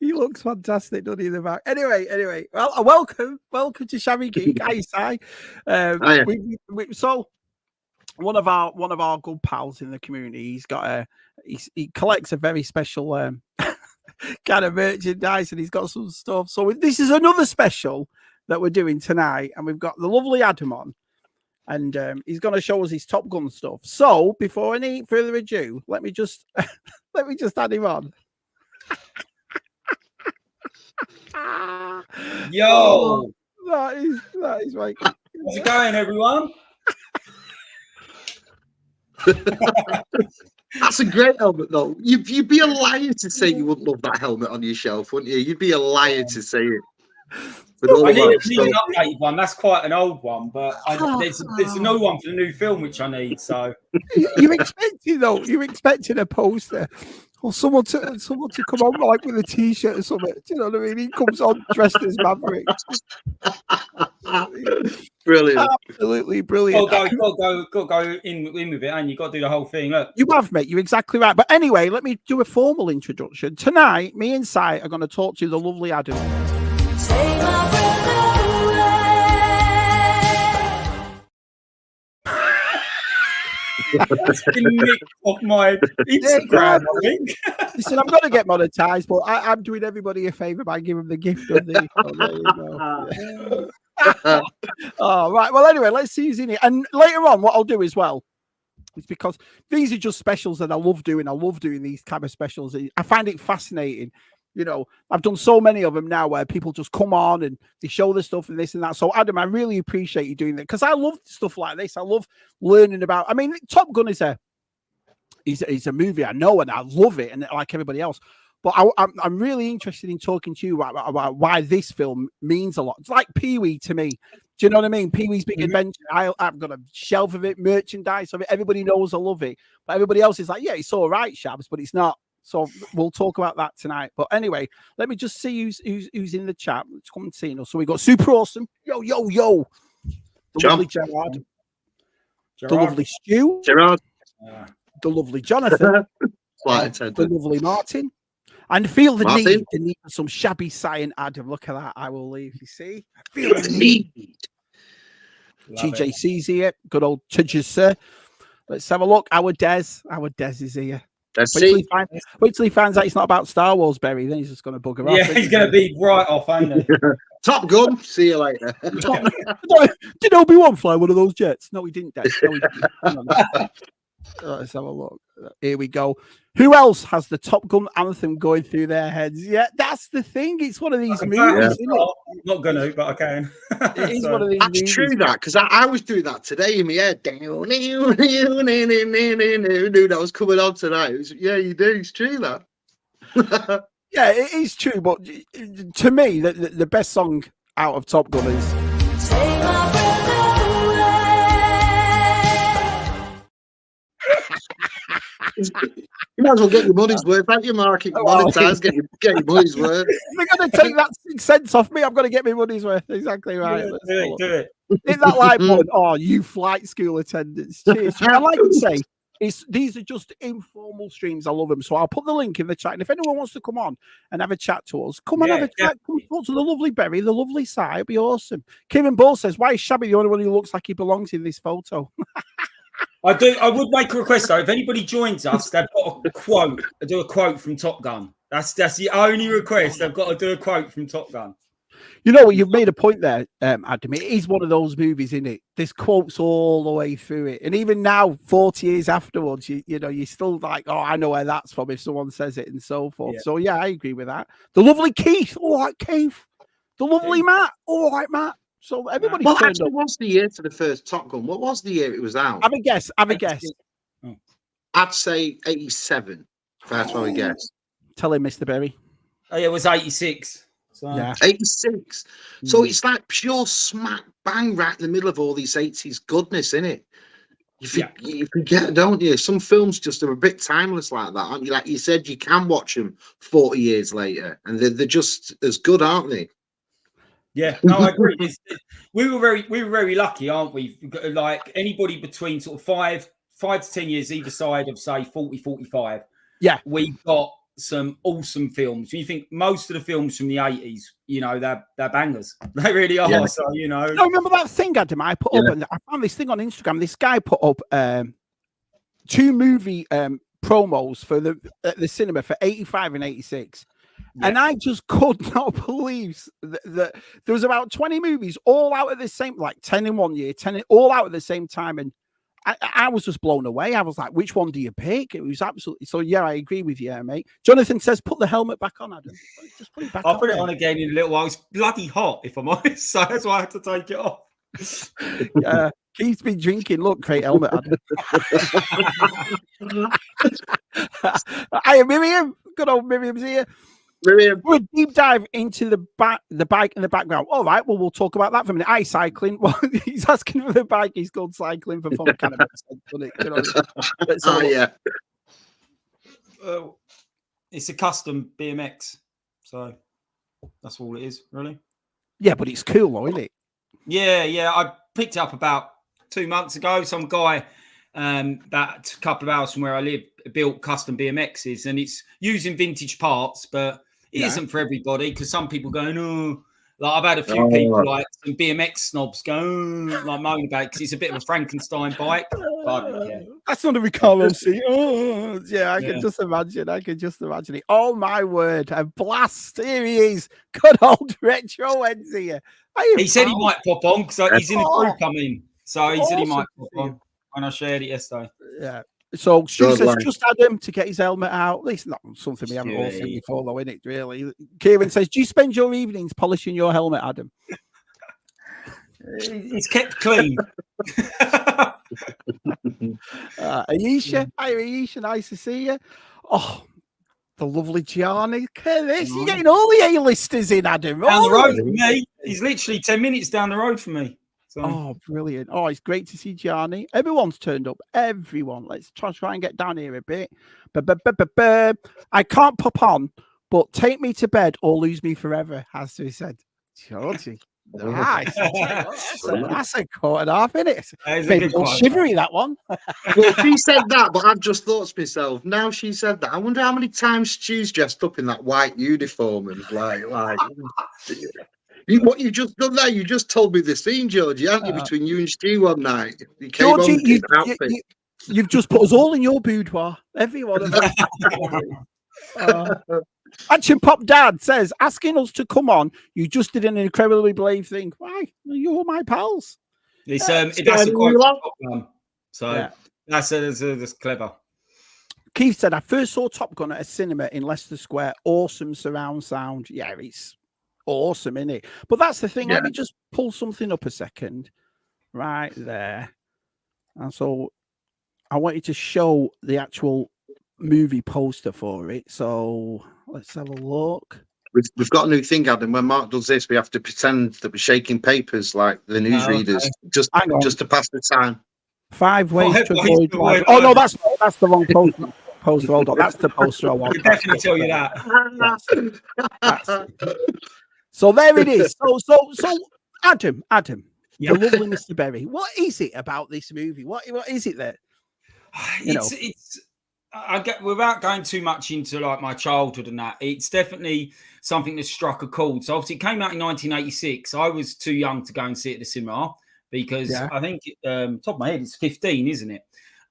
he looks fantastic, doesn't he, in the back? Anyway. Well, welcome to Shabby Geek. Hi, Si. So one of our good pals in the community, he's got he collects a very special kind of merchandise, and he's got some stuff. So this is another special that we're doing tonight, and we've got the lovely Adam on, and he's going to show us his Top Gun stuff. So before any further ado, let me just add him on. Yo, oh, that is right. How's it going, everyone? That's a great helmet, though. You'd be a liar to say you wouldn't love that helmet on your shelf, wouldn't you? You'd be a liar to say it. I need an updated one. That's quite an old one, but there's a new one for the new film which I need. So you're expecting a poster or someone to come on like with a t-shirt or something. Do you know what I mean? He comes on dressed as Maverick. Brilliant. Absolutely brilliant. Got to go in with it, and you got to do the whole thing. Look, you have, mate. You're exactly right. But anyway, let me do a formal introduction. Tonight, me and Si are going to talk to the lovely Adam. It's been nicked off my Instagram, I think. Listen, I'm going to get monetized, but I'm doing everybody a favour by giving them the gift of the. Oh, right. Well, anyway, let's see who's in it. And later on, what I'll do as well is because these are just specials that I love doing. I love doing these kind of specials. I find it fascinating. You know, I've done so many of them now where people just come on and they show the stuff and this and that. So, Adam, I really appreciate you doing that because I love stuff like this. I love learning about. I mean, Top Gun is a movie I know and I love it, and like everybody else. But I'm really interested in talking to you about why this film means a lot. It's like Pee-wee to me. Do you know what I mean? Pee-wee's Big Adventure. I've got a shelf of it, merchandise of it. Everybody knows I love it. But everybody else is like, yeah, it's all right, Shabs, but it's not. So we'll talk about that tonight. But anyway, let me just see who's in the chat. Let's come and see us. So we got Super Awesome. Yo. The lovely Gerard. The lovely Stu. Gerard. The lovely Jonathan. The lovely Martin. And feel the need for some shabby Cyan Adam. Look at that. I will leave. You see? Feel the need. TJC's here. Good old Tudges, sir. Let's have a look. Our Des is here. Wait till he finds out it's not about Star Wars, Berry. Then he's just going to bugger off. Yeah, he's going to be right off, ain't he? Top Gun. See you later. Did Obi-Wan fly one of those jets? No, he didn't, Des. No, he didn't. Let's have a look. Here we go. Who else has the Top Gun anthem going through their heads? Yeah, that's the thing. It's one of these movies, isn't it? I'm not going to, but I can. It is one of these movies. That's true, that, because I was doing that today in my head. That was coming on tonight. Yeah, you do. It's true, that. Yeah, it is true. But to me, the best song out of Top Gun is... You might as well get your money's worth, haven't you, Mark? Get your money's worth. They're going to take that 6 cents off me. I'm going to get my money's worth. Exactly right. Do it. Hit that like button. Oh, you flight school attendants. Cheers. I like to say, these are just informal streams. I love them. So I'll put the link in the chat. And if anyone wants to come on and have a chat to us, come and have a chat. Come talk to the lovely Berry, the lovely Si. It'd be awesome. Kevin Ball says, why is Shabby the only one who looks like he belongs in this photo? I would make a request though. If anybody joins us, they've got a quote. Do a quote from Top Gun. That's the only request. They've got to do a quote from Top Gun. You know what? You've made a point there, Adam. It is one of those movies, isn't it? There's quotes all the way through it, and even now, 40 years afterwards, you know, you're still like, oh, I know where that's from if someone says it, and so forth. Yeah. So yeah, I agree with that. The lovely Keith, all right, Keith. The lovely Matt, all right, Matt. So everybody. Well, actually, what's the year for the first Top Gun? What was the year it was out? Have a guess. I'd say 87. That's what I guess. Tell him, Mr. Berry. Oh, yeah, it was 86. So. Yeah. 86. So it's like pure smack bang right in the middle of all these 80s goodness, isn't it? You forget, don't you? Some films just are a bit timeless like that, aren't you? Like you said, you can watch them 40 years later, and they're just as good, aren't they? Yeah, no, I agree. We were very lucky, aren't we? Like anybody between sort of 5 to 10 years either side of say 40, 45. Yeah, we got some awesome films. You think most of the films from the 80s, you know, they're bangers. They really are. Yeah. So, you know. I remember that thing, Adam, I put up, and I found this thing on Instagram. This guy put up 2 movie promos for the cinema for 85 and 86. Yeah. And I just could not believe that there was about 20 movies all out at the same, like 10 in one year, 10 all out at the same time. And I was just blown away. I was like, which one do you pick? It was absolutely, so yeah, I agree with you, mate. Jonathan says, put the helmet back on, Adam. Just put it back on. I'll put it on again in a little while. It's bloody hot, if I'm honest. So that's why I had to take it off. Keith's been drinking. Look, great helmet, Adam. Hi, Miriam. Good old Miriam's here. Miriam. We'll deep dive into the bike in the background. All right, well, we'll talk about that for a minute. Cycling. Well, he's asking for the bike. He's called Cycling for Fun. Kind of makes sense, doesn't it? You know, Oh, yeah. It's a custom BMX. So that's all it is, really. Yeah, but it's cool, though, isn't it? Yeah. I picked it up about 2 months ago. Some guy that a couple of hours from where I live built custom BMXs, and it's using vintage parts, but it isn't for everybody, because some people going, oh, like I've had a few people like some BMX snobs go, like moan about it because it's a bit of a Frankenstein bike. But I don't care. That's not a Ricardo seat. Oh, yeah, I can just imagine. It. Oh my word, a blast! Here he is. Good old Retro Eds here. He said he might pop on because he's in the group coming. So he said he might pop on when I shared it yesterday. Yeah. So Stu says just Adam to get his helmet out. At least not something we haven't all seen before, though, isn't it? Really. Kieran says, do you spend your evenings polishing your helmet, Adam? It's kept clean. Aisha, hi Aisha, nice to see you. Oh, the lovely Gianni. Look at this. You're getting all the A-listers in, Adam. Down the road from me. He's literally 10 minutes down the road from me. So. Oh, brilliant. Oh, it's great to see Gianni. Everyone's turned up. Everyone. Let's try and get down here a bit. I can't pop on, but take me to bed or lose me forever, has to be said. Georgie. Nice. That's a quarter and a half, isn't it? Maybe a little shivery, that one. Well, she said that, but I've just thought to myself, now she said that, I wonder how many times Stu's dressed up in that white uniform and like what you just done there, you just told me the scene, Georgie, haven't you, between you and Stu one night? You came Georgie, you've just put us all in your boudoir. Everyone of us. Action Pop Dad says, asking us to come on, you just did an incredibly brave thing. Why? You're my pals. It's that's a quite so that's clever. Keith said, I first saw Top Gun at a cinema in Leicester Square. Awesome surround sound. Yeah, it's awesome, isn't it? But that's the thing. Let me just pull something up a second. Right there. And so I wanted to show the actual movie poster for it. So let's have a look. We've got a new thing, Adam. When Mark does this, we have to pretend that we're shaking papers like the newsreaders, just to pass the time. 5 ways to avoid life. Oh no, that's the wrong poster. Hold on, that's the poster I want. I can definitely tell you that. So there it is. So Adam, the lovely Mr. Berry. What is it about this movie? What is it that it's I get, without going too much into like my childhood and that, it's definitely something that struck a chord. So obviously it came out in 1986. I was too young to go and see it at the cinema because I think top of my head it's 15, isn't it?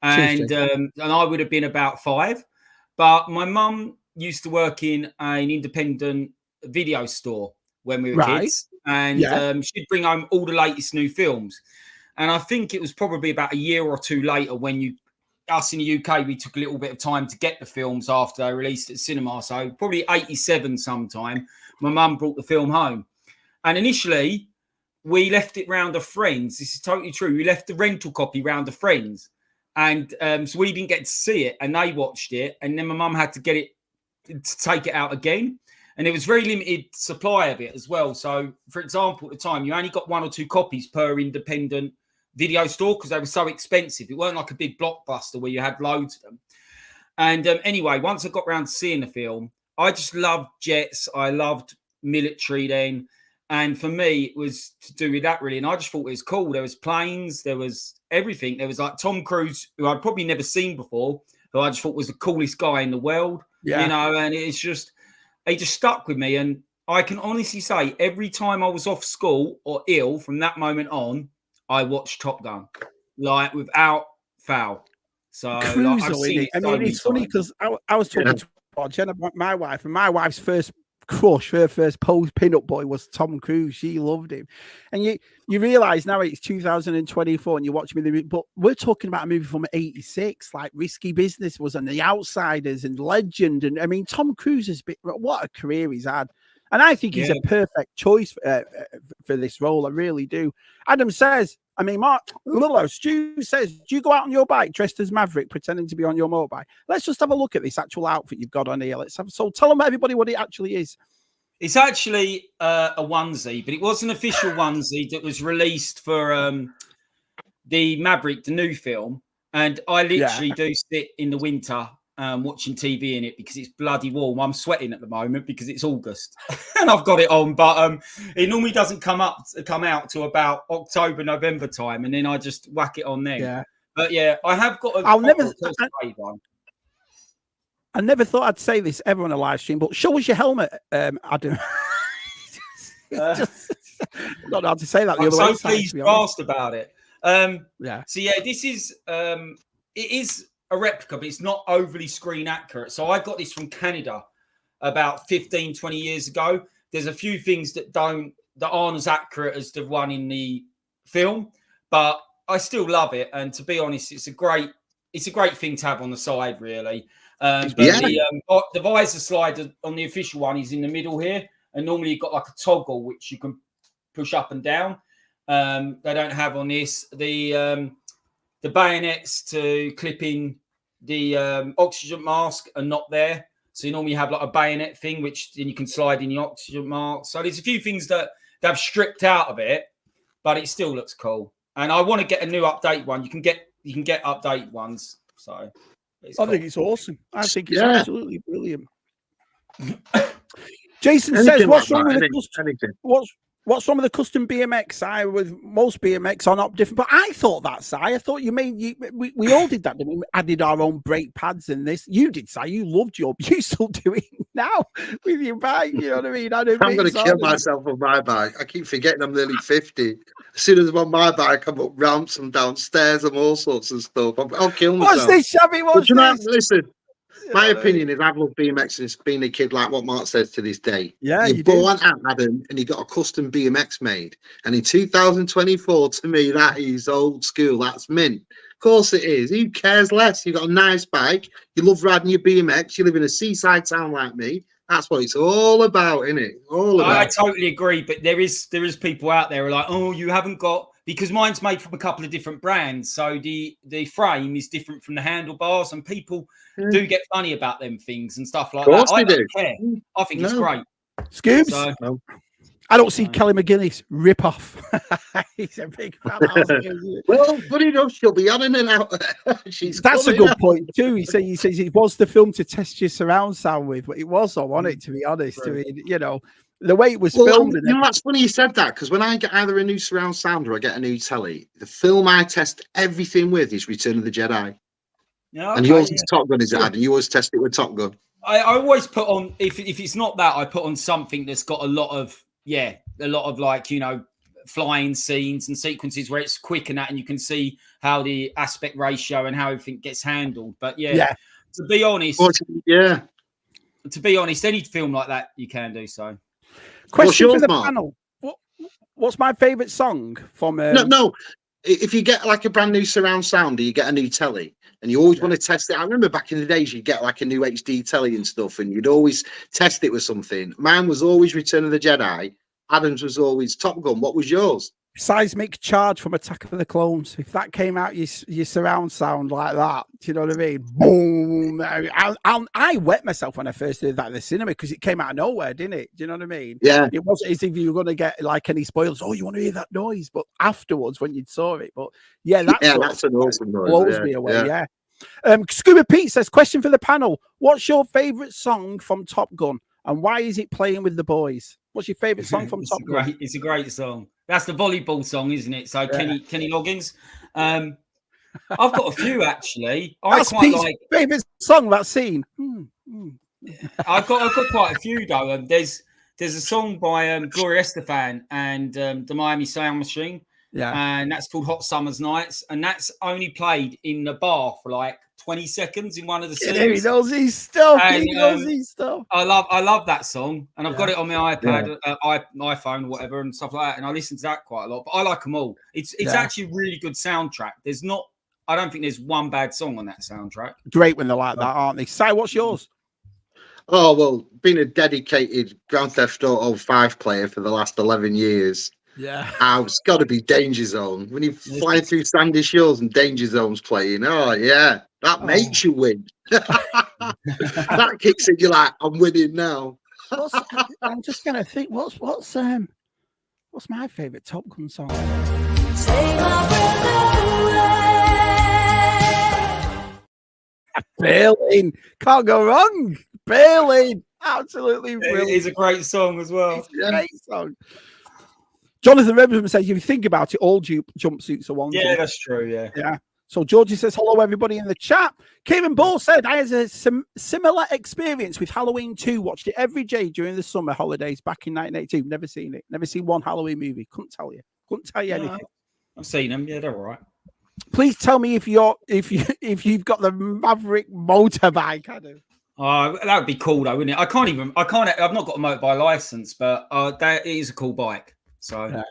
And I would have been about 5. But my mum used to work in an independent video store when we were kids, and she'd bring home all the latest new films. And I think it was probably about a year or two later when us in the UK, we took a little bit of time to get the films after they released at cinema. So probably 87 sometime, my mum brought the film home. And initially, we left it round a friend's. This is totally true. We left the rental copy round a friend's. And so we didn't get to see it, and they watched it. And then my mum had to get it to take it out again. And it was very limited supply of it as well. So, for example, at the time, you only got 1 or 2 copies per independent video store because they were so expensive. It weren't like a big blockbuster where you had loads of them. And anyway, once I got around to seeing the film, I just loved jets. I loved military then. And for me, it was to do with that really. And I just thought it was cool. There was planes, there was everything. There was like Tom Cruise, who I'd probably never seen before, who I just thought was the coolest guy in the world. Yeah. You know, and it just stuck with me. And I can honestly say, every time I was off school or ill from that moment on, I watched Top Gun, like without foul. So like, I've seen it. I mean, it's funny because I was talking to Jenna, my wife, and my wife's first crush, her first pin-up boy was Tom Cruise. She loved him, and you realize now it's 2024 and you watch me, but we're talking about a movie from '86, like Risky Business was, and The Outsiders and Legend, and I mean Tom Cruise has been, what a career he's had. And I think he's a perfect choice for this role. I really do. Adam says, I mean, Stu says, do you go out on your bike dressed as Maverick, pretending to be on your motorbike? Let's just have a look at this actual outfit you've got on here. So tell them, everybody, what it actually is. It's actually a onesie, but it was an official onesie that was released for the Maverick, the new film. And I literally do sit in the winter watching TV in it because it's bloody warm. I'm sweating at the moment because it's August and I've got it on, but it normally doesn't come out to about October, November time, and then I just whack it on then. Yeah. But yeah, I have got one. I never thought I'd say this ever on a live stream, but show us your helmet, Adam. Not how to say that. I'm so pleased you asked about it. So yeah, this is it is a replica, but it's not overly screen accurate. So I got this from Canada about 15, 20 years ago. There's a few things that aren't as accurate as the one in the film, but I still love it. And to be honest, it's a great thing to have on the side, really. The visor slider on the official one is in the middle here, and normally you've got like a toggle which you can push up and down. They don't have on this the bayonets to clip in the oxygen mask are not there. So you normally have like a bayonet thing, which then you can slide in the oxygen mask. So there's a few things that they've stripped out of it, but it still looks cool. And I want to get a new update one. You can get update ones. So I think it's awesome. I think it's absolutely brilliant. Jason says, what's wrong with the custom BMX? With most BMX are not different, but I thought that, Si. I thought we all did that. We added our own brake pads in this. You did, Si. You loved you still do it now with your bike. You know what I mean? I'm going to kill myself on my bike. I keep forgetting I'm nearly 50. As soon as I'm on my bike, I'm up ramps and downstairs and all sorts of stuff. I'll kill myself. What's this, Shabby? Listen. My opinion is I've loved BMX since being a kid, like what Mark says to this day. Yeah, you born Adam and you got a custom BMX made. And in 2024, to me, that is old school. That's mint. Of course it is. Who cares less? You've got a nice bike. You love riding your BMX. You live in a seaside town like me. That's what it's all about, isn't it? I totally agree. But there is people out there who are like, oh, you haven't got... Because mine's made from a couple of different brands. So the frame is different from the handlebars, and people do get funny about them things and stuff like that. I don't care. I think it's great. Scoobs? So, I don't see Kelly McGillis rip off. He's a big fan. Well, funny enough, she'll be on in and out. That's a good point too. He says it was the film to test your surround sound with, but it was all on it, to be honest. Right. I mean, the way it was filmed. That's funny you said that, because when I get either a new surround sound or I get a new telly, the film I test everything with is Return of the Jedi. Yeah, and yours is Top Gun, is it, Adam? You always test it with Top Gun. I always put on, if it's not that, I put on something that's got a lot of like, flying scenes and sequences where it's quick and that, and you can see how the aspect ratio and how everything gets handled. But to be honest, any film like that you can do so. Question for the panel. What's my favourite song from... No. If you get like a brand new surround sound or you get a new telly and you always want to test it. I remember back in the days you'd get like a new HD telly and stuff and you'd always test it with something. Mine was always Return of the Jedi. Adam's was always Top Gun. What was yours? Seismic Charge from Attack of the Clones. If that came out, your surround sound like that, do you know what I mean? Boom! I wet myself when I first did that in the cinema because it came out of nowhere, didn't it? Do you know what I mean? Yeah. It wasn't as if you were going to get like any spoilers. Oh, you want to hear that noise? But afterwards, when you saw it, but that's an awesome noise. Blows me away. Yeah. Scuba Pete says, question for the panel: what's your favourite song from Top Gun, and why is it playing with the boys? What's your favourite song from Top Gun? It's a great song. That's the volleyball song, isn't it? So Kenny Loggins. I've got a few actually. That's Pete's favourite song. That scene. I've got quite a few though. There's a song by Gloria Estefan and the Miami Sound Machine. Yeah. And that's called Hot Summer's Nights. And that's only played in the bar for like 20 seconds in one of the scenes. Yeah, he knows his stuff. And, he knows his stuff. I love that song. And I've got it on my iPad, iPhone, whatever, and stuff like that. And I listen to that quite a lot. But I like them all. It's actually a really good soundtrack. I don't think there's one bad song on that soundtrack. Great when they're like that, aren't they? Si, what's yours? Oh, well, being a dedicated Grand Theft Auto 5 player for the last 11 years, it's got to be Danger Zone. When you fly through sandy shores and Danger Zone's playing, that makes you win. That kicks in, you're like, I'm winning now. I'm just going to think, what's my favourite Top Gun song? Berlin. Can't go wrong. Berlin. Absolutely brilliant. It's a great song as well. It's a great song. Jonathan Redmond says, if you think about it, all jumpsuits are one. Yeah, that's true. Yeah. So Georgie says, hello, everybody in the chat. Kieran Ball said, I had a similar experience with Halloween 2. Watched it every day during the summer holidays back in 1982. Never seen it. Never seen one Halloween movie. Couldn't tell you anything. I've seen them. Yeah, they're all right. Please tell me if you've got the Maverick motorbike, Adam. That would be cool though, wouldn't it? I've not got a motorbike license, but that is a cool bike. So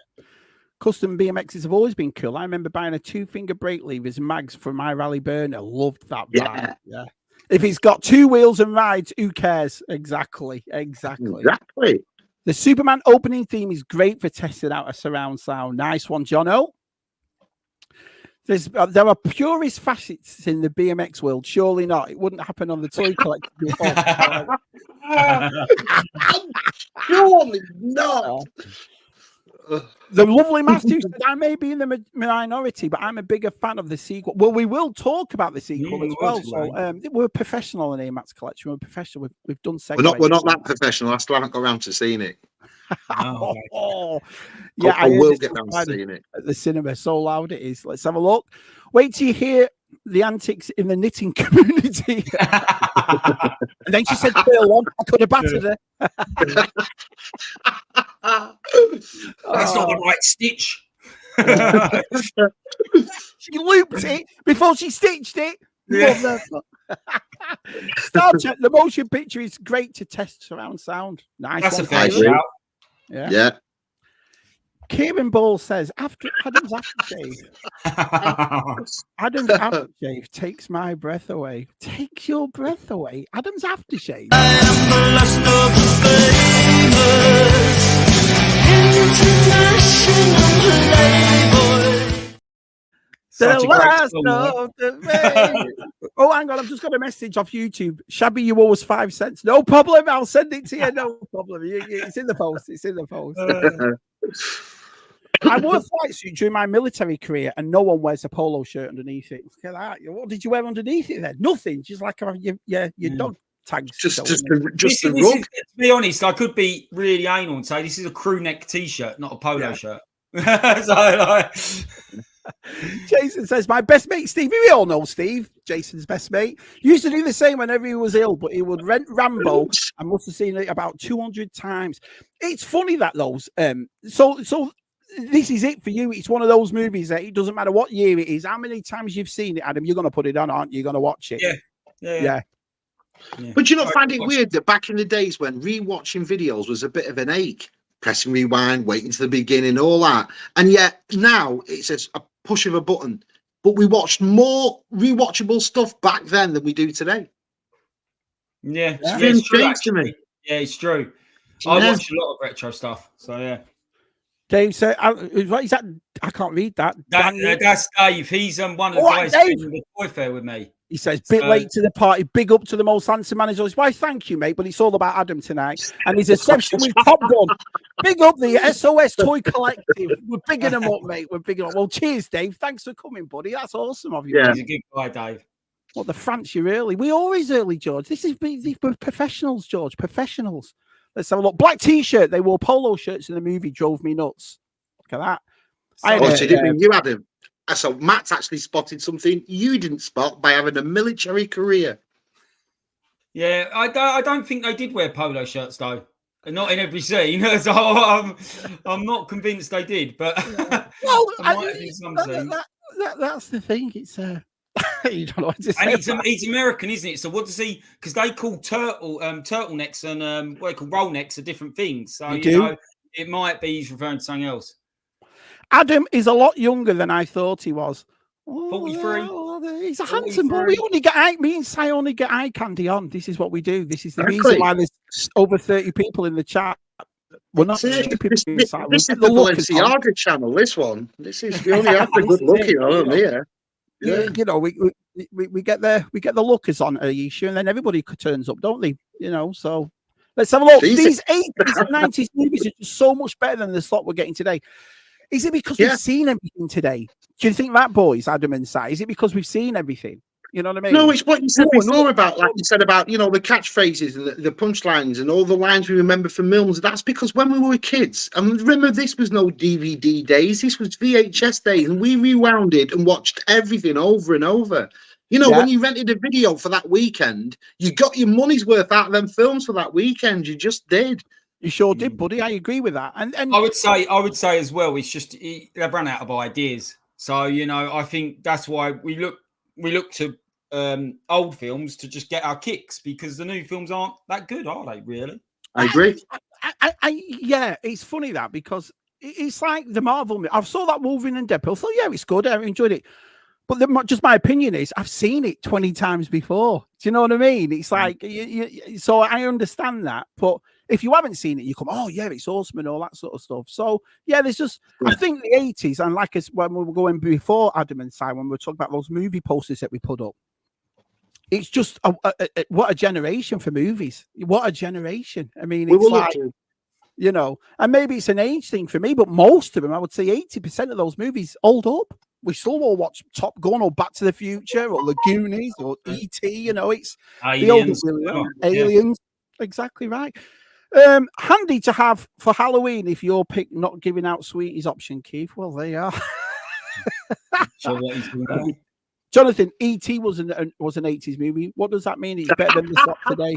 custom BMXs have always been cool. I remember buying a 2-finger brake levers and mags for my Rally Burner. Loved that bike. Yeah. If it's got 2 wheels and rides, who cares? Exactly. The Superman opening theme is great for testing out a surround sound. Nice one, Jono. There are purist facets in the BMX world. Surely not. It wouldn't happen on the toy collector. Surely not. The lovely Matthew said, I may be in the minority, but I'm a bigger fan of the sequel. Well, we will talk about the sequel as well. So we're professional in AMAT's collection. We're professional. We've done segues. We're not that professional. I still haven't got around to seeing it. Yeah, I will get down to seeing it at the cinema. So loud it is. Let's have a look. Wait till you hear the antics in the knitting community. And then she said, "Bill, I could have battered her." That's not the right stitch. She looped it before she stitched it. Yeah. Star Trek, the motion picture is great to test surround sound. Nice. That's a fair shout. Yeah. Kieran Ball says, Adam's aftershave. Adam's aftershave takes my breath away. Takes your breath away. Adam's aftershave. I am the last of the famous international playboy. The last of the Oh, hang on. I've just got a message off YouTube. Shabby, you owe us 5 cents. No problem. I'll send it to you. No problem. It's in the post. It's in the post. I wore a flight suit during my military career, and no one wears a polo shirt underneath it. Look at that. What did you wear underneath it then? Nothing. Just like your dog tags. Just the rug. To be honest, I could be really anal and say this is a crew neck t-shirt, not a polo shirt. Jason says, my best mate Steve, we all know Steve, Jason's best mate, used to do the same whenever he was ill, but he would rent Rambo. I must have seen it about 200 times. It's funny that those so this is it for you. It's one of those movies that it doesn't matter what year it is, how many times you've seen it, Adam, you're going to put it on, aren't you? You're going to watch it. Yeah. But you not find it weird that back in the days when rewatching videos was a bit of an ache, pressing rewind, waiting to the beginning, all that, and yet now it's a push of a button. But we watched more rewatchable stuff back then than we do today. It's true, to me. Yeah, it's true. I watch a lot of retro stuff, so yeah. Dave said, "What is that? I can't read that." That's Dave. He's one of the guys in the toy fair with me. He says, "Bit late to the party. Big up to the most handsome manager." Why, thank you, mate. But it's all about Adam tonight, and his exception with Top Gun. Big up the SOS Toy Collective. We're bigging them up, mate. We're bigging them up. Well, cheers, Dave. Thanks for coming, buddy. That's awesome of you. Yeah, he's a good guy, Dave. What the France? You really? We always early, George. We're professionals, George. Professionals. Let's have a look. Black T-shirt. They wore polo shirts in the movie. Drove me nuts. Look at that. So didn't mean you had him. So Matt's actually spotted something you didn't spot by having a military career. Yeah, I don't think they did wear polo shirts though. Not in every scene, so I'm not convinced they did. But well, might have been some scenes. That's the thing. It's you don't know what to say. And it's American, isn't it? So what does he? Because they call turtlenecks and what they call roll necks are different things. So you know, it might be he's referring to something else. Adam is a lot younger than I thought he was. 43. He's a handsome boy. Me and Si only get eye candy on. This is what we do. This is the reason why there's over 30 people in the chat. We're not stupid. This is the Balenciaga channel. This is we only have the good looking on here. Yeah, you know, we get the lookers on Aisha, and then everybody turns up, don't they? You know, so let's have a look. These 80s and 90s movies are just so much better than the slot we're getting today. Is it because we've seen everything today? Do you think that, boys, Adam and Si? Is it because we've seen everything? You know what I mean? No, it's what you said before about, like you said about, you know, the catchphrases and the punchlines and all the lines we remember from films. That's because when we were kids, and remember, this was no DVD days, this was VHS days, and we rewound it and watched everything over and over. You know, when you rented a video for that weekend, you got your money's worth out of them films for that weekend. You just did. You sure did, buddy. I agree with that. And I would say as well, it's just they've run out of ideas. So, you know, I think that's why we look to old films to just get our kicks, because the new films aren't that good, are they? Really? I agree. Yeah, it's funny that, because it's like the Marvel. I saw that Wolverine and Deadpool. I thought, yeah, it's good. I enjoyed it. But just my opinion is, I've seen it 20 times before. Do you know what I mean? It's like, so I understand that. But if you haven't seen it, you come, oh, yeah, it's awesome and all that sort of stuff. So, yeah, there's just, I think the 80s, and like when we were going before, Adam and Si, when we were talking about those movie posters that we put up, it's just, what a generation for movies. What a generation. I mean, it's like, you know, and maybe it's an age thing for me, but most of them, I would say 80% of those movies hold up. We still will watch Top Gun or Back to the Future or The Goonies or E.T. You know, it's Aliens. Aliens. Exactly right. Handy to have for Halloween if you're not giving out sweeties option, Keith. Well, they are. Jonathan, E.T. was an 80s movie. What does that mean? It's better than the slot today.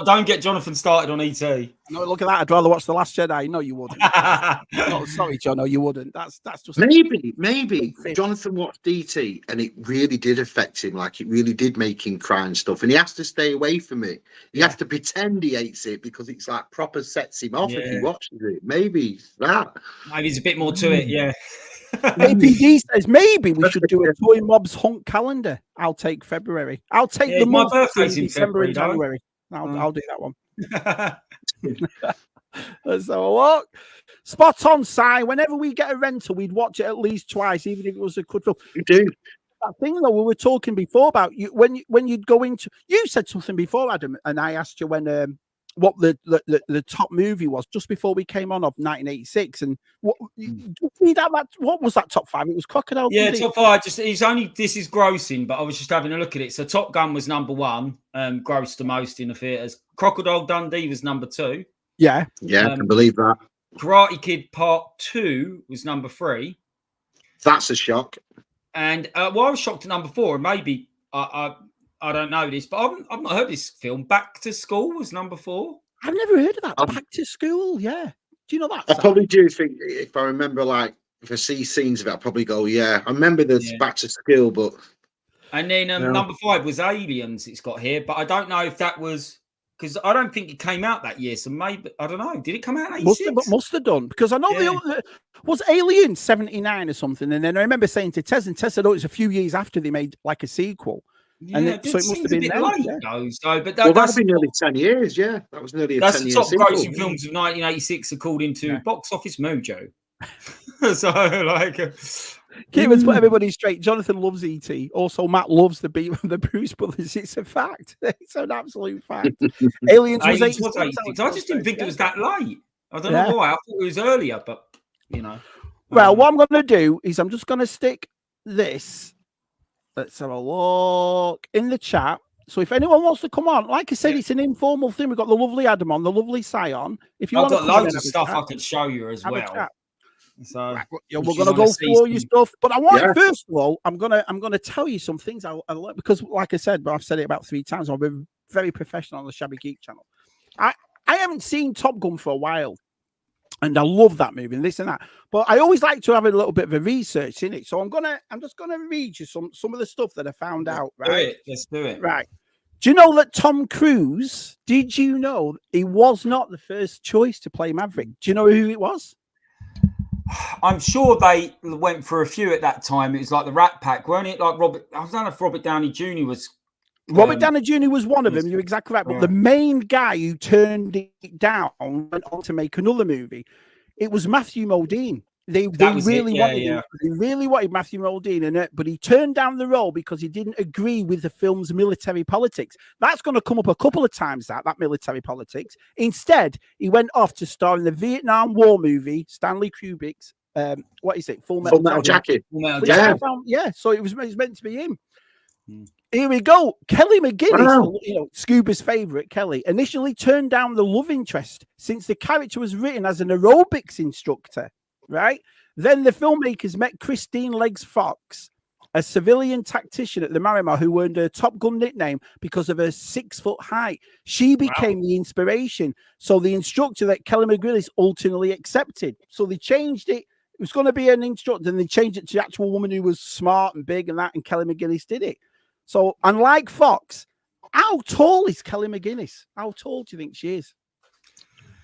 Don't get Jonathan started on E.T. No, look at that. I'd rather watch The Last Jedi. No, you wouldn't. No, sorry, John. No, you wouldn't. That's just maybe Jonathan watched E.T. and it really did affect him. Like, it really did make him cry and stuff. And he has to stay away from it. He has to pretend he hates it because it's like proper sets him off if he watches it. Maybe that. Maybe there's a bit more to it. Yeah. APD says maybe we should do a Toy Mobs hunt calendar. I'll take February. I'll take the month in December and January. I'll do that one. Let's have a look. Spot on, Si. Whenever we get a rental, we'd watch it at least twice, even if it was a good film. You do. That thing though, we were talking before about you when you'd go into. You said something before, Adam, and I asked you when what the top movie was just before we came on of 1986, and what was that top 5? It was Crocodile. Yeah, top 5. This is grossing, but I was just having a look at it. So Top Gun was number 1, grossed the most in the theaters. Crocodile Dundee was number 2. Yeah, I can believe that. Karate Kid Part 2 was number 3. That's a shock. And I was shocked at number 4, and maybe I don't know this, but I've not heard this film. Back to School was number 4. I've never heard of that. Back to School, yeah. Do you know that? I probably do think, if I remember, like, if I see scenes of it, I'll probably go, yeah. I remember the Back to School, but... And then number 5 was Aliens, it's got here, but I don't know if that was... Because I don't think it came out that year, so maybe... I don't know. Did it come out in 86? Must have done, because I know was Alien 79 or something, and then I remember saying to Tess, and Tess said, oh, it's a few years after they made, like, a sequel. Yeah, so it must have been late, though. So, but that's been nearly 10 years. Yeah, that was nearly a 10 years. That's the top grossing films of 1986, according to Box Office Mojo. So, like, Kieran's put everybody straight. Jonathan loves E.T. Also, Matt loves the Bruce Brothers. It's a fact. It's an absolute fact. Aliens was 86. I just didn't think it was that late. I don't know why. I thought it was earlier, but you know. Well, what I'm going to do is I'm just going to stick this. Let's have a look in the chat. So if anyone wants to come on, like I said, it's an informal thing. We've got the lovely Adam on, the lovely Si on. If you I've got loads of stuff I could show you as well. So right, we're going to go through all your stuff, but I want first of all, I'm gonna tell you some things I learned, because, like I said, but I've said it about 3 times. I've been very professional on the Shabby Geek channel. I haven't seen Top Gun for a while, and I love that movie and this and that. But I always like to have a little bit of a research in it, so I'm just gonna read you some of the stuff that I found out. Right, let's do it. Right. Do you know that Tom Cruise? Did you know he was not the first choice to play Maverick? Do you know who it was? I'm sure they went for a few at that time. It was like the Rat Pack, weren't it? Like Robert. I don't know if Robert Downey Jr. was. Robert Downey Jr. was one of them. You're exactly right. But the main guy who turned it down went on to make another movie. It was Matthew Modine. They really wanted Matthew Modine, but he turned down the role because he didn't agree with the film's military politics. That's going to come up a couple of times, that military politics. Instead, he went off to star in the Vietnam War movie, Stanley Kubrick's, what is it? Full Metal Jacket. Yeah, so it was meant to be him. Here we go. Kelly McGillis, Scuba's favorite, Kelly, initially turned down the love interest since the character was written as an aerobics instructor. Right. Then the filmmakers met Christine Legs Fox, a civilian tactician at the Miramar who earned her Top Gun nickname because of her 6-foot height. She became the inspiration. So the instructor that Kelly McGillis ultimately accepted. So they changed it. It was going to be an instructor, and they changed it to the actual woman who was smart and big and that, and Kelly McGillis did it. So unlike Fox, how tall is Kelly McGillis? How tall do you think she is?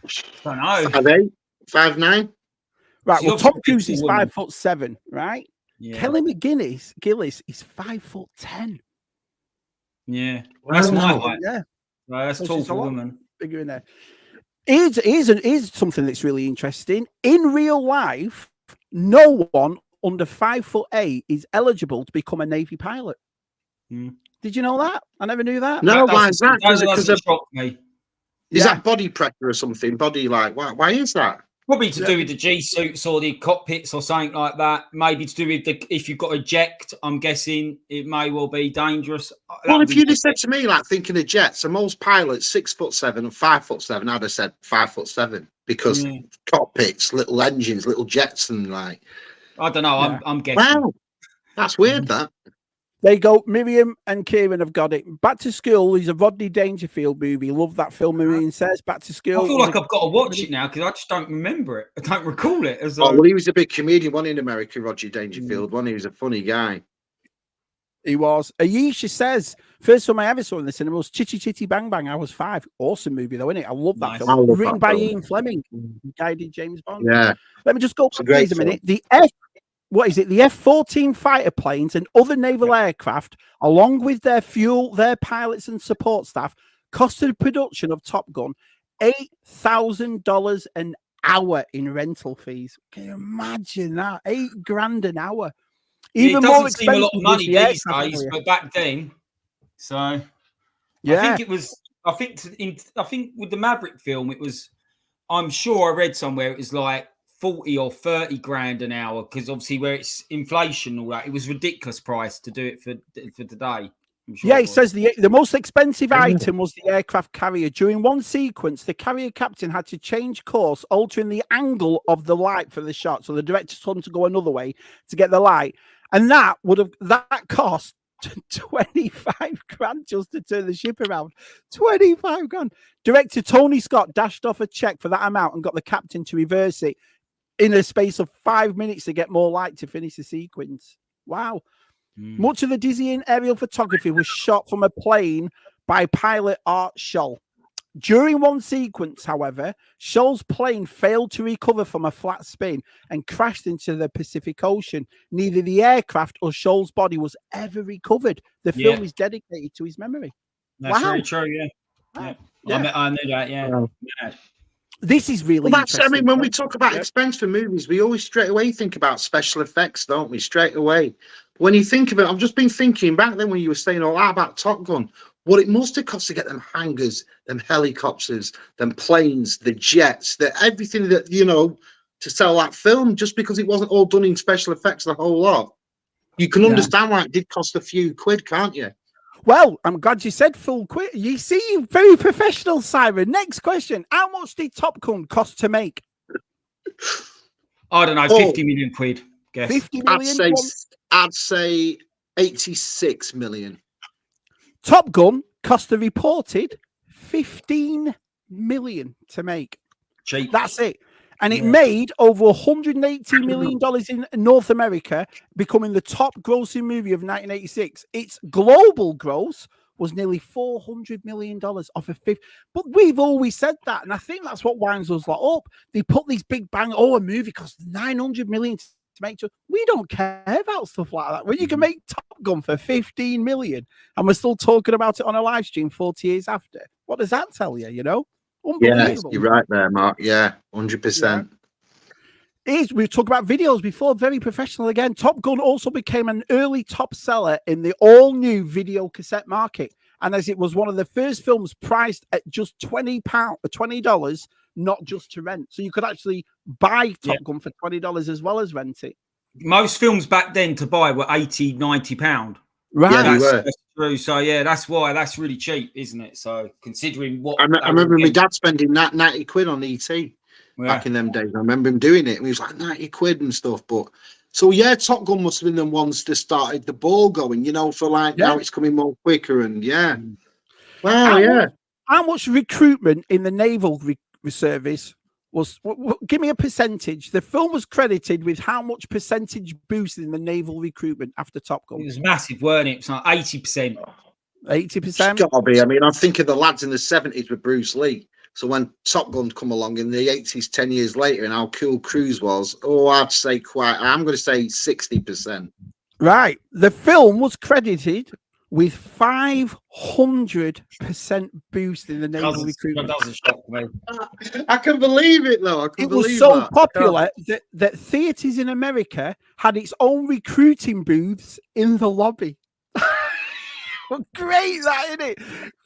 I don't know. 5'8", 5'9". Right, well, Tom Cruise is 5'7", right? Yeah. Kelly McGillis is 5'10". Yeah, that's my height. Yeah, right, that's tall for a woman. Bigger in there. Here's something that's really interesting. In real life, no one under 5'8" is eligible to become a Navy pilot. Did you know that? I never knew that. No, why is that? Because of me. Is that body pressure or something? Body why is that? Probably to do with the G-suits or the cockpits or something like that. Maybe to do with if you've got a eject, I'm guessing it may well be dangerous. Well, if you'd have said to me, like thinking of jets, so most pilots 6'7" and 5'7", I'd have said 5'7" because cockpits, little engines, little jets, and like. I don't know. I'm guessing. Wow, that's weird. That. There you go. Miriam and Kieran have got it. Back to School is a Rodney Dangerfield movie. Love that film, Miriam says. Back to School. I feel like I've got to watch it now because I just don't remember it. I don't recall it. Well, he was a big comedian, one in America, Rodney Dangerfield. He was a funny guy. He was. Ayesha says, first film I ever saw in the cinema was Chitty Chitty Bang Bang. I was 5. Awesome movie, though, isn't it? I love that film. Written by Ian Fleming. Guided James Bond. Yeah. Let me just go back a minute. The F-14 fighter planes and other naval aircraft, along with their fuel, their pilots and support staff, costed production of Top Gun $8,000 an hour in rental fees. Can you imagine that? $8,000 an hour. Even more expensive. Seem a lot of money these days, but back then, so yeah, I think it was. I think with the Maverick film, it was. I'm sure I read somewhere it was like 40 or 30 grand an hour because obviously where it's inflation and all that, it was ridiculous price to do it for today. Sure it says the most expensive item was the aircraft carrier. During one sequence, the carrier captain had to change course, altering the angle of the light for the shot. So the director told him to go another way to get the light, and that cost 25 grand just to turn the ship around. 25 grand. Director Tony Scott dashed off a check for that amount and got the captain to reverse it in a space of 5 minutes to get more light to finish the sequence. Wow. Much of the dizzying aerial photography was shot from a plane by pilot Art Scholl. During one sequence, however, Scholl's plane failed to recover from a flat spin and crashed into the Pacific Ocean. Neither the aircraft or Scholl's body was ever recovered. The film is dedicated to his memory. That's very true, yeah. I knew that, yeah. This is really interesting. I mean, when we talk about expense for movies, we always straight away think about special effects, don't we? Straight away. When you think of it, I've just been thinking back then when you were saying all that about Top Gun, what it must have cost to get them hangars, them helicopters, them planes, the jets, everything that, to sell that film, just because it wasn't all done in special effects, the whole lot. You can understand why it did cost a few quid, can't you? Well, I'm glad you said full quid. You see, you're very professional, Simon. Next question. How much did Top Gun cost to make? I don't know, 50 million quid. Guess 50 million. I'd say 86 million. Top Gun cost a reported 15 million to make. Cheap. That's it. And it made over $180 million in North America, becoming the top grossing movie of 1986. Its global gross was nearly $400 million off of fifth. But we've always said that. And I think that's what winds us lot up. They put these big bang, a movie costs 900 million to make sure. We don't care about stuff like that. When you can make Top Gun for 15 million and we're still talking about it on a live stream 40 years after. What does that tell you, you know? Yeah, you're right there, Mark. Yeah, 100%. We've talked about videos before, very professional again. Top Gun also became an early top seller in the all-new video cassette market. And as it was one of the first films priced at just $20, not just to rent. So you could actually buy Top Gun for $20 as well as rent it. Most films back then to buy were £80, £90. Right. Yeah, that's true. So yeah, that's why that's really cheap, isn't it? So considering what I remember my dad spending 90 quid on ET back in them days. I remember him doing it, and he was like 90 quid and stuff. But so yeah, Top Gun must have been the ones that started the ball going, you know, for like now it's coming more quicker and How much recruitment in the naval service was? Give me a percentage. The film was credited with how much percentage boost in the naval recruitment after Top Gun? It was massive, weren't it? It was like 80%. 80%. It's gotta be. I mean, I'm thinking the lads in the 70s with Bruce Lee. So when Top Gun come along in the 80s, 10 years later, and how cool Cruise was, I'd say I'm going to say 60%. Right. The film was credited with 500% boost in the naval recruitment. That doesn't shock me. I can believe it, though. It was so popular that theatres in America had its own recruiting booths in the lobby. Great, that, isn't it?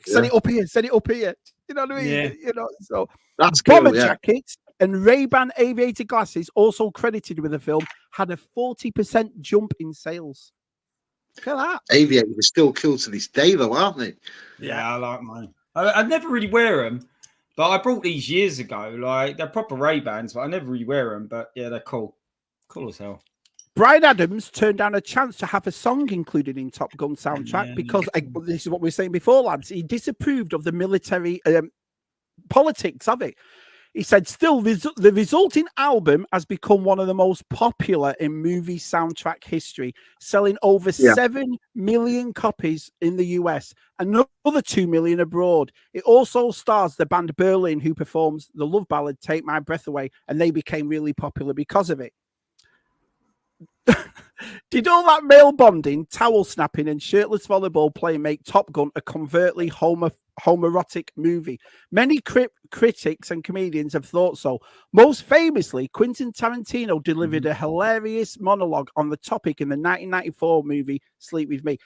Send it up here. Send it up here. You know what I mean? Yeah. You know, so that's bomber cool, jackets and Ray-Ban aviator glasses, also credited with the film, had a 40% jump in sales. Look at that. Aviators are still cool to this day, though, aren't they? Yeah, I like mine. I never really wear them, but I bought these years ago. Like, they're proper Ray-Bans, but I never really wear them. But yeah, they're cool. Cool as hell. Bryan Adams turned down a chance to have a song included in Top Gun soundtrack because this is what we were saying before, lads. He disapproved of the military politics of it. He said, still, the resulting album has become one of the most popular in movie soundtrack history, selling over 7 million copies in the US, another 2 million abroad. It also stars the band Berlin, who performs the love ballad Take My Breath Away, and they became really popular because of it. Did all that male bonding, towel snapping, and shirtless volleyball playing make Top Gun a covertly homoerotic movie? Many critics and comedians have thought so. Most famously, Quentin Tarantino delivered a hilarious monologue on the topic in the 1994 movie Sleep With Me.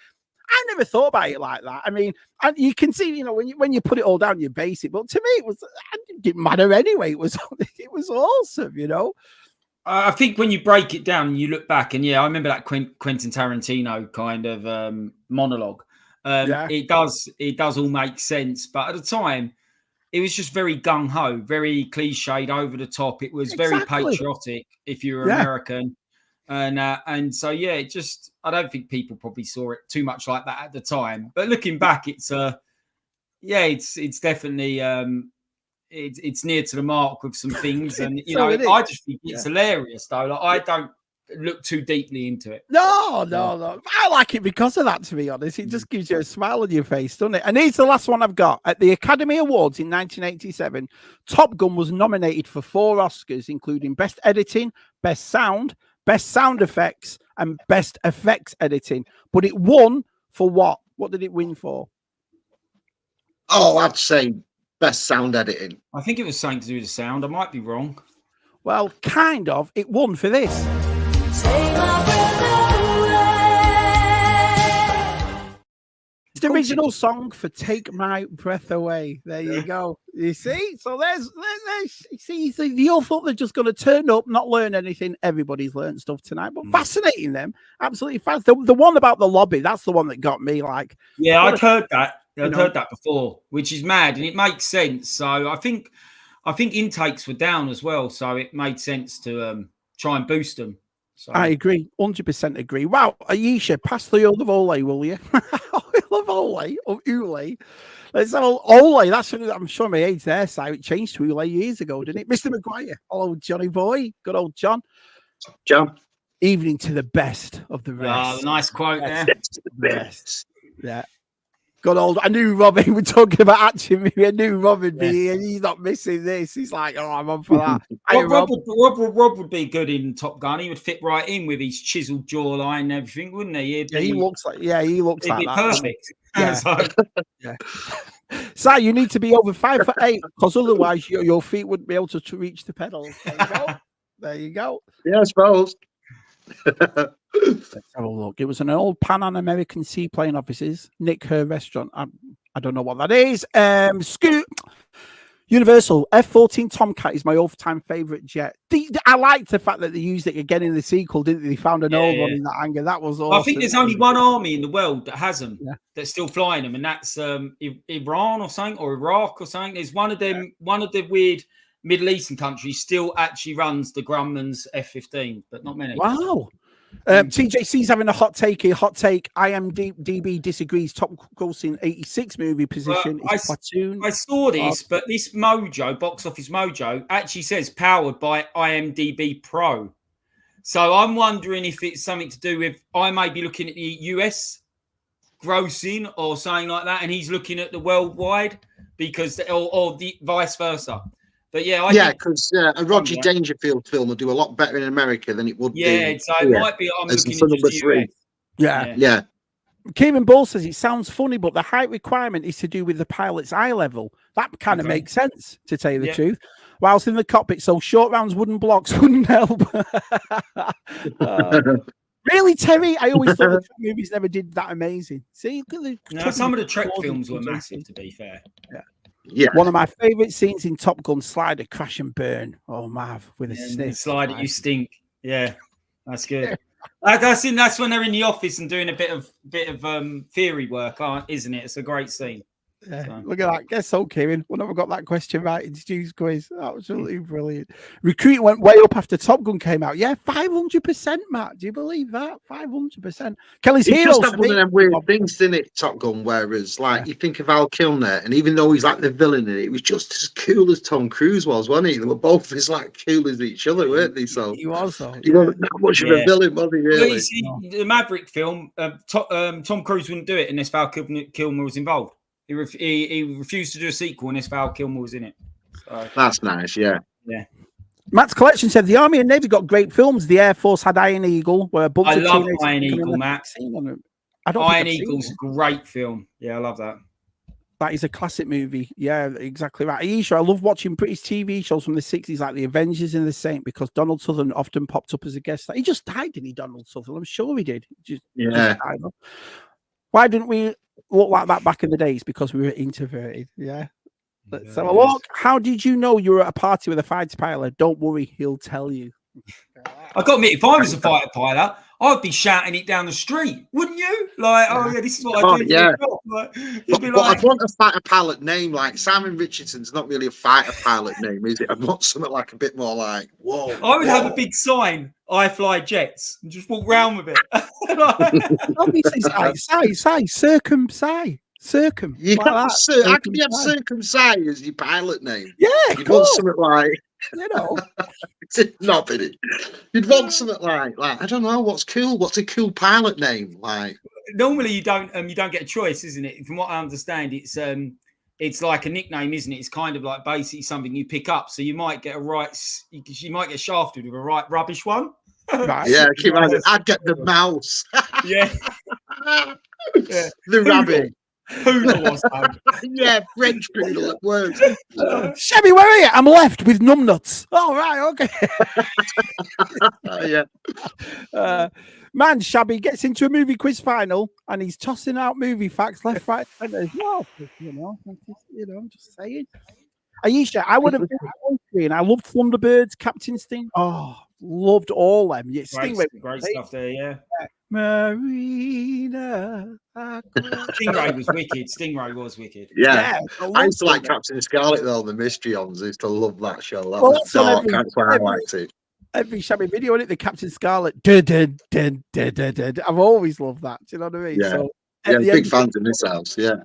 I never thought about it like that. I mean, and you can see, you know, when you put it all down, you base it. But to me, it didn't matter anyway. It was awesome, you know. I think when you break it down and you look back, and I remember that Quentin Tarantino kind of monologue. It does all make sense, but at the time, it was just very gung ho, very cliched, over the top. It was very patriotic if you were American, and so it just I don't think people probably saw it too much like that at the time. But looking back, it's definitely. It's near to the mark with some things, and I just think it's hilarious though. Like, I don't look too deeply into it. No. I like it because of that, to be honest. It just gives you a smile on your face, doesn't it? And here's the last one I've got. At the Academy Awards in 1987, Top Gun was nominated for 4 Oscars, including Best Editing, Best Sound, Best Sound Effects, and Best Effects Editing. But it won for what? What did it win for? I'd say Best Sound Editing. I think it was something to do with the sound. I might be wrong. Well, kind of. It won for this. It's the original song for Take My Breath Away. There you go. You see? So there's see, you all thought they're just going to turn up, not learn anything. Everybody's learned stuff tonight, but fascinating them. Absolutely fascinating. The one about the lobby, that's the one that got me. Like, yeah, I'd heard that. I've heard that before, which is mad, and it makes sense. So I think intakes were down as well, so it made sense to try and boost them. So. I agree, 100% agree. Wow, Ayesha, pass the old of Ole, will you? I love Ole or Ule. Let's have Ole. That's I'm showing my age there. So it changed to Ule years ago, didn't it? Mr. Maguire. Hello, Johnny boy. Good old John. John. Evening to the best of the rest. Oh, nice quote there. Best. Yeah. Good old. I knew Robin. We're talking about action movie. I knew Robin be here. He's not missing this. He's like, oh, I'm on for that. Rob would be good in Top Gun. He would fit right in with his chiseled jawline and everything, wouldn't he? He looks like. Yeah, he looks like that. Perfect. Yeah. So you need to be over 5'8" because otherwise your feet wouldn't be able to reach the pedals. There you go. Yeah, I suppose. Let's have a look. It was an old Pan American seaplane offices. Nick Her restaurant. I don't know what that is. Scoot. Universal F-14 Tomcat is my all-time favorite jet. I liked the fact that they used it again in the sequel, didn't they? They found an old one in that hangar. That was awesome. I think there's only one army in the world that has them, that's still flying them, and that's Iran or something, or Iraq or something. There's one of them, one of the weird Middle Eastern countries still actually runs the Grumman's F-15, but not many. Wow. TJC's having a hot take here. Hot take. IMDb disagrees. Top grossing 86 movie position is Platoon. I saw this, but this Mojo, Box Office Mojo, actually says powered by IMDb Pro. So I'm wondering if it's something to do with I may be looking at the US grossing or something like that, and he's looking at the worldwide because or the vice versa. But yeah, because a Roger Dangerfield film will do a lot better in America than it would. Yeah, so it might be. I'm looking at number 3. Yeah. Kieran Ball says it sounds funny, but the height requirement is to do with the pilot's eye level. That kind of makes sense, to tell you the truth. Whilst in the cockpit, so short rounds, wooden blocks wouldn't help. Really, Terry? I always thought the movies never did that amazing. See, some of the Trek films were massive, to be fair. Yeah. One of my favourite scenes in Top Gun, Slider crash and burn. Oh, Mav, with a sniff. Slide it, you stink. Yeah, that's good. That's when they're in the office and doing a bit of theory work, isn't it? It's a great scene. Yeah, so. Look at that. Guess so, Kieran. When have I got that question right in Stu's quiz? Absolutely brilliant. Recruiting went way up after Top Gun came out. Yeah, 500%, Matt. Do you believe that? 500%. Kelly's Heroes. Just had one of them weird things, didn't it, Top Gun? Whereas, you think of Val Kilmer, and even though he's like the villain in it, he was just as cool as Tom Cruise was, wasn't he? They were both as cool as each other, weren't they? So he was. He wasn't that much of a villain, was he? Really? The Maverick film, Tom Cruise wouldn't do it unless Val Kilmer was involved. He refused to do a sequel unless Val Kilmer was in it. So. That's nice, yeah. Matt's Collection said the Army and Navy got great films. The Air Force had Iron Eagle, where a bunch I of love Iron Eagle, Matt. Iron Eagle's a great film. Yeah, I love that. That is a classic movie. Yeah, exactly right. Aisha, I love watching British TV shows from the 60s, like The Avengers and The Saint, because Donald Sutherland often popped up as a guest. He just died, didn't he, Donald Sutherland? I'm sure he did. Just died. Why didn't we look like that back in the days? Because we were introverted. Yeah. Let's have a look. How did you know you were at a party with a fighter pilot? Don't worry, he'll tell you. I got to admit, if I was a fighter pilot, I'd be shouting it down the street, wouldn't you? This is what I do. Yeah. But I'd want a fighter pilot name. Like Simon Richardson's not really a fighter pilot name, is it? I'd want something like a bit more like, whoa. I would have a big sign, I fly jets, and just walk round with it. Obviously, Circum. You like that. How can you have Circumcise as your pilot name? Yeah, you'd want something like, not in it. You'd want something like I don't know, what's cool? What's a cool pilot name? Like normally you don't get a choice, isn't it? From what I understand, it's like a nickname, isn't it? It's kind of like basically something you pick up. So you might get you might get shafted with a right rubbish one. Right. Yeah, I'd get the mouse. The rabbit. Poodle or something. Yeah, French poodle at work. Shabby, where are you? I'm left with numbnuts. Oh, right, okay. Man, Shabby gets into a movie quiz final and he's tossing out movie facts left, right, centre as well. I'm just saying. Aisha, I would have been and I loved Thunderbirds, Captain Sting. Oh, loved all them. Yeah, great stuff there, yeah. Marina. Stingray was wicked. Stingray was wicked. Yeah. I used to like Captain Scarlet, though, the mystery ones. I used to love that show. That was dark. That's why I liked it. every shabby video in it, the Captain Scarlet. I've always loved that. Do you know what I mean? Yeah. So Yeah, at the big end, fans in this house. Yeah.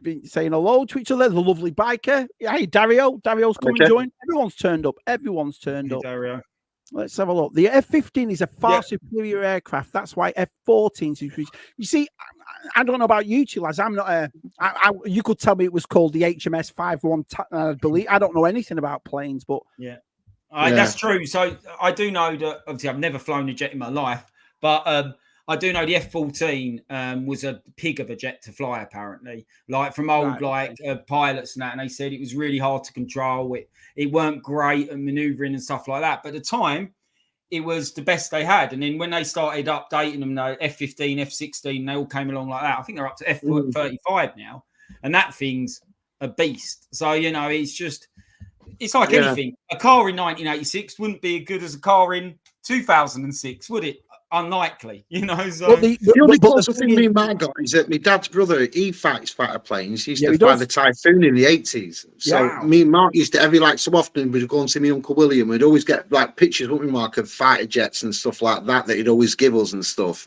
been saying hello to each other. The lovely biker. Yeah, hey, Dario. Dario's come and joined. Everyone's turned up. Everyone's turned up. Dario. Let's have a look. The F-15 is a far superior aircraft. That's why F-14 is. You see, I don't know about you two lads. I'm not a. You could tell me it was called the HMS 51. I believe I don't know anything about planes, but that's true. So I do know that. Obviously, I've never flown a jet in my life, but I do know the F-14 was a pig of a jet to fly. Apparently, like from old pilots and that, and they said it was really hard to control. It weren't great at manoeuvring and stuff like that. But at the time, it was the best they had. And then when they started updating them, F-15, F-16, they all came along like that. I think they're up to F-35 now. And that thing's a beast. So, it's like anything. A car in 1986 wouldn't be as good as a car in 2006, would it? Unlikely, So the only closest thing me and Matt got is that my dad's brother, he fights fighter planes. He used to fly the Typhoon in the 80s. So me and Mark used to so often we'd go and see my Uncle William. We'd always get like pictures, wouldn't we, Mark, of fighter jets and stuff like that he'd always give us and stuff.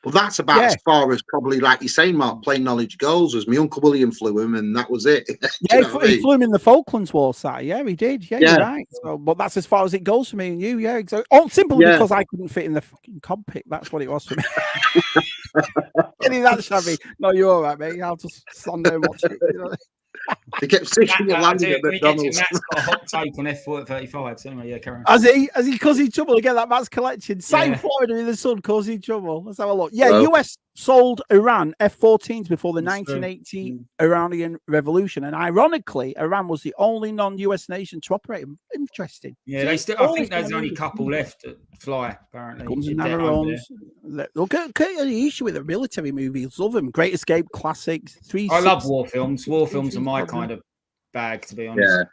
But that's about as far as probably, like you say, Mark, plane knowledge goes. Was my Uncle William flew him, and that was it. He flew him in the Falklands War, side. Yeah, he did. Yeah, you're right. So, but that's as far as it goes for me and you. Yeah, exactly. Oh, simply because I couldn't fit in the fucking cockpit. That's what it was for me. Getting that shabby. No, you're all right, mate. I'll just stand there and watch it. They kept sticking your landing at McDonald's. Matt's got a hot take on F-35. So anyway, Karen. Has he causing trouble again? That Matt's collection. Same Florida in the sun causing trouble. Let's have a look. Yeah, US sold Iran F-14s before the 1980 Iranian Revolution, and ironically, Iran was the only non-US nation to operate them. Interesting. Yeah, I think there's only a couple left that fly. Apparently, Guns and Navarons. Look at the issue with the military movies. Love them. Great Escape classics. I love war films. War films are my kind of bag, to be honest. Yeah.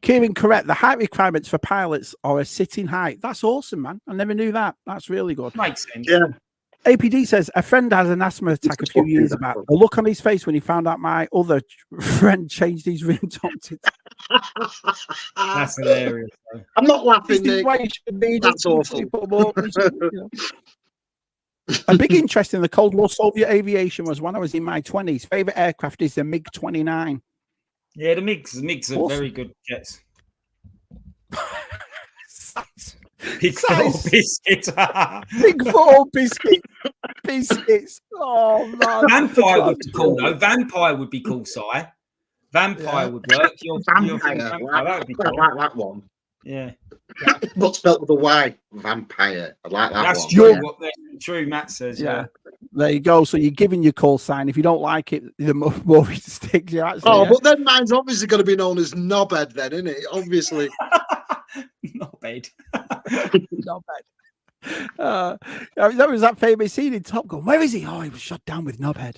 Kieran, correct. The height requirements for pilots are a sitting height. That's awesome, man. I never knew that. That's really good. Makes sense. Yeah. APD says a friend had an asthma attack a few years back. The look on his face when he found out my other friend changed his ringtone to. That's hilarious. Bro. I'm not laughing, Nick. That's awful. A big interest in the Cold War Soviet aviation was when I was in my 20s. Favorite aircraft is the MiG-29. Yeah, the MiGs are very good jets. Big four biscuits. Big four biscuits. Oh man. Vampire would be cool though. Vampire would be cool, Si. Vampire would work. Vampire. That would be cool. I like that one. Yeah. But spelled with a Y. Vampire. I like that That's one. That's true, Matt says. Yeah. There you go. So you're giving your call sign. If you don't like it, the more it sticks. You actually. But then mine's obviously going to be known as Knobhead, then, isn't it? Obviously. Knobhead. Knobhead. That was that famous scene in Top Gun. Where is he? Oh, he was shot down with Knobhead.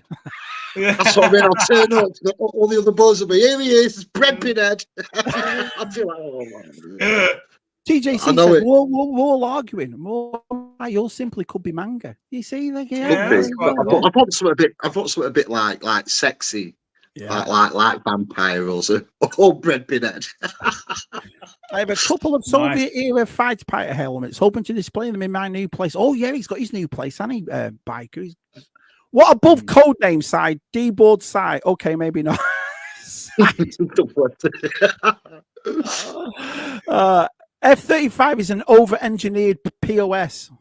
That's what I mean. I'll turn up. All the other boys will be, here he is, Brad Pinhead. I feel like, oh, man. TJC says, we're all arguing. You'll simply could be manga. You see, like, I thought something a bit like sexy. Yeah. Like vampires or Brad Pinhead. I have a couple of Soviet era fighter pilot helmets, hoping to display them in my new place. Oh yeah, he's got his new place, hasn't he, biker? What above code name side? D-board side. Okay, maybe not. F-35 is an over-engineered POS.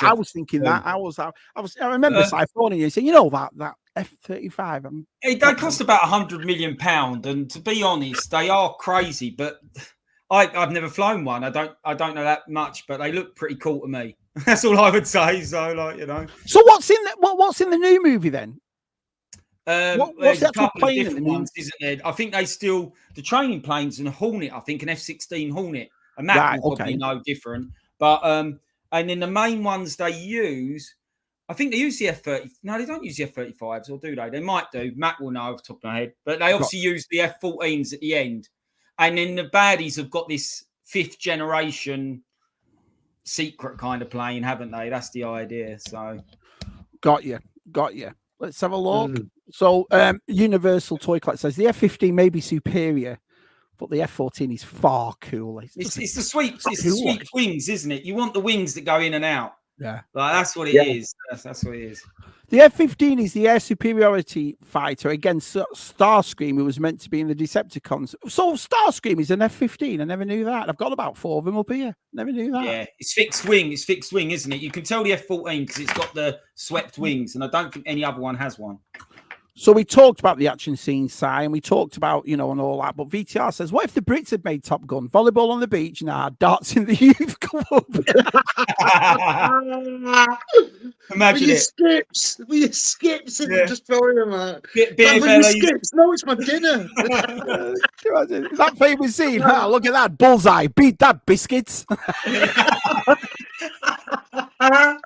I was thinking that. I remember phoning you saying, that F-35. They cost about £100 million, and to be honest, they are crazy. But I've never flown one. I don't know that much, but they look pretty cool to me. That's all I would say. So, So what's in the new movie then? What's a couple of different ones, isn't there? I think the training planes and a Hornet. I think an F-16 Hornet, and that will probably no different. But and then the main ones they use. I think they use the F-30. No, they don't use the F-35s, or do they? They might do. Matt will know off the top of my head. But they obviously use the F-14s at the end. And then the baddies have got this 5th generation secret kind of plane, haven't they? That's the idea. So, got you. Let's have a look. So, Universal Toy Collector says the F-15 may be superior But the F-14 is far cooler. It's the sweep wings, isn't it? You want the wings that go in and out. Yeah, like that's what it is. That's what it is. The F-15 is the air superiority fighter against Starscream, who was meant to be in the Decepticons. So Starscream is an F-15. I never knew that. I've got about 4 of them up here. Never knew that. Yeah, it's fixed wing. It's fixed wing, isn't it? You can tell the F-14 because it's got the swept wings, and I don't think any other one has one. So we talked about the action scene, Si, and we talked about, and all that. But VTR says, what if the Brits had made Top Gun? Volleyball on the beach? Nah, darts in the youth club. Imagine it. With skips and just throwing them out. Skips. No, it's my dinner. That famous scene. Look at that. Bullseye. Beat that, biscuits. I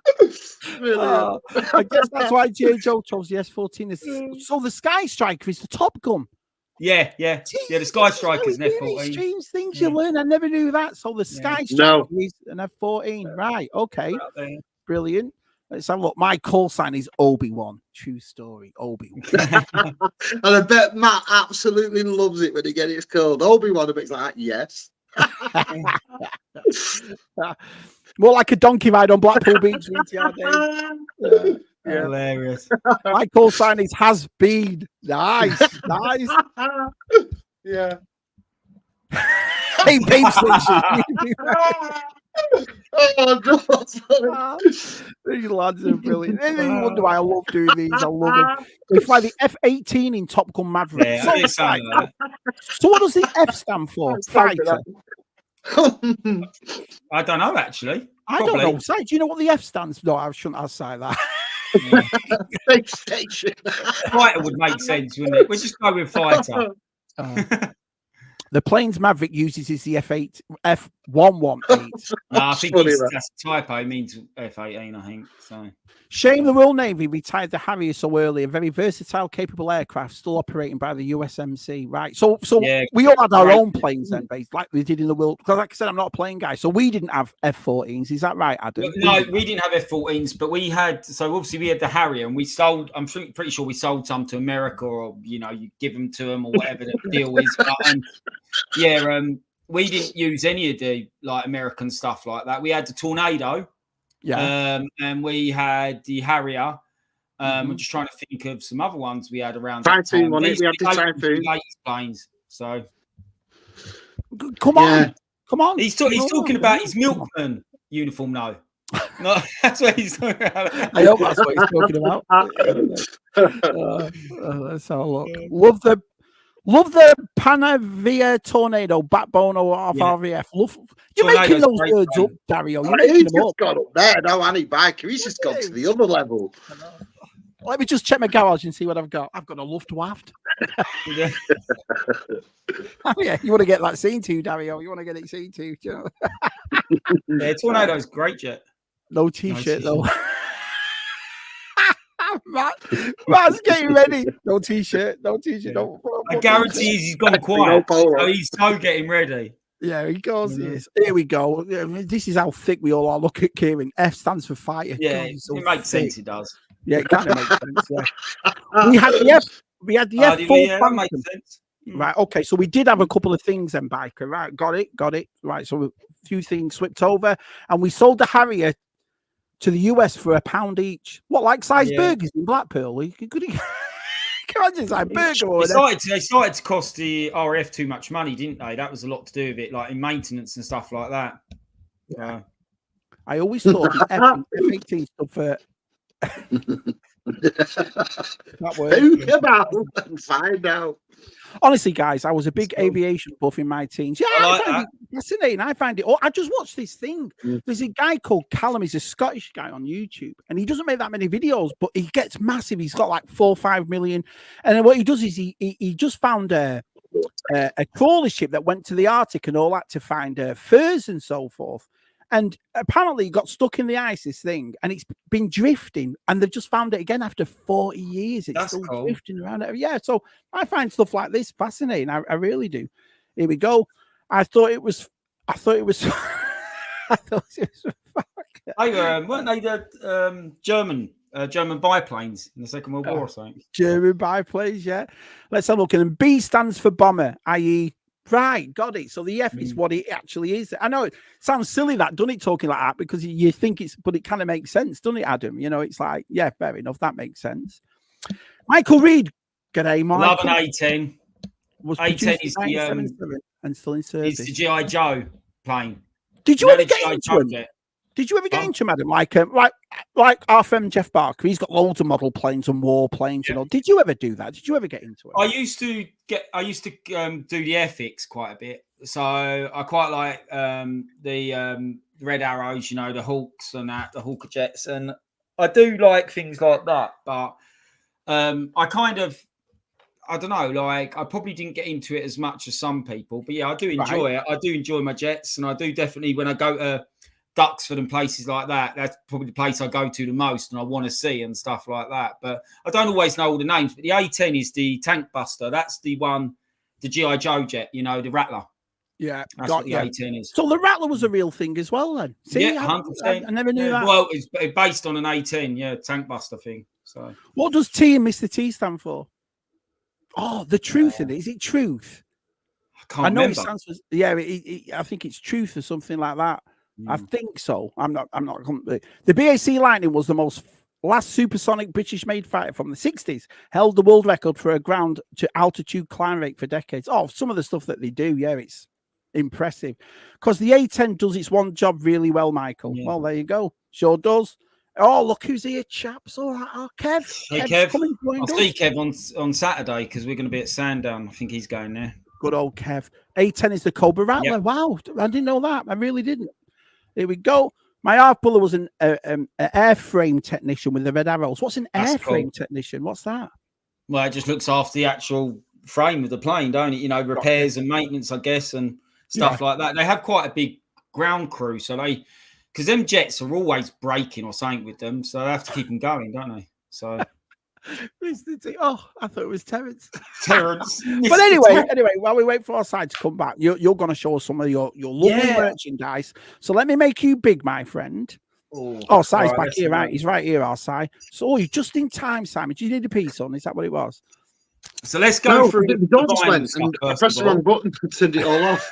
guess that's why J. Joe chose the S-14. So the Sky Striker is the Top Gun. Yeah. The Sky Striker is an F-14. Strange things you learn. I never knew that. So the Sky Striker is an F-14. Right. Okay. Brilliant. Let's have a look. My call sign is Obi-Wan. True story. Obi-Wan. And I bet Matt absolutely loves it when he gets it called Obi-Wan. A bit like, yes. More like a donkey ride on Blackpool Beach. Hilarious. My call sign is has been. Nice. Yeah. Hey, babe station. Oh, God. These lads are brilliant. And you wonder why I love doing these. I love them. We fly the F-18 in Top Gun Maverick. Yeah, so what does the F stand for? Fighter. I don't know, actually. I don't know. Do you know what the F stands for? No, I shouldn't have said that. Station. Fighter would make sense, wouldn't it? We'll just go with fighter. The plane's Maverick uses is the F118. I think that's a typo. It means F-18, I think. So. Shame the Royal Navy retired the Harrier so early. A very versatile, capable aircraft still operating by the USMC. Right. So we all had our own planes then, based like we did in the world. Because like I said, I'm not a plane guy. So we didn't have F-14s. Is that right, Adam? No, we didn't have F-14s, but we had. So obviously we had the Harrier, and we sold. I'm pretty sure we sold some to America, or you give them to them, or whatever the deal is. But we didn't use any of the American stuff like that. We had the Tornado. Yeah. And we had the Harrier. I'm just trying to think of some other ones we had around. Typhoon, we had the Typhoon. Planes. So come on. He's talking about his milkman uniform now. No, that's what he's talking about. I hope that's what he's talking about. Let's have a look. Love the Panavia Tornado backbone of RVF. You're making those words up, Dario. He's just gone up there now, Annie Biker. He's just gone to the other level. Let me just check my garage and see what I've got. I've got a Luftwaffe. Yeah. You want to get that scene too, Dario. You want to get it seen too. Yeah, Tornado's great jet. No t-shirt though. Matt's getting ready. No t-shirt. I guarantee he's gone quiet. So he's so getting ready. Yeah, he goes. Yes. Here we go. This is how thick we all are. Look at Kieran. F stands for fighter. Yeah, God, it makes sense. It does. Yeah, it kind of makes sense. Yeah. We had the F. We had the F4 Phantom. Makes sense. Right. Okay. So we did have a couple of things then, Biker. Right. Got it. Right. So a few things slipped over, and we sold the Harrier to the US for £1 each. What, like size burgers in Blackpool? Could he imagine size burger? They started to cost the RAF too much money, didn't they? That was a lot to do with it, like in maintenance and stuff like that. Yeah. I always thought the F-18 stood for that word. Who come out and find out? Honestly, guys, I was a big aviation buff in my teens. Yeah, I find it fascinating. I find it. I just watched this thing. There's a guy called Callum. He's a Scottish guy on YouTube, and he doesn't make that many videos, but he gets massive. He's got like 4 or 5 million. And then what he does is he just found a crawler ship that went to the Arctic and all that to find furs and so forth. And apparently, it got stuck in the ice, this thing, and it's been drifting. And they've just found it again after 40 years. It's still drifting around. Yeah, so I find stuff like this fascinating. I really do. Here we go. I thought it was. Weren't they the German biplanes in the Second World War or something? German biplanes, yeah. Let's have a look. And B stands for bomber, i.e., Right, got it. So the F is what it actually is. I know it sounds silly that, doesn't it, talking like that, because you think it's, but it kind of makes sense, doesn't it, Adam? You know, it's like, yeah, fair enough. That makes sense. Michael Reed, g'day, Michael. Love an A10. Was A10 is the and still in service. It's the G.I. Joe plane. Did you ever get into him? Did you ever get into him, Adam? Like our friend Jeff Barker, he's got loads of model planes and war planes and all. Did you ever do that? Did you ever get into it? I used to do the Airfix quite a bit. So I quite like the Red Arrows, you know, the Hawks and that, the Hawker Jets, and I do like things like that. But I kind of, I don't know, like I probably didn't get into it as much as some people. But yeah, I do enjoy it. I do enjoy my jets, and I do definitely, when I go to Duxford and places like that, that's probably the place I go to the most and I want to see and stuff like that. But I don't always know all the names. But the A10 is the Tank Buster. That's the one, the G.I. Joe jet, you know, the Rattler. Yeah, that's what the A10 is. So the Rattler was a real thing as well then? See, yeah, 100%. I never knew that. Well, it's based on an A10, yeah, Tank Buster thing. So, what does T and Mr. T stand for? Oh, the truth in it. Is it truth? I know it stands for, yeah, I think it's truth or something like that. I think so. I'm not. The BAC Lightning was the last supersonic British-made fighter from the 60s. Held the world record for a ground to altitude climb rate for decades. Oh, some of the stuff that they do, yeah, it's impressive. Because the A10 does its one job really well, Michael. Yeah. Well, there you go. Sure does. Oh, look who's here, chaps. All right, Kev. Hey, Kev. I'll see Kev on Saturday because we're going to be at Sandown. I think he's going there. Good old Kev. A10 is the Cobra Rattler. Yep. Wow, I didn't know that. I really didn't. Here we go. My half brother was an airframe technician with the Red Arrows. What's an airframe technician? What's that? Well, it just looks after the actual frame of the plane, don't it? You know, repairs and maintenance, I guess, and stuff like that. They have quite a big ground crew, so because them jets are always breaking or something with them, so they have to keep them going, don't they? So. Oh, I thought it was Terence. Terence. But anyway, while we wait for our side to come back, you're going to show us some of your lovely merchandise. So let me make you big, my friend. Oh, Si's back here, right? He's right here, our Si. So you're just in time, Simon. Do you need a piece on? Is that what it was? So let's go through the dogs went and I pressed the wrong button to send it all off.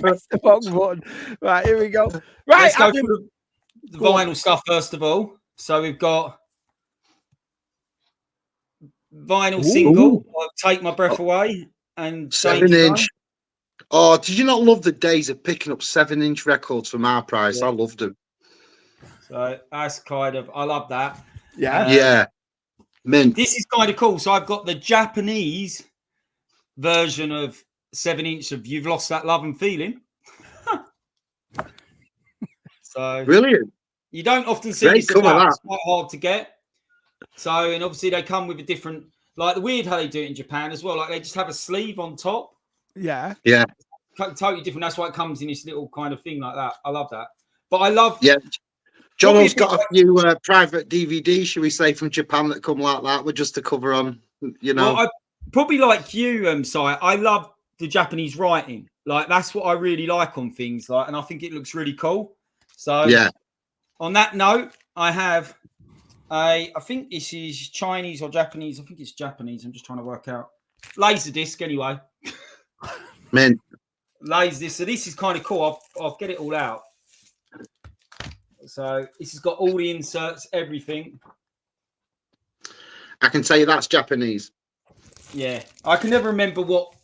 Press the wrong button. Right, here we go. Right, let's go through the vinyl stuff first of all. So we've got vinyl single, I'll Take My Breath Away, and 7-inch. Oh, did you not love the days of picking up 7-inch records from our price? I loved them. So that's kind of, I love that. Yeah. Mint. This is kind of cool. So I've got the Japanese version of 7-inch of You've Lost That Love and Feeling. So brilliant. You don't often see this about. It's quite hard to get. So, and obviously they come with a different, like the weird how they do it in Japan as well. Like they just have a sleeve on top. Yeah. Yeah. Totally different. That's why it comes in this little kind of thing like that. I love that. But I love. Yeah. Jono's got a few private DVDs, should we say, from Japan that come like that with just to cover on, you know. Well, I probably like you, Si. I love the Japanese writing. Like that's what I really like on things. Like, and I think it looks really cool. So yeah. On that note, I have. I think this is Chinese or Japanese. I think it's Japanese. I'm just trying to work out. Laserdisc, anyway. Man. Laserdisc. So this is kind of cool. I'll get it all out. So this has got all the inserts, everything. I can tell you that's Japanese. Yeah. I can never remember what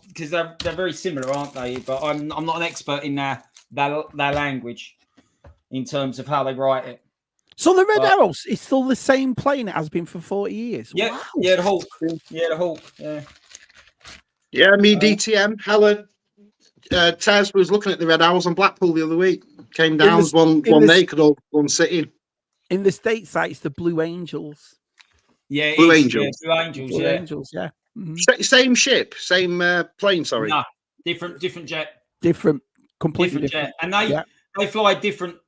because they're very similar, aren't they? But I'm not an expert in their language in terms of how they write it. So the Red Arrows is still the same plane it has been for 40 years. Yeah, wow. Yeah, the Hawk. Yeah, the Hawk. Yeah. Yeah, me, DTM, Helen, Taz was looking at the Red Arrows on Blackpool the other week. Came down one naked or one sitting. In the States, it's the Blue Angels. Yeah, Blue Angels. Yeah, Blue Angels. Blue Angels. Yeah. Mm-hmm. Same ship, same plane. Sorry. No, different jet. Completely different jet, and they fly different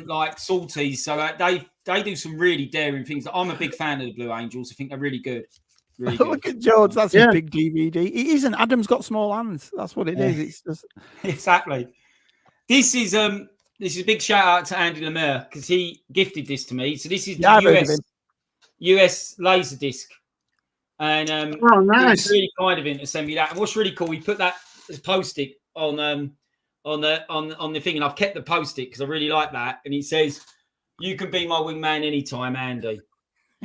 like sorties. So they do some really daring things. I'm a big fan of the Blue Angels. I think they're really good. Really good. Look at George. That's a big DVD. It isn't. Adam's got small hands. That's what it is. It's just exactly. This is a big shout out to Andy Lemire because he gifted this to me. So this is the US Laserdisc, and oh, nice. He's really kind of him to send me that. And what's really cool, we put that post-it on the thing, and I've kept the post-it because I really like that. And it says, "You can be my wingman anytime, Andy."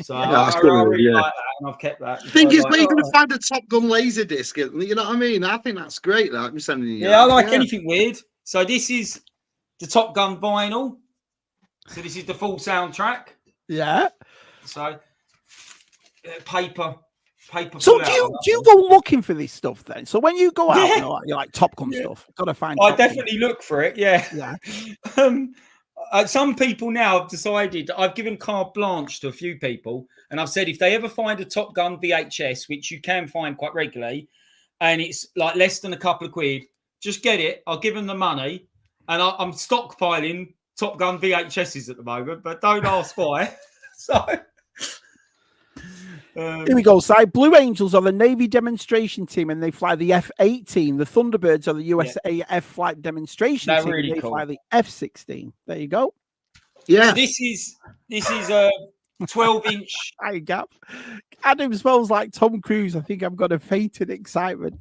So I really like that, and I've kept that. I think it's where you're going to find a Top Gun laser disc. You know what I mean? I think that's great. That I'm sending you. Yeah, I like anything weird. So this is the Top Gun vinyl. So this is the full soundtrack. Yeah. So paper. So do you go looking for this stuff then? So when you go out, you like Top Gun stuff. Got to find. I definitely look for it. Yeah. Yeah. Some people now have decided that I've given carte blanche to a few people, and I've said if they ever find a Top Gun VHS, which you can find quite regularly, and it's like less than a couple of quid, just get it. I'll give them the money, and I'm stockpiling Top Gun VHSs at the moment, but don't ask why. So. Here we go, Si. Blue Angels are the Navy demonstration team, and they fly the F-18. The Thunderbirds are the USAF flight demonstration team, really and they cool. fly the F-16. There you go. Yeah. So this is a 12-inch. Hi, Gap. Adam smells like Tom Cruise. I think I'm going to faint in excitement.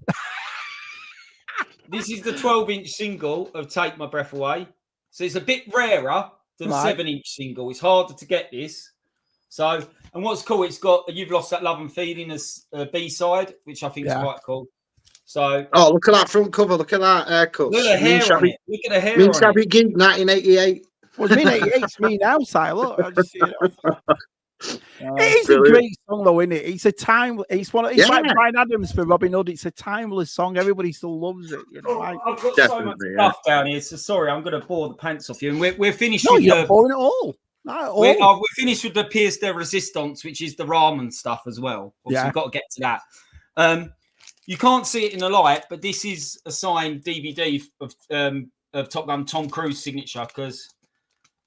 This is the 12-inch single of "Take My Breath Away." So it's a bit rarer than the 7-inch single. It's harder to get this. So, and what's cool, it's got "You've Lost That Love and Feeling" as a B-side, which I think is quite cool. So, look at that front cover. Look at that haircut. Look at the hair on it. Look at the hair Mean on Shabby it. Gig, 1988. Well, it's me 88. It's me now, Si. Look, I just, it is brilliant. a great song, though, isn't it? It's a time. It's like Bryan Adams for Robin Hood. It's a timeless song. Everybody still loves it. You know, I've got so much stuff down here. So sorry, I'm going to bore the pants off you. And we're finished. No, you're not boring at all. We're finished with the Pièce de Résistance, which is the ramen stuff as well. Obviously, we've got to get to that. You can't see it in the light, but this is a signed DVD of Top Gun Tom Cruise signature, because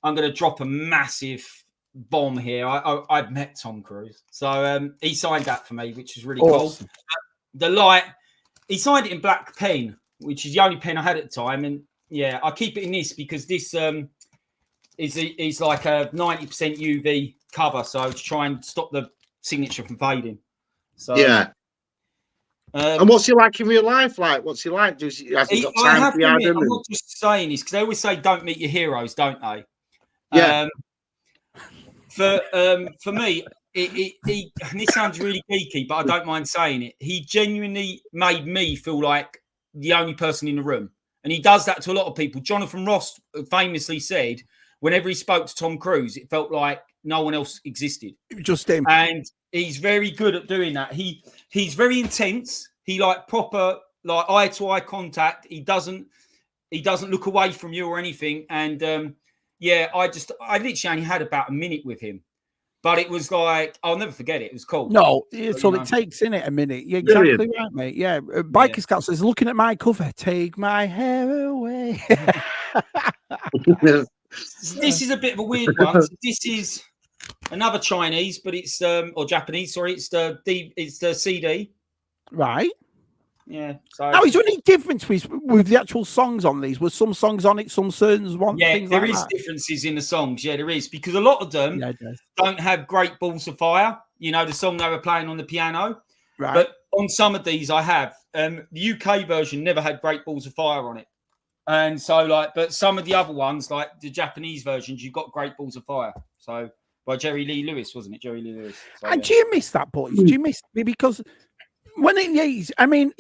I'm going to drop a massive bomb here. I've met Tom Cruise, so he signed that for me, which is really cool. The light, he signed it in black pen, which is the only pen I had at the time, and I keep it in this because this is like a 90% UV cover, so to try and stop the signature from fading. So and what's he like in real life? Like, what's he like? Has he got time for I'm not just saying this because they always say don't meet your heroes, don't they? Yeah. For me, he and this sounds really geeky, but I don't mind saying it. He genuinely made me feel like the only person in the room, and he does that to a lot of people. Jonathan Ross famously said, whenever he spoke to Tom Cruise, it felt like no one else existed. Just him. And he's very good at doing that. He's very intense. He like proper like eye to eye contact. He doesn't look away from you or anything. And I literally only had about a minute with him, but it was like I'll never forget it. It was cool. No, it's all it takes, in it, a minute. You're exactly right, mate. Yeah, Biker Scout says, looking at my cover, take my hair away. This is a bit of a weird one. This is another Chinese, but it's or Japanese. Sorry, it's the CD. Right. Yeah. So now, is there any difference with the actual songs on these? Was some songs on it, some certain ones? Yeah, things there like is that? Differences in the songs. Yeah, there is, because a lot of them don't have Great Balls of Fire. You know, the song they were playing on the piano. Right. But on some of these, I have. The UK version never had Great Balls of Fire on it. And so, but some of the other ones, like the Japanese versions, you've got Great Balls of Fire. So, by Jerry Lee Lewis, wasn't it? Jerry Lee Lewis. So, and do you miss that, boys? Do you miss me? Because when you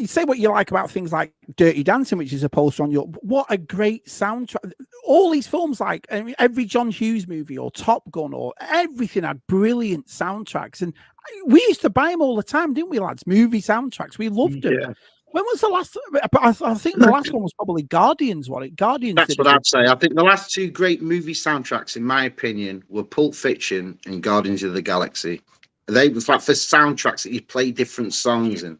say what you like about things like Dirty Dancing, which is a poster on your. What a great soundtrack! All these films, every John Hughes movie or Top Gun or everything, had brilliant soundtracks, and we used to buy them all the time, didn't we, lads? Movie soundtracks, we loved them. Yeah. When was the last? I think the last one was probably Guardians. Guardians. That's what I'd say. I think the last two great movie soundtracks, in my opinion, were Pulp Fiction and Guardians of the Galaxy. They was like for soundtracks that you play different songs and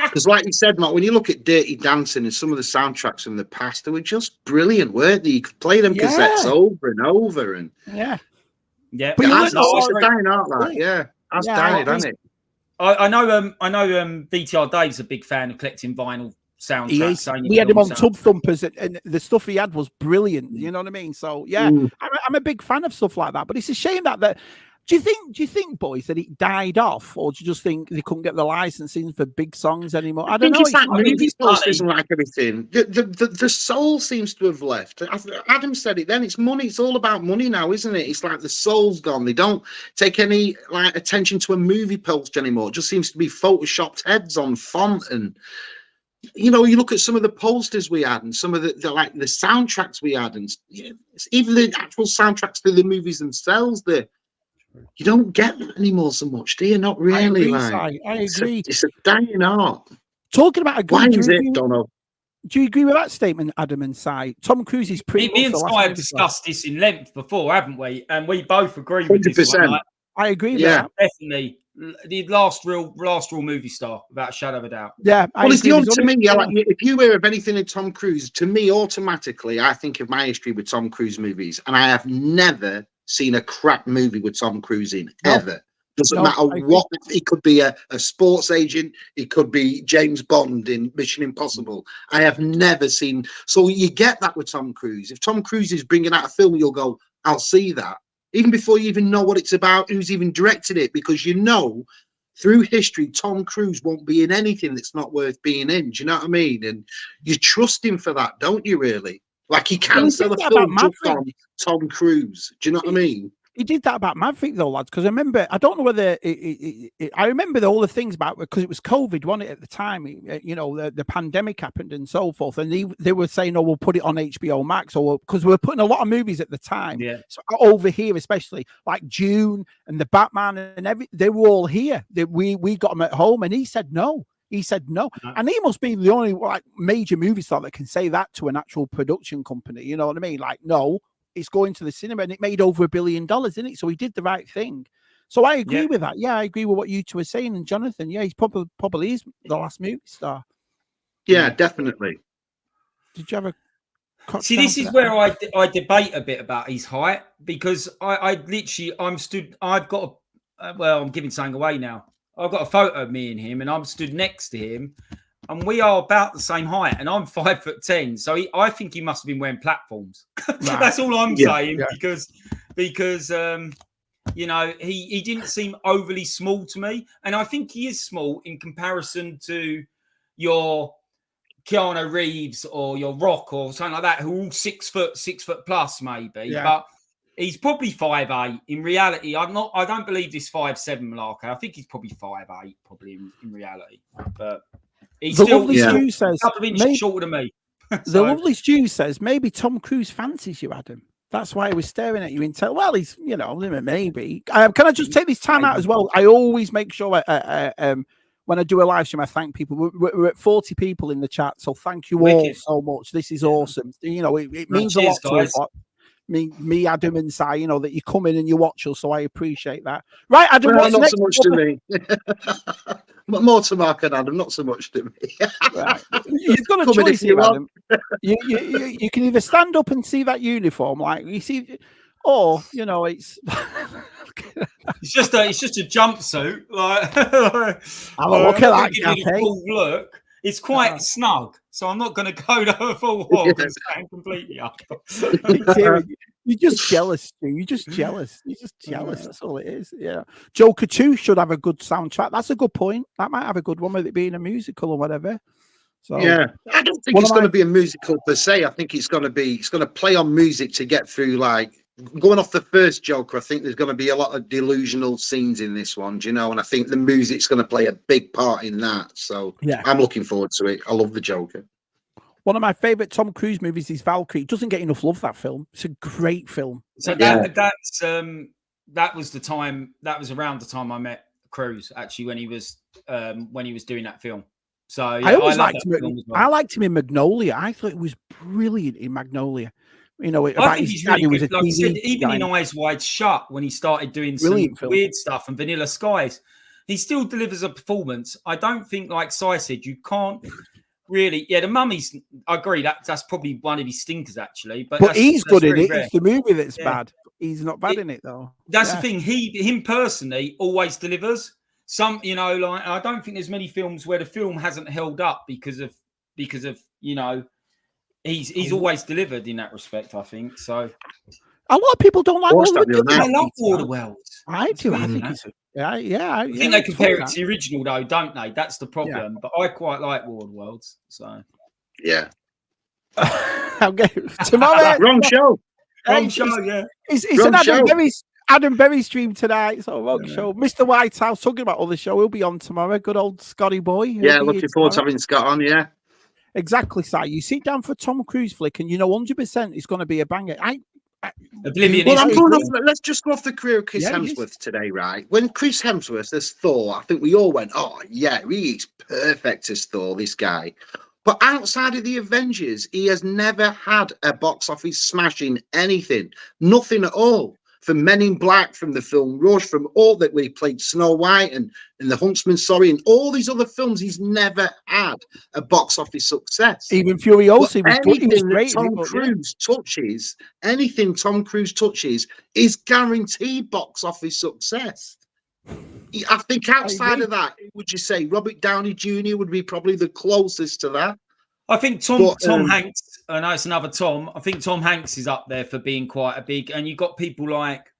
because, like you said, Matt, when you look at Dirty Dancing and some of the soundtracks from the past, they were just brilliant, weren't they? You could play them cassettes over and over, and yeah. But that's dying, aren't they? Yeah, that's dying, hasn't it? I know VTR Dave's a big fan of collecting vinyl soundtracks. We had him on Tub Thumpers, and the stuff he had was brilliant. You know what I mean? So I'm a big fan of stuff like that. But it's a shame that Do you think, boys, that it died off, or do you just think they couldn't get the licensing for big songs anymore? I don't know. It's like movie posters and like everything. The soul seems to have left. Adam said it then. It's money. It's all about money now, isn't it? It's like the soul's gone. They don't take any like attention to a movie poster anymore. It just seems to be photoshopped heads on font, and you look at some of the posters we had and some of the soundtracks we had, and even the actual soundtracks to the movies themselves. You don't get that anymore so much, do you? Not really. I agree. It's a dying art. Talking about a good. Why is it, Donald? Do you agree with that statement, Adam and Si? Tom Cruise is pretty. Me and Si have discussed this in length before, haven't we? And we both agree with 100%. This one. I agree with that. Definitely. The last real movie star, without a shadow of a doubt. Yeah. Well, it's the only to me. If you hear of anything in Tom Cruise, to me, automatically, I think of my history with Tom Cruise movies, and I have never seen a crap movie with Tom Cruise in ever. Doesn't matter what. He could be a sports agent. He could be James Bond in Mission Impossible. I have never seen. So you get that with Tom Cruise. If Tom Cruise is bringing out a film, you'll go, I'll see that. Even before you even know what it's about, who's even directed it, because through history, Tom Cruise won't be in anything that's not worth being in. Do you know what I mean? And you trust him for that, don't you, really? Like he can sell a film just on Tom Cruise. Do you know what I mean? He did that about Maverick, though, lads. Because I don't know whether I remember all the things about, because it was COVID, wasn't it, at the time? The pandemic happened and so forth, and they were saying, "Oh, we'll put it on HBO Max," or because we were putting a lot of movies at the time. Yeah. So over here, especially like June and the Batman and they were all here. We got them at home, and he said no. He said no. And he must be the only major movie star that can say that to an actual production company. You know what I mean? Like, no, it's going to the cinema, and it made over $1 billion, didn't it? So he did the right thing. So I agree with that. Yeah, I agree with what you two are saying. And Jonathan, he's probably is the last movie star. Yeah, definitely. Did you have a... See, this is where I debate a bit about his height, because I'm giving something away now. I've got a photo of me and him, and I'm stood next to him, and we are about the same height, and I'm 5'10", so I think he must have been wearing platforms. That's all I'm saying, because he didn't seem overly small to me, and I think he is small in comparison to your Keanu Reeves or your Rock or something like that, who are all 6 foot plus maybe, but he's probably 5'8". In reality, I don't believe this 5'7" Malarkey. I think he's probably 5'8", probably in reality. But he's still Stu says, a couple of inches shorter than me. The lovely Stu says maybe Tom Cruise fancies you, Adam. That's why he was staring at you in well, he's maybe. Can I just take this time out as well? I always make sure when I do a live stream, I thank people. We're at 40 people in the chat, so thank you all so much. This is awesome. It means a lot to us. Me, Adam, and Si, that you come in and you watch us, so I appreciate that. Right, Adam, not so much to me. More to Mark and Adam, not so much to me. Right. You've got a choice here, Adam. You can either stand up and see that uniform, like you see, or it's it's just a jumpsuit. Like, have a look at that. Cool look. It's quite snug, so I'm not going to go to a full hog and stand completely up. You're just jealous, Stu. You're just jealous. That's all it is. Yeah. Joker 2 should have a good soundtrack. That's a good point. That might have a good one with it being a musical or whatever. So yeah, I don't think it's going to be a musical per se. I think it's going to play on music to get through. Like going off the first Joker, I think there's going to be a lot of delusional scenes in this one, and I think the music's going to play a big part in that. So yeah, I'm looking forward to it. I love the Joker. One of my favorite Tom Cruise movies is Valkyrie. It doesn't get enough love, that film. It's a great film. So that was the time. That was around the time I met Cruise, actually, when he was doing that film. So yeah, I liked him in Magnolia. I thought it was brilliant in Magnolia. About his dad who was a TV said, even in Eyes Wide Shut, when he started doing some weird stuff and Vanilla Skies, he still delivers a performance. I don't think, like Si said, you can't really. Yeah, The Mummy's. I agree. That's probably one of his stinkers, actually. But he's good in it. Rare. It's the movie that's bad. He's not bad in it though. That's the thing. Him personally always delivers. Some, like I don't think there's many films where the film hasn't held up because of he's always delivered in that respect, I think. So A lot of people don't like Watched War of that the the other I night. love War of the Worlds. I do. I weird, think that. it's I think they compare it to the original though, don't they? That's the problem. But I quite like War of the Worlds. So Yeah. Okay. Tomorrow. Wrong show. wrong show, yeah. It's Wrong an Adam show. Adam Berry stream tonight. So wrong Yeah. show. Mr. Whitehouse talking about other show. He'll be on tomorrow. Good old Scotty boy. He'll Yeah, be looking here forward to tomorrow. having Scott on. Yeah. Exactly, Si. You sit down for a Tom Cruise flick, and you know 100% it's going to be a banger. Oblivion Well, is I'm good. going off. Let's just go off the career of Chris Yeah, he is. Hemsworth today, right? When Chris Hemsworth as Thor, I think we all went, "Oh yeah, he is perfect as Thor." This guy, but outside of the Avengers, he has never had a box office smashing anything, nothing at all. From Men in Black, from the film Rush, from all that we played Snow White and The Huntsman, sorry, and all these other films, he's never had a box office success. Even Furiosa But was anything great. that Tom Cruise touches, anything Tom Cruise touches is guaranteed box office success. I think outside of that, would you say Robert Downey Jr. would be probably the closest to that? I think Tom Hanks, I know it's another Tom. I think Tom Hanks is up there for being quite a big, and you've got people like,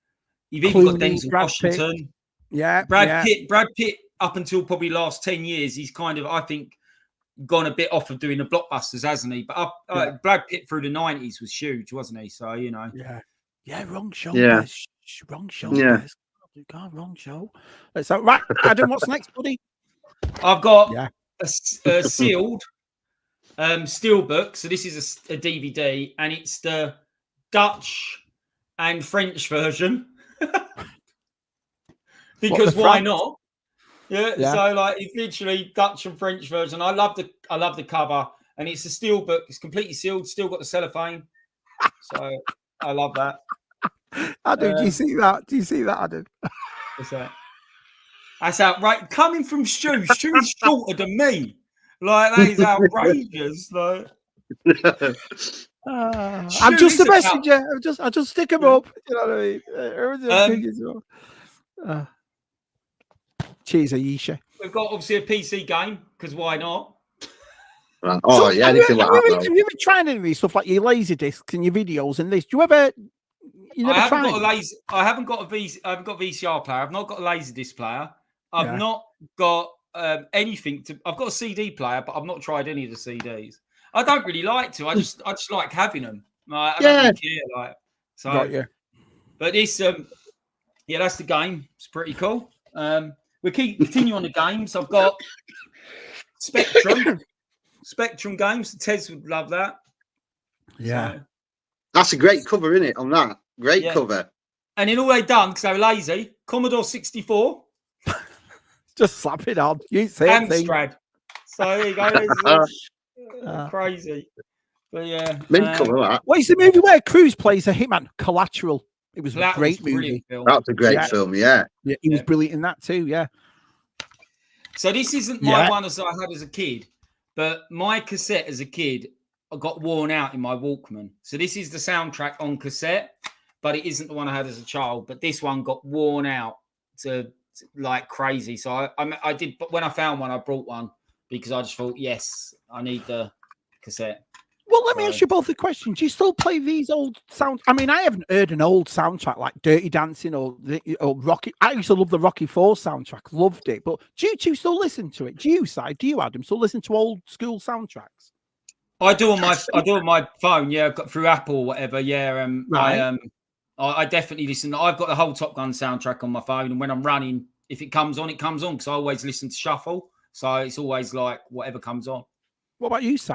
you've even got Clooney, Denzel Brad Washington. Pitt. Yeah. Brad Pitt, up until probably last 10 years, he's kind of, I think, gone a bit off of doing the blockbusters, hasn't he? But Brad Pitt through the 90s was huge, wasn't he? So, you know. Yeah, wrong show. Yeah. Wrong show. Yeah. God, wrong show. So, right, Adam, what's next, buddy? I've got a sealed steelbook. So this is a DVD, and it's the Dutch and French version. Because why not? Yeah. So like it's literally Dutch and French version. I love the cover, and it's a steelbook. It's completely sealed. Still got the cellophane. So I love that. Adam, do you see that? Do you see that, Adam? What's that? That's outright coming from Stu. Stu's shorter than me. Like that is outrageous. Like I'm just a messenger. I just stick him up. You know what I mean? Cheers, Aisha. We've got obviously a PC game because why not? Right. Oh, yeah, anything like that. Have you ever tried any of these stuff like your laser discs and your videos and this? Do you ever? You never I haven't tried? got a laser. I haven't got a VCR player. I've not got a laser disc player. I've not got anything to. I've got a CD player, but I've not tried any of the CDs. I don't really like to. I just like having them. Like, I don't really care. Like so. Got you. But this, that's the game. It's pretty cool. We continue on the games. I've got Spectrum games. Tez would love that. Yeah. So, that's a great cover, isn't it? On that. Great cover. And then all they done, because they were lazy, Commodore 64. Just slap it on. You say Amstrad. So there you go. Crazy. But yeah. Cover that. What is the movie where Cruise plays a hitman? Collateral. It was a great movie. That's a great film, yeah. Yeah, he was brilliant in that too, yeah. So this isn't my one as I had as a kid, but my cassette as a kid got worn out in my Walkman. So this is the soundtrack on cassette, but it isn't the one I had as a child. But this one got worn out to like crazy. So I did, but when I found one, I brought one because I just thought, yes, I need the cassette. Well, let me ask you both a question. Do you still play these old sounds? I mean, I haven't heard an old soundtrack like Dirty Dancing or Rocky. I used to love the Rocky IV soundtrack. Loved it. But do you two still listen to it? Do you, Si? Do you, Adam, still listen to old school soundtracks? I do on my phone. Yeah, I've got through Apple or whatever. Yeah, right. I definitely listen. I've got the whole Top Gun soundtrack on my phone, and when I'm running, if it comes on, it comes on because I always listen to shuffle. So it's always like whatever comes on. What about you, Si?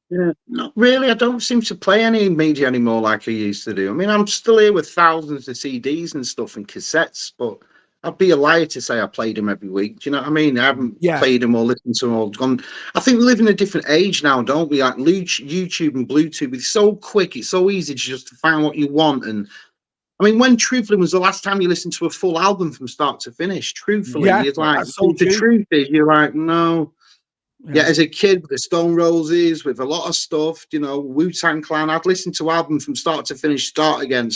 Yeah, not really. I don't seem to play any media anymore like I used to do. I mean, I'm still here with thousands of CDs and stuff and cassettes, but I'd be a liar to say I played them every week. Do you know what I mean? I haven't played them or listened to them or gone. I think we live in a different age now, don't we? Like YouTube and Bluetooth, it's so quick. It's so easy just to find what you want. And I mean, when truthfully was the last time you listened to a full album from start to finish? Truthfully, it's like the truth is, you're like, no. Yeah, as a kid with the Stone Roses, with a lot of stuff, you know, Wu-Tang Clan, I'd listen to albums from start to finish, start again,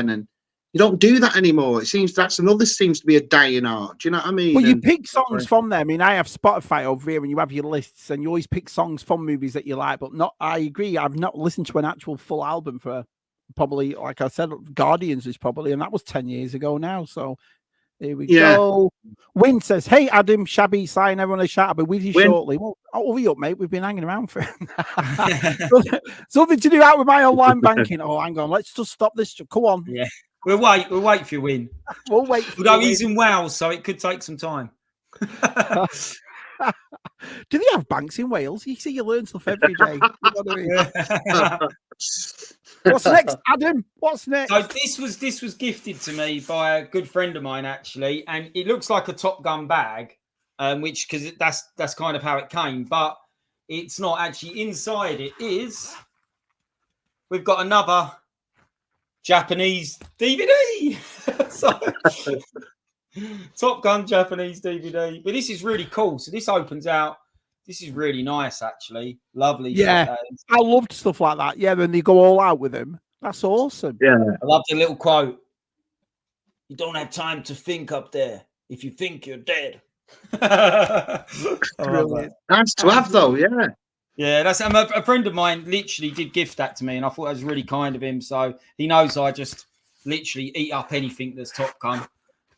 and you don't do that anymore. It seems seems to be a dying art. Do you know what I mean? Well, you pick songs from there. I mean, I have Spotify over here, and you have your lists, and you always pick songs from movies that you like. But I agree, I've not listened to an actual full album for probably, like I said, Guardians is probably, and that was 10 years ago now. So here we go. Win says, "Hey Adam, Shabby, sign everyone a shout. I'll be with you shortly." Well, I'll over you up, mate. We've been hanging around for something to do out with my online banking. Oh, hang on, let's just stop this. Come on. Yeah, we'll wait for your win. We'll wait. Although he's in Wales, so it could take some time. Do they have banks in Wales? You see, you learn stuff every day. You know what I mean? What's next, Adam? What's next? So this was gifted to me by a good friend of mine, actually, and it looks like a Top Gun bag, which because that's kind of how it came, but it's not actually. Inside it is. We've got another Japanese DVD. So, Top Gun Japanese DVD, but this is really cool. So this opens out. This is really nice, actually. Lovely. Yeah, I loved stuff like that. Yeah, when they go all out with them, that's awesome. Yeah, I love the little quote. You don't have time to think up there. If you think, you're dead. Brilliant. Nice to have, though. Yeah. Yeah, that's a friend of mine. Literally, did gift that to me, and I thought that was really kind of him. So he knows I just literally eat up anything that's Top Gun.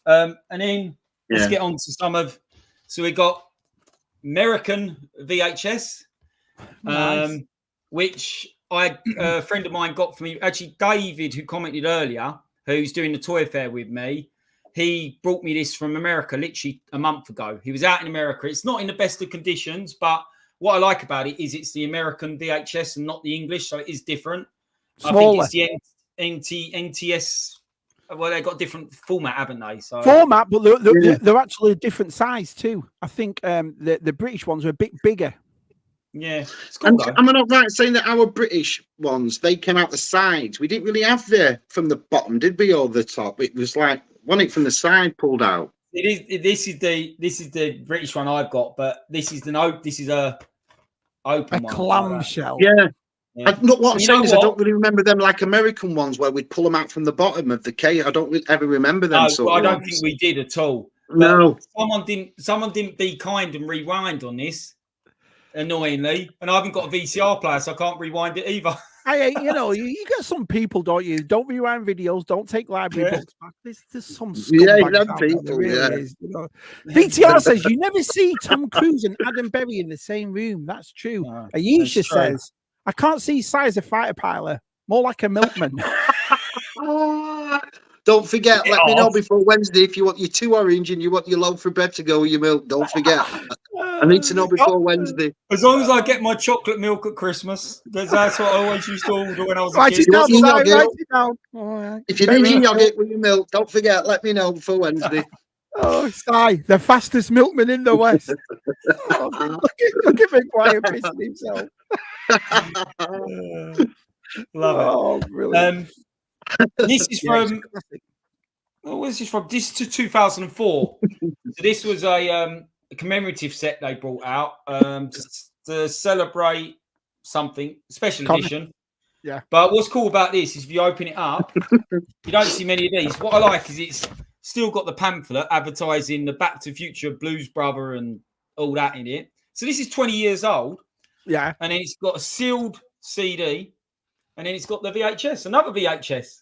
And then let's get on to some of. So we got American VHS, Nice. which a friend of mine got for me. Actually, David, who commented earlier, who's doing the toy fair with me, he brought me this from America literally a month ago. He was out in America. It's not in the best of conditions, but what I like about it is it's the American VHS and not the English, so it is different. Smaller. I think it's the NTS. Well, they've got different format, haven't they? So Format, but they're actually a different size too. I think the British ones are a bit bigger. Yeah, it's cool, am I not right in saying that our British ones, they came out the sides? We didn't really have from the bottom, did we, or the top? It was like one from the side pulled out. It is. This is the British one I've got, but this is a open one. Clamshell. Yeah. Look, what I'm You saying know is, what? I don't really remember them like American ones where we'd pull them out from the bottom of the case. I don't ever remember them. No, I don't think we did at all. No. But someone didn't be kind and rewind on this, annoyingly. And I haven't got a VCR player, so I can't rewind it either. You get some people, don't you? Don't rewind videos. Don't take library books back. There's some people. Really is, VTR says you never see Tom Cruise and Adam Berry in the same room. That's true. Aisha says I can't see size of fighter pilot. More like a milkman. Don't forget, let me know before Wednesday if you want your 2 orange and you want your loaf for bread to go with your milk. Don't forget. I need to know before Wednesday. As long as I get my chocolate milk at Christmas, because that's what I always used to order when I was a Write kid. it down, Si, write it down. If you need your yogurt with your milk, don't forget, let me know before Wednesday. Oh, Si, the fastest milkman in the West. Look at McGuire pissing himself. Love it. Brilliant. This is from. Where's this from? This is to 2004. So this was a commemorative set they brought out to celebrate something special edition. Yeah. But what's cool about this is if you open it up, you don't see many of these. What I like is it's still got the pamphlet advertising the Back to the Future Blues Brother and all that in it. So this is 20 years old. Yeah. And then it's got a sealed CD. And then it's got the VHS, another VHS.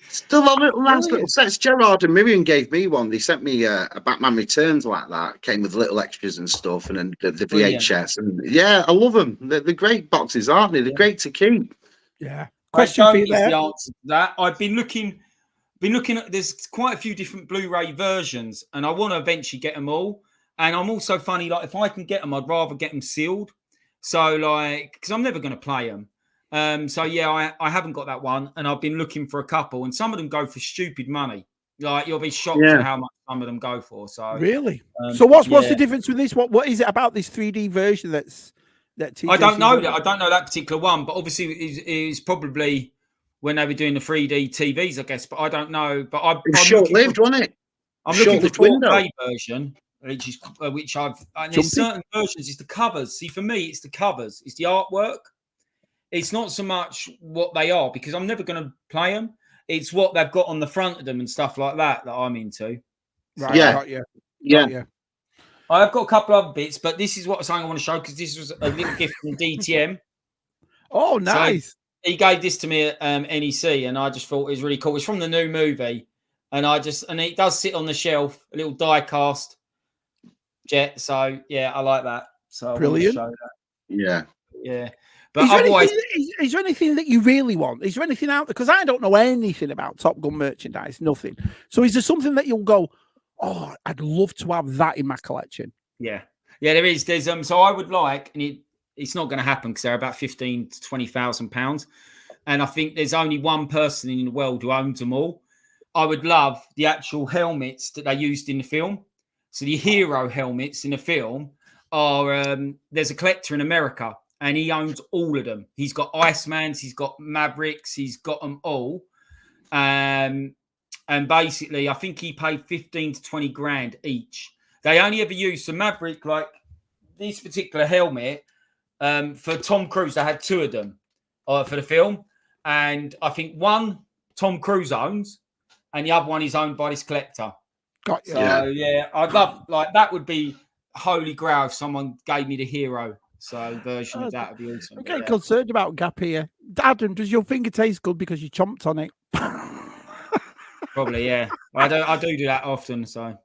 Still on little last little sets. Gerard and Miriam gave me one. They sent me a Batman Returns like that. Came with little extras and stuff, and then the VHS. And yeah, I love them. They're great boxes, aren't they? They're great to keep. Yeah. Question for you there. The answer to that. I've been looking at. There's quite a few different Blu-ray versions, and I want to eventually get them all. And I'm also funny. Like if I can get them, I'd rather get them sealed. So like, because I'm never going to play them. So yeah, I haven't got that one, and I've been looking for a couple, and some of them go for stupid money. Like you'll be shocked at how much some of them go for. So really, so what's the difference with this? What is it about this 3D version that I don't know that. I don't know that particular one, but obviously it is probably when they were doing the 3D TVs, I guess. But I don't know. But I'm short-lived, wasn't it? I'm looking for the 4K version. Which I've and there's certain versions. It's the covers. See, for me, it's the covers. It's the artwork. It's not so much what they are because I'm never going to play them. It's what they've got on the front of them and stuff like that I'm into. Right. Yeah. I've got a couple other bits, but this is something I want to show because this was a little gift from DTM. Oh, nice! So he gave this to me at NEC, and I just thought it was really cool. It's from the new movie, and it does sit on the shelf, a little die cast jet. So yeah, I like that. So Brilliant. I wanted to show that. Yeah. But is there anything that you really want? Is there anything out there? Because I don't know anything about Top Gun merchandise, nothing. So is there something that you'll go, oh, I'd love to have that in my collection? Yeah, there is. There's so I would like, and it's not going to happen because they're about £15,000 to £20,000, and I think there's only one person in the world who owns them all. I would love the actual helmets that they used in the film. So the hero helmets in the film are there's a collector in America, and he owns all of them. He's got Icemans, he's got Mavericks, he's got them all. And basically, I think he paid 15 to 20 grand each. They only ever used the Maverick, like this particular helmet, for Tom Cruise. They had two of them for the film. And I think one Tom Cruise owns, and the other one is owned by this collector. Got you. So, yeah, I'd love, like, that would be holy grail if someone gave me the hero. So version of that would be awesome. I'm getting concerned about Gap here. Adam, does your finger taste good because you chomped on it? Probably, yeah. I do that often, so.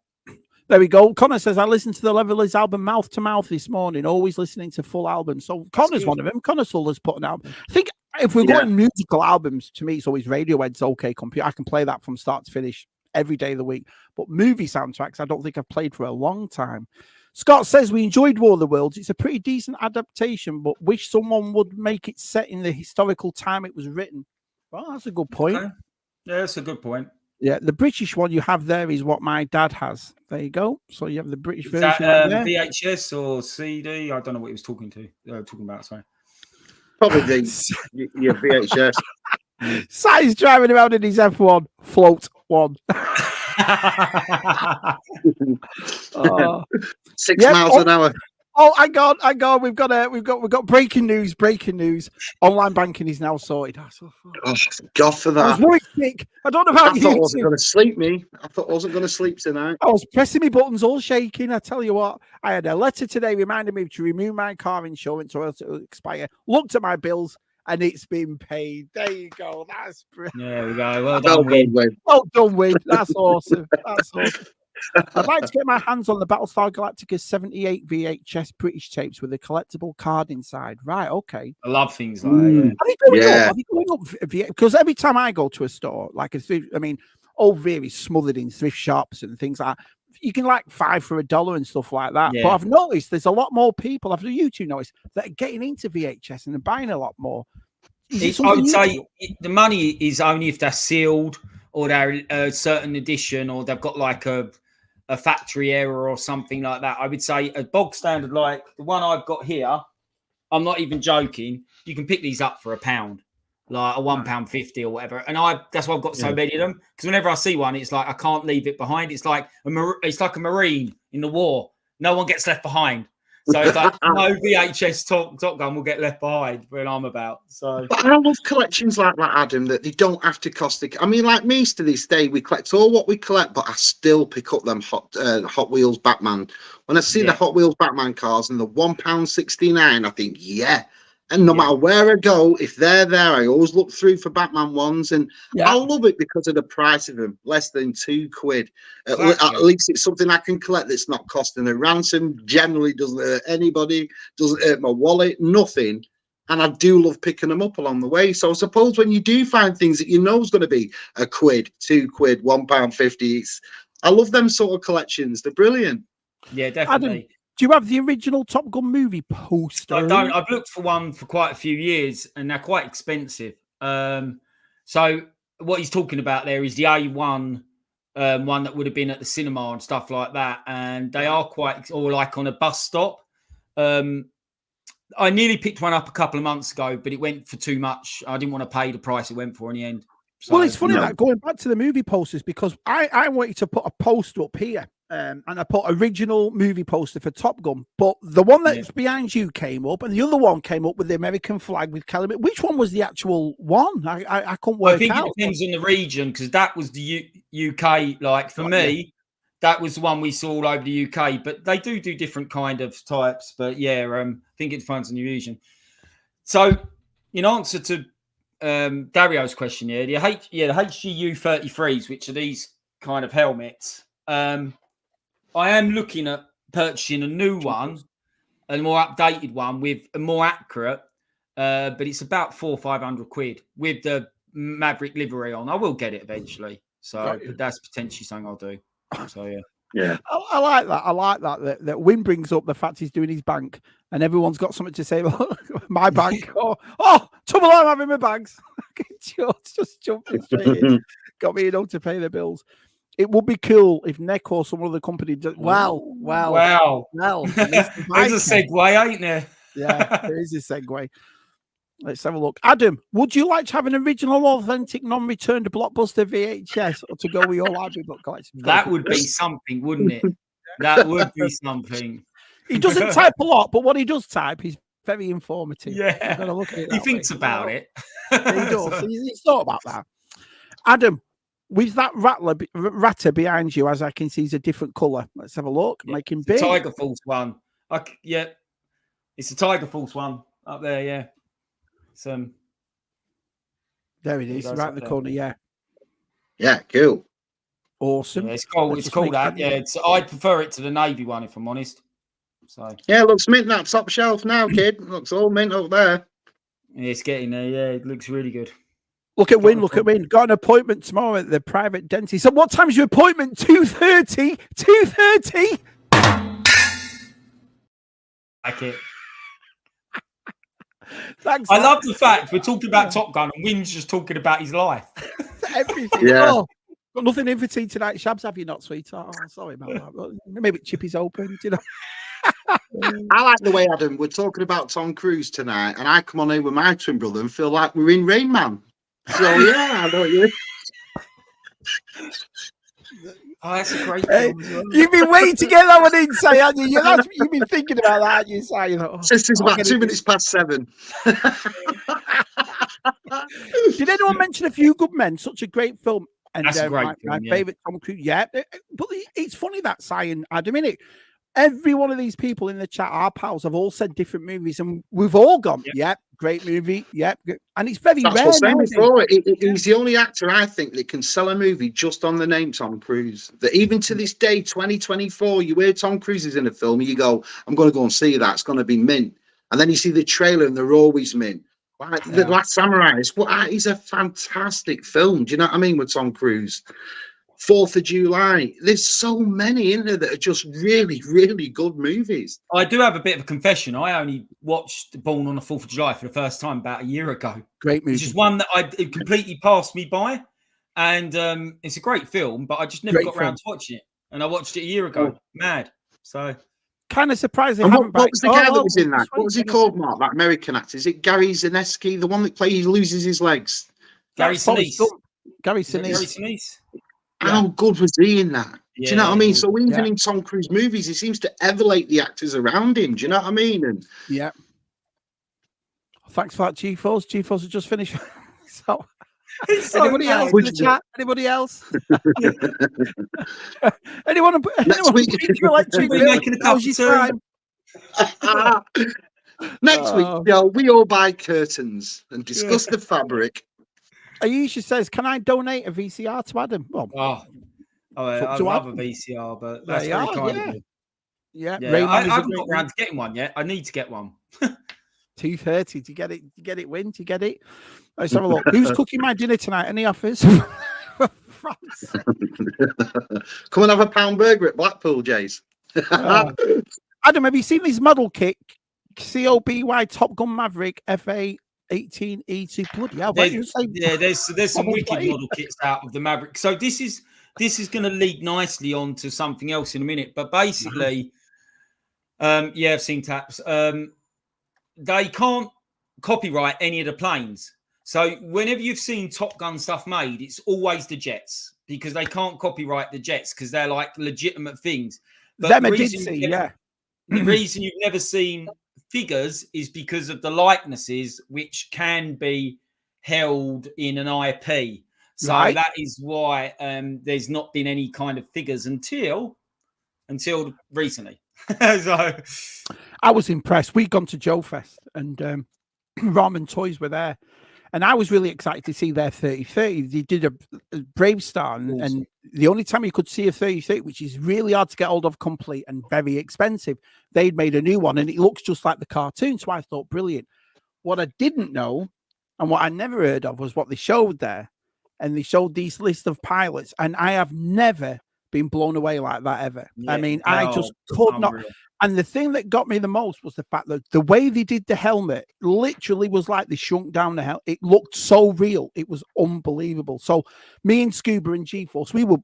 There we go. Connor says, I listened to the Levelers album Mouth to Mouth this morning, always listening to full albums. So Connor's one of them. Connor Suller's putting out. I think if we're going musical albums, to me, it's always Radiohead's OK Computer. I can play that from start to finish every day of the week. But movie soundtracks, I don't think I've played for a long time. Scott says, we enjoyed War of the Worlds. It's a pretty decent adaptation, but wish someone would make it set in the historical time it was written. Well, that's a good point. Okay. Yeah, that's a good point. Yeah, the British one you have there is what my dad has. There you go. So you have the British version. That, VHS or CD? I don't know what he was talking about. Sorry. Probably your VHS. Si's driving around in his F1 float one. 6 miles an hour. Oh, hang on. We've got breaking news. Online banking is now sorted. Oh, God for that. I was worried sick. I don't know about you. I thought I wasn't going to sleep, me. I thought I wasn't going to sleep tonight. I was pressing my buttons, all shaking. I tell you what, I had a letter today reminding me to remove my car insurance or else it will expire. Looked at my bills and it's been paid. There you go. That's brilliant. There we go. Well done, Win. Well done, Win. That's awesome. That's awesome. I'd like to get my hands on the Battlestar Galactica 78 VHS British tapes with a collectible card inside. Right, okay. I love things like that. Are they going up? Because every time I go to a store, like old Veer is smothered in thrift shops and things like that. You can like $5 for $1 and stuff like that. Yeah. But I've noticed there's a lot more people, after you two noticed, that are getting into VHS and they're buying a lot more. I would say the money is only if they're sealed or they're a certain edition or they've got like a factory error or something like that. I would say a bog standard like the one I've got here, I'm not even joking, you can pick these up for £1, like a £1.50 or whatever. And that's why I've got so many of them, because whenever I see one, it's like I can't leave it behind. It's like a Marine in the war. No one gets left behind. So it's like no VHS Top Gun will get left behind when I'm about. So, but I love collections like that, Adam, that they don't have to cost. I mean, like me to this day, we collect all what we collect, but I still pick up them Hot Wheels Batman. When I see the Hot Wheels Batman cars and the £1.69, I think, yeah. And no matter where I go, if they're there, I always look through for Batman ones, and I love it because of the price of them, less than £2. At least it's something I can collect that's not costing a ransom. Generally, doesn't hurt anybody, doesn't hurt my wallet, nothing. And I do love picking them up along the way. So I suppose when you do find things that you know is going to be £1, £2, £1.50, I love them sort of collections. They're brilliant. Yeah, definitely. Adam, do you have the original Top Gun movie poster? I don't. I've looked for one for quite a few years, and they're quite expensive. So what he's talking about there is the A1 one that would have been at the cinema and stuff like that, and they are quite, or like on a bus stop. I nearly picked one up a couple of months ago, but it went for too much. I didn't want to pay the price it went for in the end. So, well, it's funny that going back to the movie posters, because I wanted to put a poster up here. And I put original movie poster for Top Gun, but the one that's behind you came up, and the other one came up with the American flag with Caliban. Which one was the actual one? I couldn't work out. I think it depends on the region, because that was the UK. Like for me, that was the one we saw all over the UK. But they do different kind of types. But yeah, I think it depends on the region. So, in answer to Dario's question here. The HGU 33s, which are these kind of helmets. I am looking at purchasing a new one, a more updated one with a more accurate, but it's about £400-500 with the Maverick livery on. I will get it eventually, so but that's potentially something I'll do. So yeah. I like that. I like that Wynn brings up the fact he's doing his bank, and everyone's got something to say about my bank. Trouble I'm having my bags. just jumping straight in. Got me enough to pay the bills. It would be cool if Neck or some other company did. Well. There's a segue, ain't there? Yeah, there is a segue. Let's have a look. Adam, would you like to have an original, authentic, non-returned blockbuster VHS or to go with your library book collection? That would be something, wouldn't it? That would be something. He doesn't type a lot, but what he does type is very informative. Yeah, look at it he thinks about it. He does. He's thought about that. Adam, with that ratter behind you, as I can see, is a different colour. Let's have a look. Yeah, Make him big. Tiger Force one. It's a Tiger Force one up there. Yeah. There it is, right in the corner. Yeah, cool. Awesome. Yeah, it's cool. It's cool that. Yeah, I'd prefer it to the Navy one, if I'm honest. So yeah, looks mint that top shelf now, kid. Looks all mint up there. Yeah, it's getting there. Yeah, it looks really good. Look at Wynn. Look at Wynn. Got an appointment tomorrow at the private dentist. So what time's your appointment? 2:30. 2:30. Like it. Thanks. I love the fact we're talking about Top Gun and Wynn's just talking about his life. Everything. Yeah. Got nothing in for tea tonight. Shabs, have you not, sweetheart? Oh, sorry about that. Maybe Chippy's open. You know. I like the way, Adam, we're talking about Tom Cruise tonight, and I come on here with my twin brother and feel like we're in Rain Man. So yeah, I know you. Oh, that's a great film as well. You've been waiting to get that one in, say, haven't you? You've been thinking about that, haven't you? Say, you know, It's about 2 minutes past 7. Did anyone mention A Few Good Men? Such a great film. And That's a great my film, favourite Tom Cruise. Yeah, but it's funny that Cy and Adam, innit? Every one of these people in the chat, our pals, have all said different movies, and we've all gone, yep, great movie, yep. And it's very rare. That's what I'm saying before. He's the only actor, I think, that can sell a movie just on the name Tom Cruise. That even to this day, 2024, you hear Tom Cruise is in a film, and you go, I'm going to go and see that. It's going to be mint. And then you see the trailer, and they're always mint. Like The Last Samurai, it's a fantastic film. Do you know what I mean, with Tom Cruise? 4th of July. There's so many in there that are just really, really good movies. I do have a bit of a confession. I only watched Born on the 4th of July for the first time about a year ago. Great movie. It's just one that it completely passed me by. And it's a great film, but I just never got around to watching it. And I watched it a year ago. Mad. So kind of surprising. What was the guy that was in that? What was he called, Mark? That American actor? Is it Gary Zineski, the one that he loses his legs? Gary Sinise. Gary Sinise. How good was he in that? Do you know what I mean? So even in Tom Cruise movies, he seems to elevate the actors around him. Do you know what I mean? And thanks for that, G-Force. G-Force has just finished. So anybody else in the chat? Anybody else? Anyone? Next week, making a cup of tea. Next week, we all buy curtains and discuss the fabric. Aisha says, "Can I donate a VCR to Adam?" Well, I love a VCR, but that's very kind of you. Yeah, I haven't got around to getting one yet. I need to get one. 2:30 to get it. To get it, Win. To get it. Let's have a look. Who's cooking my dinner tonight? Any offers? Come and have a pound burger at Blackpool, Jace. Adam, have you seen this model kit? COBY Top Gun Maverick FA 18E2. Bloody hell! There's some wicked model kits out of the Maverick. So this is going to lead nicely on to something else in a minute. But basically, I've seen taps. They can't copyright any of the planes. So whenever you've seen Top Gun stuff made, it's always the jets because they can't copyright the jets because they're like legitimate things. But the reason you've never seen figures is because of the likenesses, which can be held in an IP. So that is why there's not been any kind of figures until recently. So I was impressed. We'd gone to Joe Fest and Ramen Toys were there. And I was really excited to see their 3030. They did a Brave Star, and the only time you could see a 3030, which is really hard to get hold of complete and very expensive, they'd made a new one, and it looks just like the cartoon. So I thought, brilliant. What I didn't know, and what I never heard of, was what they showed there. And they showed these list of pilots, and I have never been blown away like that ever. I mean, I just could not. And the thing that got me the most was the fact that the way they did the helmet literally was like they shrunk down the helmet. It looked so real. It was unbelievable. So me and Scuba and G-Force, we were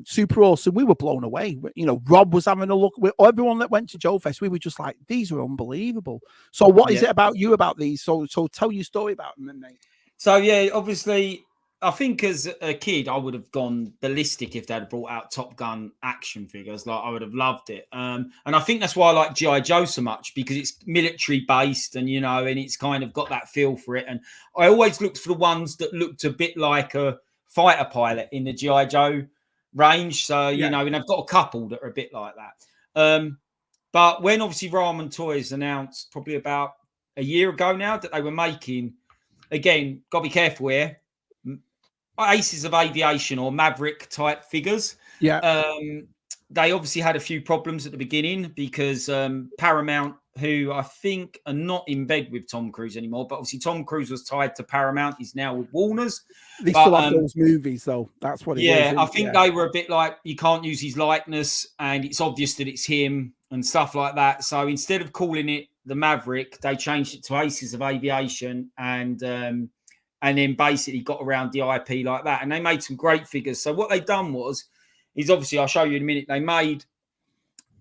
super awesome. We were blown away. You know, Rob was having a look. Everyone that went to Joe Fest, we were just like, these are unbelievable. So what is it about you about these? So tell your story about them, mate. So yeah, obviously, I think as a kid, I would have gone ballistic if they'd brought out Top Gun action figures. Like, I would have loved it. And I think that's why I like G.I. Joe so much, because it's military based and, you know, and it's kind of got that feel for it. And I always looked for the ones that looked a bit like a fighter pilot in the G.I. Joe range. So, you know, and I've got a couple that are a bit like that. But when obviously Ramen Toys announced probably about a year ago now that they were making, again, got to be careful here, Aces of Aviation or Maverick type figures. Yeah. They obviously had a few problems at the beginning because Paramount, who I think are not in bed with Tom Cruise anymore, but obviously Tom Cruise was tied to Paramount. He's now with Warner's. They still have those movies, though. That's what it is. Yeah, I think they were a bit like, you can't use his likeness and it's obvious that it's him and stuff like that. So instead of calling it the Maverick, they changed it to Aces of Aviation and then basically got around the IP like that. And they made some great figures. So what they done is obviously, I'll show you in a minute, they made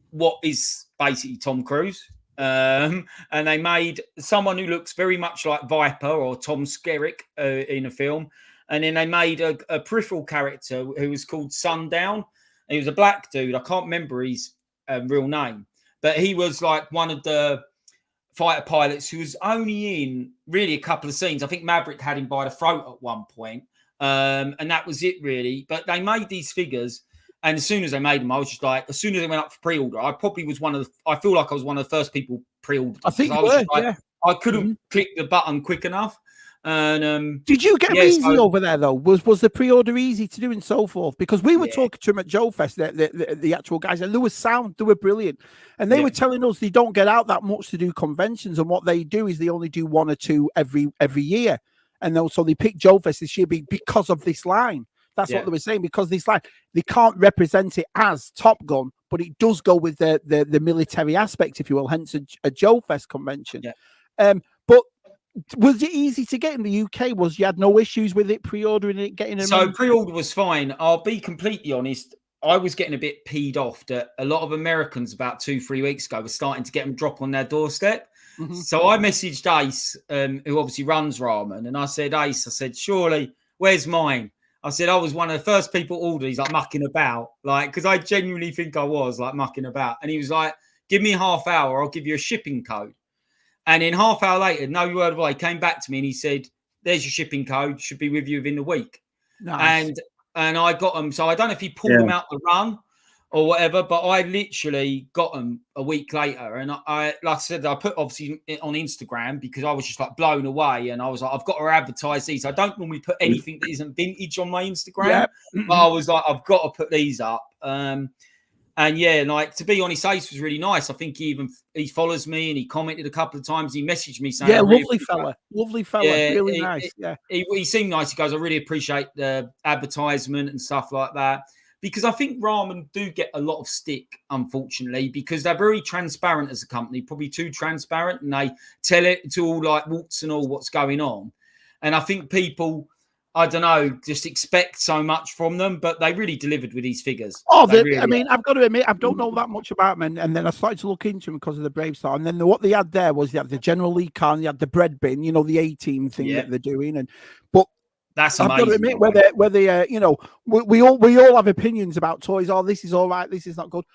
what is basically Tom Cruise. And they made someone who looks very much like Viper or Tom Skerritt in a film. And then they made a peripheral character who was called Sundown. He was a black dude. I can't remember his real name. But he was like one of the fighter pilots who was only in really a couple of scenes. I think Maverick had him by the throat at one point. And that was it, really. But they made these figures. And as soon as they made them, I was just like, as soon as they went up for pre-order, I probably was I feel like I was one of the first people pre-ordered. I think you were, yeah. I couldn't click the button quick enough. And did you get them easy over there though? Was the pre-order easy to do and so forth? Because we were talking to them at Joe Fest, the actual guys, and they were sound, they were brilliant, and they were telling us they don't get out that much to do conventions, and what they do is they only do one or two every year, and so they picked Joe Fest this year because of this line. That's what they were saying, because this line they can't represent it as Top Gun, but it does go with the military aspect, if you will, hence a Joe Fest convention. But was it easy to get in the UK? You had no issues with it, pre-ordering it, getting it? So pre-order was fine. I'll be completely honest. I was getting a bit peed off that a lot of Americans about 2-3 weeks ago were starting to get them drop on their doorstep. Mm-hmm. So I messaged Ace, who obviously runs Ramen, and I said, Ace, I said, surely, where's mine? I said, I was one of the first people ordered. He's like mucking about, like, because I genuinely think I was like mucking about. And he was like, give me half hour, I'll give you a shipping code. And then half hour later, no word of a lie, came back to me and he said, there's your shipping code, should be with you within the week. Nice. And I got them. So I don't know if he pulled them out the run or whatever, but I literally got them a week later. And I like I said, I put obviously on Instagram because I was just like blown away. And I was like, I've got to advertise these. I don't normally put anything that isn't vintage on my Instagram, but I was like, I've got to put these up. And yeah, like, to be honest, Ace was really nice. I think he follows me and he commented a couple of times. He messaged me saying, yeah, lovely fella, really nice. Yeah, he seemed nice. He goes, I really appreciate the advertisement and stuff like that, because I think Ramen do get a lot of stick, unfortunately, because they're very transparent as a company, probably too transparent, and they tell it to all like warts and all what's going on. And I think people, I don't know, just expect so much from them, but they really delivered with these figures. Oh, I mean, I've got to admit, I don't know that much about them, and then I started to look into them because of the Brave Star, and then what they had there was they had the General Lee car, and they had the bread bin, you know, the A-team thing that they're doing, but that's amazing. I've got to admit, whether you know, we all have opinions about toys. Oh, this is all right, this is not good.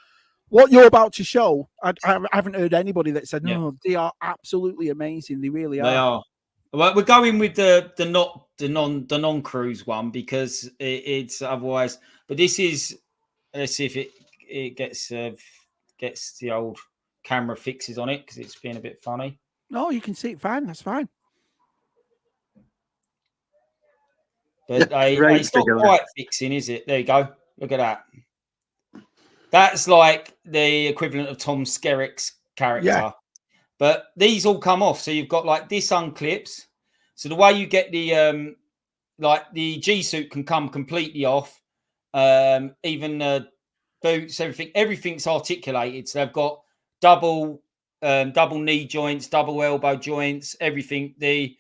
What you're about to show, I haven't heard anybody that said no. They are absolutely amazing. They really are. They are. Well, we're going with the non-cruise one because it's otherwise. But this is, let's see if it gets the old camera fixes on it because it's being a bit funny. No, you can see it fine. That's fine. But it's not quite fixing, is it? There you go. Look at that. That's like the equivalent of Tom Skerritt's character. Yeah. But these all come off. So you've got like this unclips. So the way you get the like the G suit can come completely off. Even boots, everything's articulated. So they've got double knee joints, double elbow joints, everything. The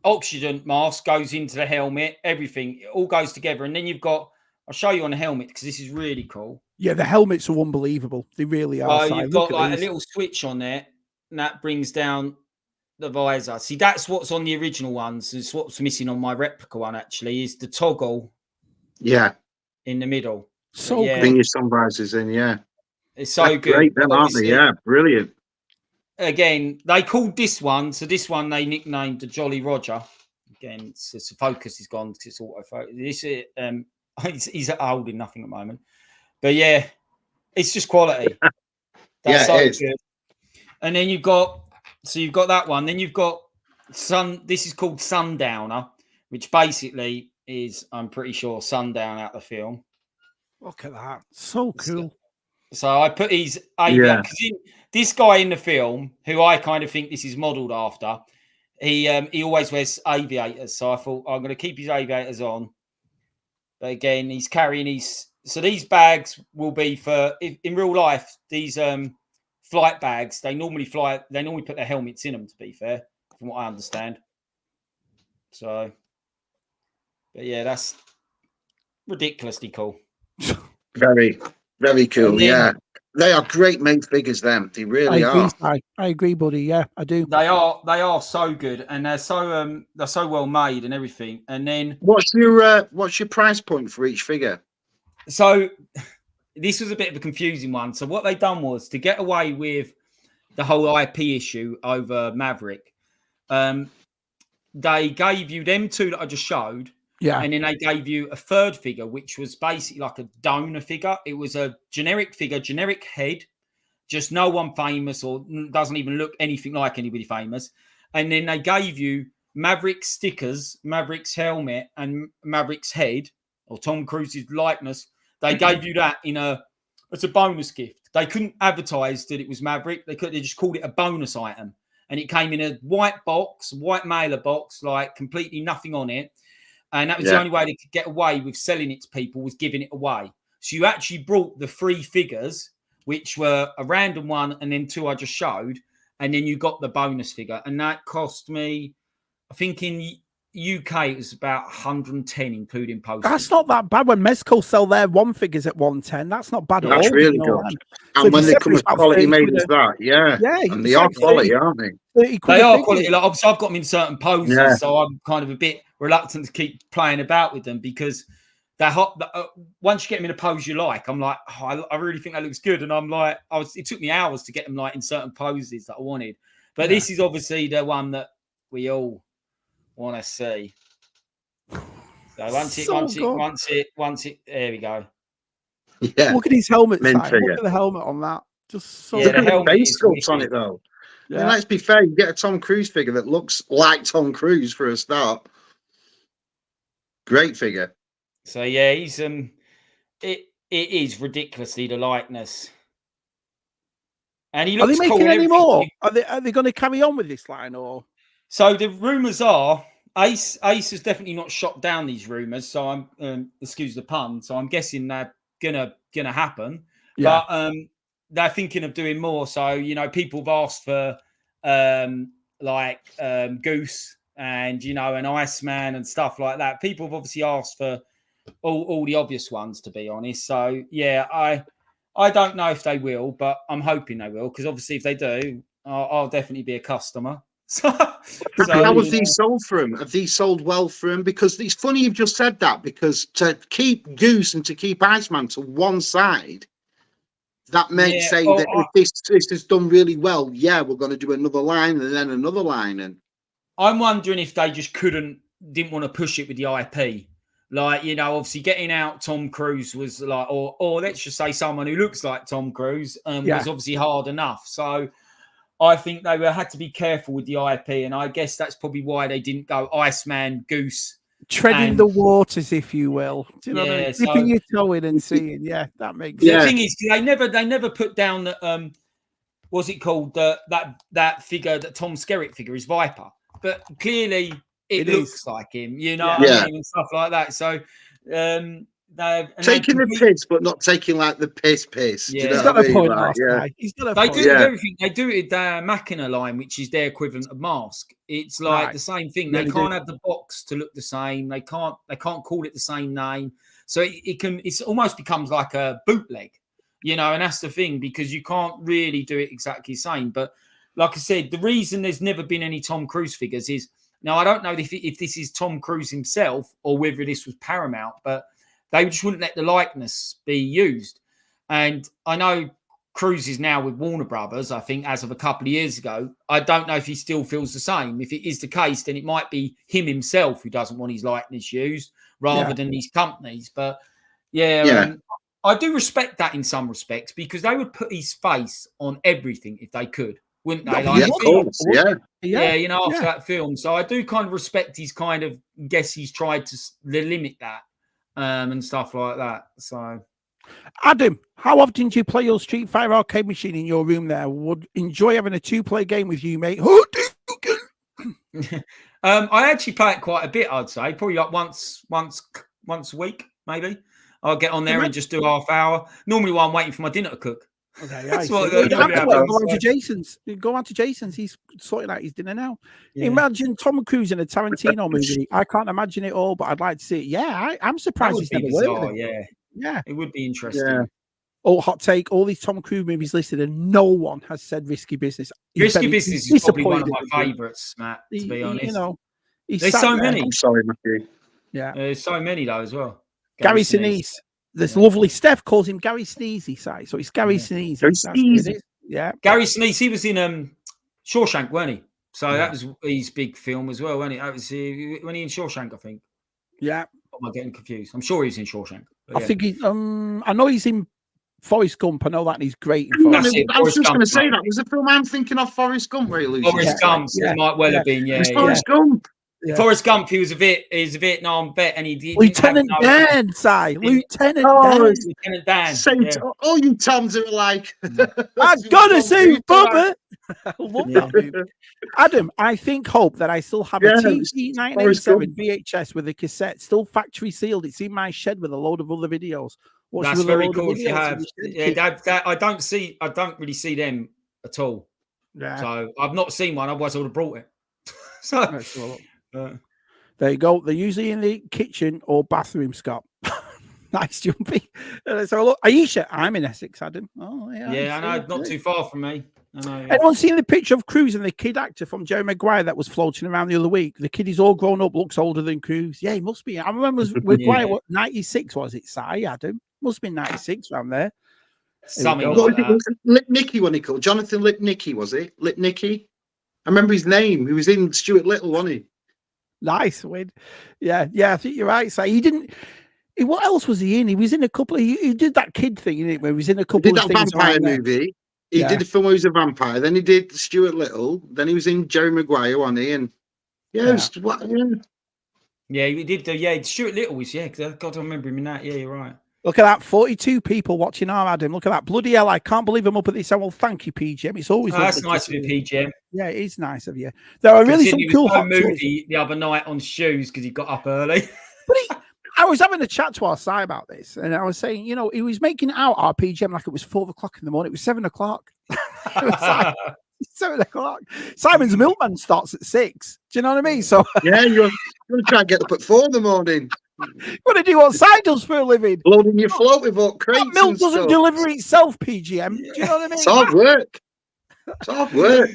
oxygen mask goes into the helmet, everything. It all goes together. And then you've got, I'll show you on the helmet because this is really cool. Yeah, the helmets are unbelievable. They really are. So you've got like a little switch on there, and that brings down the visor. See, that's what's on the original ones. It's what's missing on my replica one, actually, is the toggle. Yeah. In the middle. So yeah. Bring your sun visors in, yeah. It's so good. Great, them, aren't they? Yeah, brilliant. Again, they called this one, so this one they nicknamed the Jolly Roger. Again, it's the focus is gone because it's autofocus. This he's holding nothing at the moment. But yeah, it's just quality. That's so good. And then you've got that one. Then you've got this is called Sundowner, which basically is, I'm pretty sure, Sundown out the film. Look at that. So cool. So I put his aviator, because this guy in the film, who I kind of think this is modelled after, he always wears aviators. So I thought I'm going to keep his aviators on. But again, he's carrying so these bags will be for, in real life, these flight bags, they normally put their helmets in them, to be fair, from what I understand. So, but yeah, that's ridiculously cool. Very, very cool. Then, they are great made figures. Them, they really are. I agree, buddy. Yeah, I do. They are so good, and they're so well made and everything. And then, what's your price point for each figure? So, this was a bit of a confusing one. So, what they done was to get away with the whole IP issue over Maverick. They gave you them two that I just showed. Yeah. And then they gave you a third figure, which was basically like a donor figure. It was a generic figure, generic head, just no one famous or doesn't even look anything like anybody famous. And then they gave you Maverick stickers, Maverick's helmet, and Maverick's head, or Tom Cruise's likeness. They gave you that as a bonus gift. They couldn't advertise that it was Maverick. They just called it a bonus item. And it came in a white box, white mailer box, like completely nothing on it. And that was the only way they could get away with selling it to people, was giving it away. So you actually brought the 3 figures, which were a random one and then 2 I just showed. And then you got the bonus figure. And that cost me, I think in UK, it was about 110, including postage. That's not that bad. When Mezco sell their 1 figures at 110, that's not bad at all. That's really good. And when they come as quality made as that, and they are quality, aren't they? They are quality. Like, obviously, I've got them in certain poses, so I'm kind of a bit reluctant to keep playing about with them because they're hot. Once you get them in a pose you like, I'm like, I really think that looks good, and I'm like, it took me hours to get them like in certain poses that I wanted. But this is obviously the one that we all want to see. So once it, there we go. Yeah. Look at his helmet. Look at the helmet on that. Just so look at the face sculpt on it though. Yeah. And let's be fair, you get a Tom Cruise figure that looks like Tom Cruise for a start. Great figure. So yeah, he's it is ridiculously the likeness. And he looks cool. Are they making any more? Are they going to carry on with this line or? So the rumours are Ace has definitely not shot down these rumours. So I'm excuse the pun. So I'm guessing they're gonna happen. Yeah. But they're thinking of doing more. So people have asked for Goose and an Iceman and stuff like that. People have obviously asked for all the obvious ones, to be honest. So yeah, I don't know if they will, but I'm hoping they will, because obviously if they do, I'll definitely be a customer. So how have these sold for him? Have these sold well for him? Because it's funny you've just said that, because to keep Goose and to keep Iceman to one side, that may say that if this is done really well, we're going to do another line and then another line. And I'm wondering if they just didn't want to push it with the IP. Like, obviously getting out Tom Cruise was like, or let's just say someone who looks like Tom Cruise was obviously hard enough. So I think they had to be careful with the IP, and I guess that's probably why they didn't go Iceman, Goose. Treading the waters, if you will. Do you know what I mean? Dipping your toe in and seeing. Yeah, that makes sense. The thing is, they never put down that what's it called? That figure, that Tom Skerritt figure is Viper. But clearly it looks like him, you know what I mean? And stuff like that. So taking the piss, but not taking like the piss. Yeah, you know he's got a point. He's got a they point. do everything. They do it their Machina line, which is their equivalent of Mask. It's like the same thing. They can't have the box to look the same. They can't call it the same name. So it almost becomes like a bootleg, you know. And that's the thing, because you can't really do it exactly the same. But like I said, the reason there's never been any Tom Cruise figures is, now I don't know if this is Tom Cruise himself or whether this was Paramount, but they just wouldn't let the likeness be used. And I know Cruise is now with Warner Brothers, I think, as of a couple of years ago. I don't know if he still feels the same. If it is the case, then it might be him himself who doesn't want his likeness used rather than these companies. But I do respect that in some respects, because they would put his face on everything if they could, wouldn't they? Like, of course, you know, after that film. So I do kind of respect his kind of, guess he's tried to limit that. And stuff like that. So, Adam, how often do you play your Street Fighter arcade machine in your room there? Would enjoy having a 2-player game with you, mate. I actually play it quite a bit, I'd say. Probably like once a week, maybe. I'll get on there and just do half hour. Normally while I'm waiting for my dinner to cook. Okay, that's what go on to Jason's. Go on to Jason's. He's sorting out his dinner now. Yeah. Imagine Tom Cruise in a Tarantino movie. I can't imagine it all, but I'd like to see it. Yeah, I'm surprised he's never worked with him. Yeah, it would be interesting. Yeah. Oh, hot take! All these Tom Cruise movies listed, and no one has said Risky Business. Risky Business is probably one of my favourites, Matt. To be honest, you know, there's so many. I'm sorry, Matthew. Yeah, there's so many though as well. Gary Sinise. This lovely Steph calls him Gary Sneezy, so it's Gary Sneezy. Yeah, Gary Sinise. He was in Shawshank, weren't he? So that was his big film as well, wasn't it? That was when he in Shawshank, I think. Yeah. Am I getting confused? I'm sure he's in Shawshank. I think he. I know he's in Forrest Gump. I know that, and he's great in Forrest Gump. I was just going to say that was the film I'm thinking of. Forrest Gump, where he loses. Forrest Gump. It might well have been. Yeah, Forrest Gump. Yeah. Forrest Gump, he was a Vietnam vet, and he Lieutenant Dan, Lieutenant Dan. All you Toms are like, I gotta say, Bubba. I love that movie. Adam, I hope that I still have a TV 1987 VHS with a cassette, still factory sealed. It's in my shed with a load of other videos. That's very cool if you have. That I don't really see them at all. Yeah. So I've not seen one, otherwise I would have brought it. So. There you go. They're usually in the kitchen or bathroom, Scott. Nice jumpy. So look, Aisha, I'm in Essex, Adam. Oh yeah, I know, not too far from me. I know, yeah. Anyone seen the picture of Cruise and the kid actor from Jerry Maguire that was floating around the other week? The kid is all grown up, looks older than Cruise. Yeah, he must be. I remember Maguire, what 96 was it? Si, Adam must have been 96 around there. Something like that. Lipnicki, when he called Jonathan Lipnicki, was it? Lipnicki. I remember his name. He was in Stuart Little, wasn't he? Nice win. Yeah, I think you're right. So he didn't. What else was he in? He was in a couple of. He did that kid thing, didn't it? Where he was in a couple of things. Vampire movie. He did a film where he was a vampire. Then he did Stuart Little. Then he was in Jerry Maguire, wasn't he? And he did. Stuart Little was God, I remember him in that. Yeah, you're right. Look at that, 42 people watching our Adam. Look at that. Bloody hell, I can't believe I'm up at this. Well, thank you, PGM. It's always that's nice of you, PGM. Yeah, it is nice of you. There are really some cool hot moody the other night on shoes because he got up early. But I was having a chat to our side about this, and I was saying, he was making out our PGM like it was 4 o'clock in the morning. It was 7 o'clock. It was like 7 o'clock. Simon's Milkman starts at 6. Do you know what I mean? So yeah, you're going to try and get up at 4 in the morning. What do you do? What side does for a living? Loading your float with all crates. Milk doesn't deliver itself, PGM. Do you know what I mean? It's hard work. It's hard work.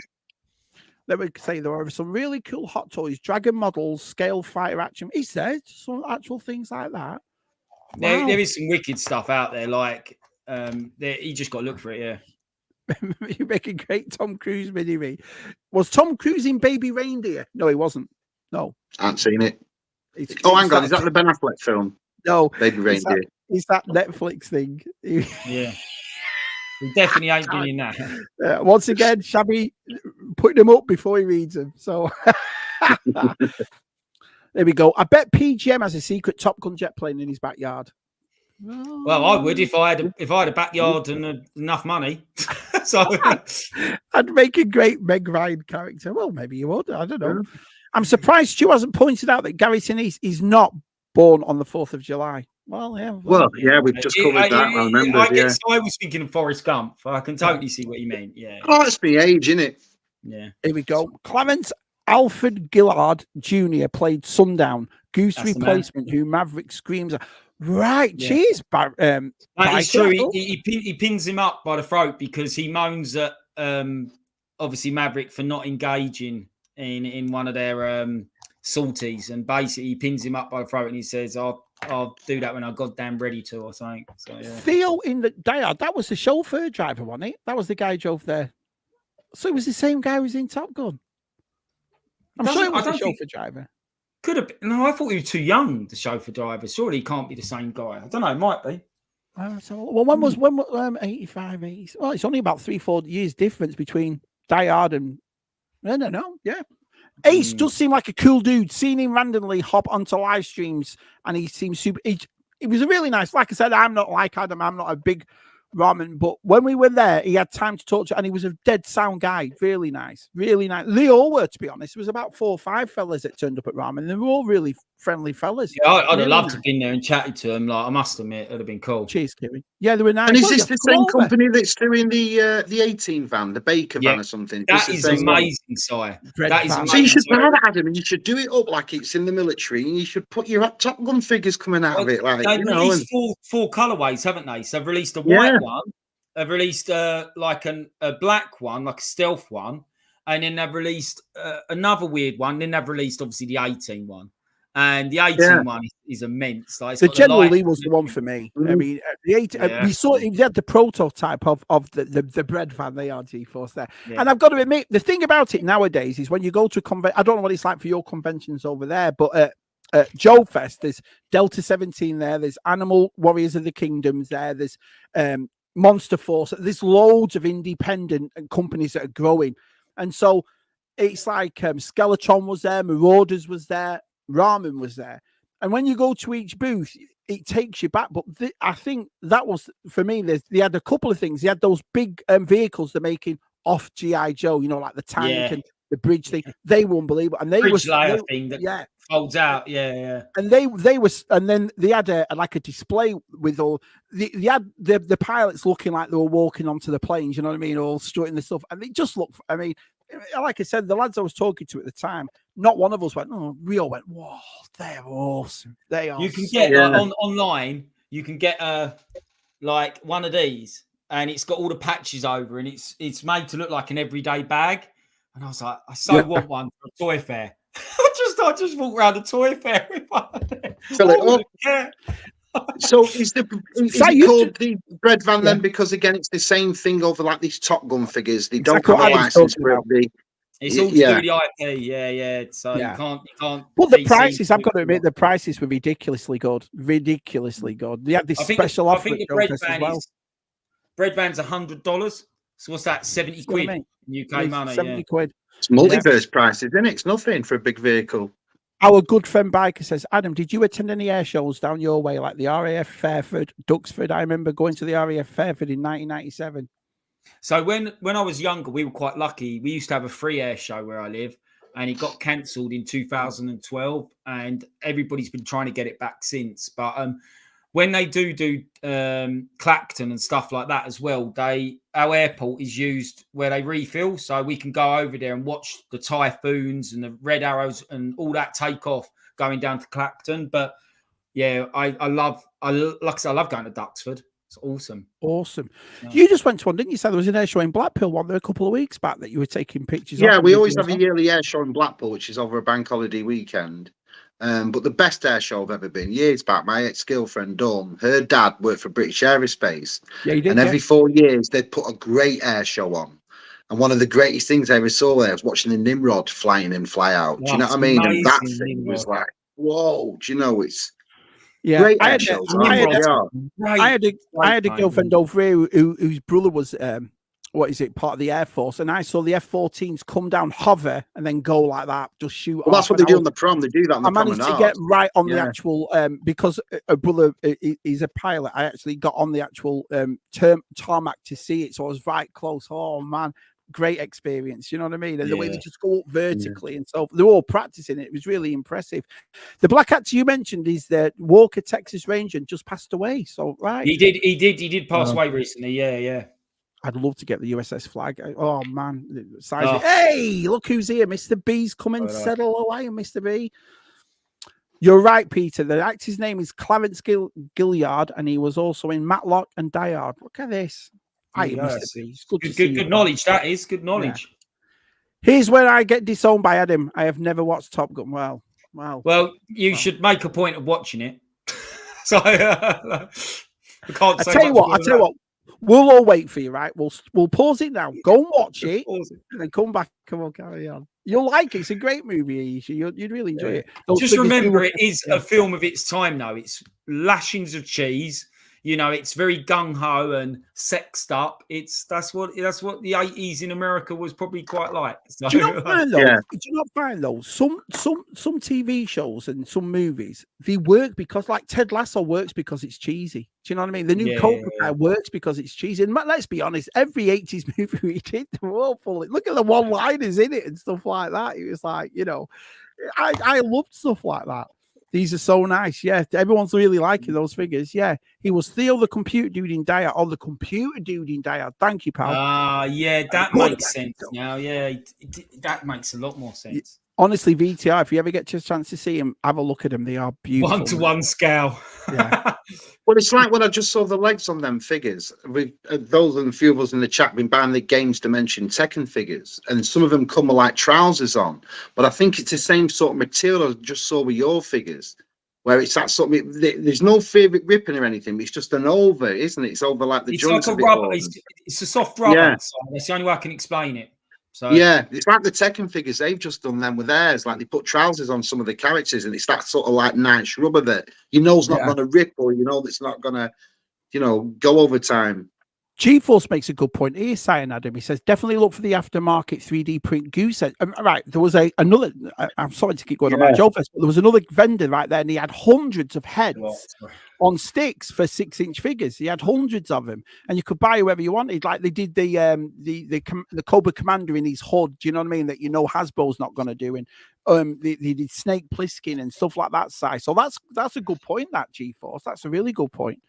Let me say there are some really cool hot toys, dragon models, scale fighter action. Is there some actual things like that? Wow. There is some wicked stuff out there. Like you just got to look for it. Yeah. You make a great Tom Cruise mini-me. Was Tom Cruise in Baby Reindeer? No, he wasn't. No, I haven't seen it. Hang on, is that the Ben Affleck film? No, Baby Reindeer. It's that Netflix thing. Yeah. He definitely ain't been in that. Once again, Shabby putting them up before he reads them. So there we go. I bet PGM has a secret Top Gun jet plane in his backyard. Well, I would if I had a backyard and enough money. So I'd make a great Meg Ryan character. Well, maybe you would. I don't know. I'm surprised Stu hasn't pointed out that Gary Sinise is not born on the 4th of July. Well, yeah. Well, yeah, we've just covered that. I remember. I was thinking of Forrest Gump. I can totally see what you mean. Yeah. Oh, it's the age, isn't it? Yeah. Here we go. Clarence Alfred Gillard Jr. played Sundown, Goose replacement, who Maverick screams at. Right, cheers. That is true. He pins him up by the throat because he moans at obviously Maverick for not engaging in one of their sorties, and basically he pins him up by the throat and he says, I'll do that when I'm goddamn ready to, or something. So, yeah. Theo in the Die Hard, that was the chauffeur driver, wasn't it? That was the guy who drove there. So it was the same guy who was in Top Gun. I'm sure it was the chauffeur driver. Could have been. No, I thought he was too young, the chauffeur driver. Surely he can't be the same guy. I don't know. It might be. When was 85, 80? Well, it's only about 3-4 years difference between Die Hard and I don't know. Yeah. Ace does seem like a cool dude. Seeing him randomly hop onto live streams and he seems super. It was a really nice. Like I said, I'm not like Adam. I'm not a big ramen, but when we were there, he had time to talk to, and he was a dead sound guy. Really nice, really nice. They all were, to be honest. There was about 4 or 5 fellas that turned up at ramen. They were all really friendly fellas. Yeah, I'd have loved to have been there and chatted to him. Like, I must admit, it'd have been cool. Cheers, Kiri. Yeah, they were nice. And is this the same company that's doing the 18 van, the Baker van or something? That is amazing, Si. That is amazing. So you should buy that, Adam, and you should do it up like it's in the military, and you should put your Top Gun figures coming out of it. Like, they've released 4 colorways, haven't they? So they've released a white one. They've released like a black one, like a stealth one, and then they've released another weird one. Then they've released obviously the 18 one, and the 18 one is immense. Like, the General Lee was the one for me. I mean, the 18, we saw he had the prototype of the bread van. They are G-Force there, and I've got to admit, the thing about it nowadays is when you go to a convention. I don't know what it's like for your conventions over there, but Joe Fest, there's Delta 17 there. There's Animal Warriors of the Kingdoms there. There's Monster Force. There's loads of independent companies that are growing, and so it's like Skeleton was there, Marauders was there, Ramen was there, and when you go to each booth, it takes you back. But I think that was for me. They had a couple of things. They had those big vehicles they're making off GI Joe, you know, like the tank and the bridge thing. They were unbelievable, and they were thing that folds out. And they were, and then they had a display with all they had the pilots looking like they were walking onto the planes. You know what I mean? All strutting the stuff, and it just looked. I mean, like I said, the lads I was talking to at the time, not one of us went. Oh, we all went. Whoa, they're awesome. They are. You can get online. You can get like one of these, and it's got all the patches over, and it's made to look like an everyday bag. And I was like, I want one for a toy fair. I just walk around a toy fair with one. Fill it up. So is it called the bread van then? Because again, it's the same thing over like these Top Gun figures. They don't have a license for it. It's all to do with the IP, yeah. So you can't. But the prices, I've got to admit, the prices were ridiculously good. Ridiculously good. They had this special offer. I think the bread van's $100. So what's that? 70 quid UK money. 70 quid. It's multiverse prices, isn't it? It's nothing for a big vehicle. Our good friend Biker says, Adam, did you attend any air shows down your way, like the RAF Fairford, Duxford? I remember going to the RAF Fairford in 1997. So when I was younger, we were quite lucky. We used to have a free air show where I live, and it got cancelled in 2012, and everybody's been trying to get it back since. But when they do Clacton and stuff like that as well, our airport is used where they refill, so we can go over there and watch the Typhoons and the Red Arrows and all that take off going down to Clacton. But yeah, I love going to Duxford. It's awesome. Awesome. Yeah. You just went to one, didn't you? So there was an air show in Blackpool one there a couple of weeks back that you were taking pictures of. Yeah, we always have a yearly air show in Blackpool, which is over a bank holiday weekend. But the best air show I've ever been, years back, my ex-girlfriend Dawn, her dad worked for British Aerospace. Yeah, he did. And every 4 years they'd put a great air show on. And one of the greatest things I ever saw there was watching the Nimrod fly in and fly out. Do you know what I mean? And that thing was like, whoa, do you know, Yeah, Great I had shows. a girlfriend over here whose brother was what is it, part of the Air Force, and I saw the F-14s come down, hover, and then go like that, just shoot. Well, that's what they do on the prom. They do that on the promenade. I managed to get right on the actual because a brother is a pilot. I actually got on the actual tarmac to see it, so I was right close. Oh man, great experience. You know what I mean? And the way they just go up vertically and so they're all practicing it. It was really impressive. The black actor you mentioned is the Walker, Texas Ranger, and just passed away. So right, he did pass away recently. Yeah. I'd love to get the USS Flag. Oh man, hey, look who's here, Mr. B's come and settle away, Mr. B. You're right, Peter. The actor's name is Clarence Gilliard, and he was also in Matlock and Die Hard. Look at this. Mr. B. Good knowledge. That is good knowledge. Yeah. Here's where I get disowned by Adam. I have never watched Top Gun. Well, you should make a point of watching it. So I can't say. I tell you what. We'll all wait for you, right? We'll pause it now. Go and watch it, and then come back. Come on, carry on. You'll like it. It's a great movie. You'd really enjoy it. Just remember, it is a film of its time, though. It's lashings of cheese. You know, it's very gung ho and sexed up. That's what the 80s in America was probably quite like. So, do you not find though? Some TV shows and some movies, they work because, like, Ted Lasso works because it's cheesy. Do you know what I mean? The new Cobra Kai works because it's cheesy. And let's be honest, every 80s movie we did, they were all full. Look at the one-liners in it and stuff like that. It was like, you know, I loved stuff like that. These are so nice. Yeah, everyone's really liking those figures. Yeah, he was Theo the computer dude in Die Hard. Oh, the computer dude in Die Hard. Thank you, pal. Yeah, that makes sense now. Yeah, that makes a lot more sense. Honestly, VTR, if you ever get a chance to see him, have a look at them. They are beautiful. 1-to-1 scale. Yeah. Well, it's like when I just saw the legs on them figures. Those and a few of us in the chat been buying the Games Dimension Tekken figures, and some of them come with like trousers on. But I think it's the same sort of material I just saw with your figures, where it's that sort of. There's no favorite ripping or anything. It's just an over, isn't it? It's over like the joints. Like a rubber. It's a soft rubber. Yeah. So that's the only way I can explain it. So yeah, it's like the Tekken figures. They've just done them with theirs. Like they put trousers on some of the characters, and it's that sort of like nice rubber that you know it's not going to rip, or you know it's not going to, go over time. G-Force makes a good point here, saying Adam. He says definitely look for the aftermarket 3D print goose head. Right, there was another. I'm sorry to keep going on about Joe Fest, but there was another vendor right there, and he had hundreds of heads on sticks for 6-inch figures. He had hundreds of them, and you could buy whoever you wanted. Like they did the Cobra Commander in his hood. Do you know what I mean? That Hasbro's not going to do, and they did Snake Plissken and stuff like that size. So that's a good point. That G-Force, that's a really good point.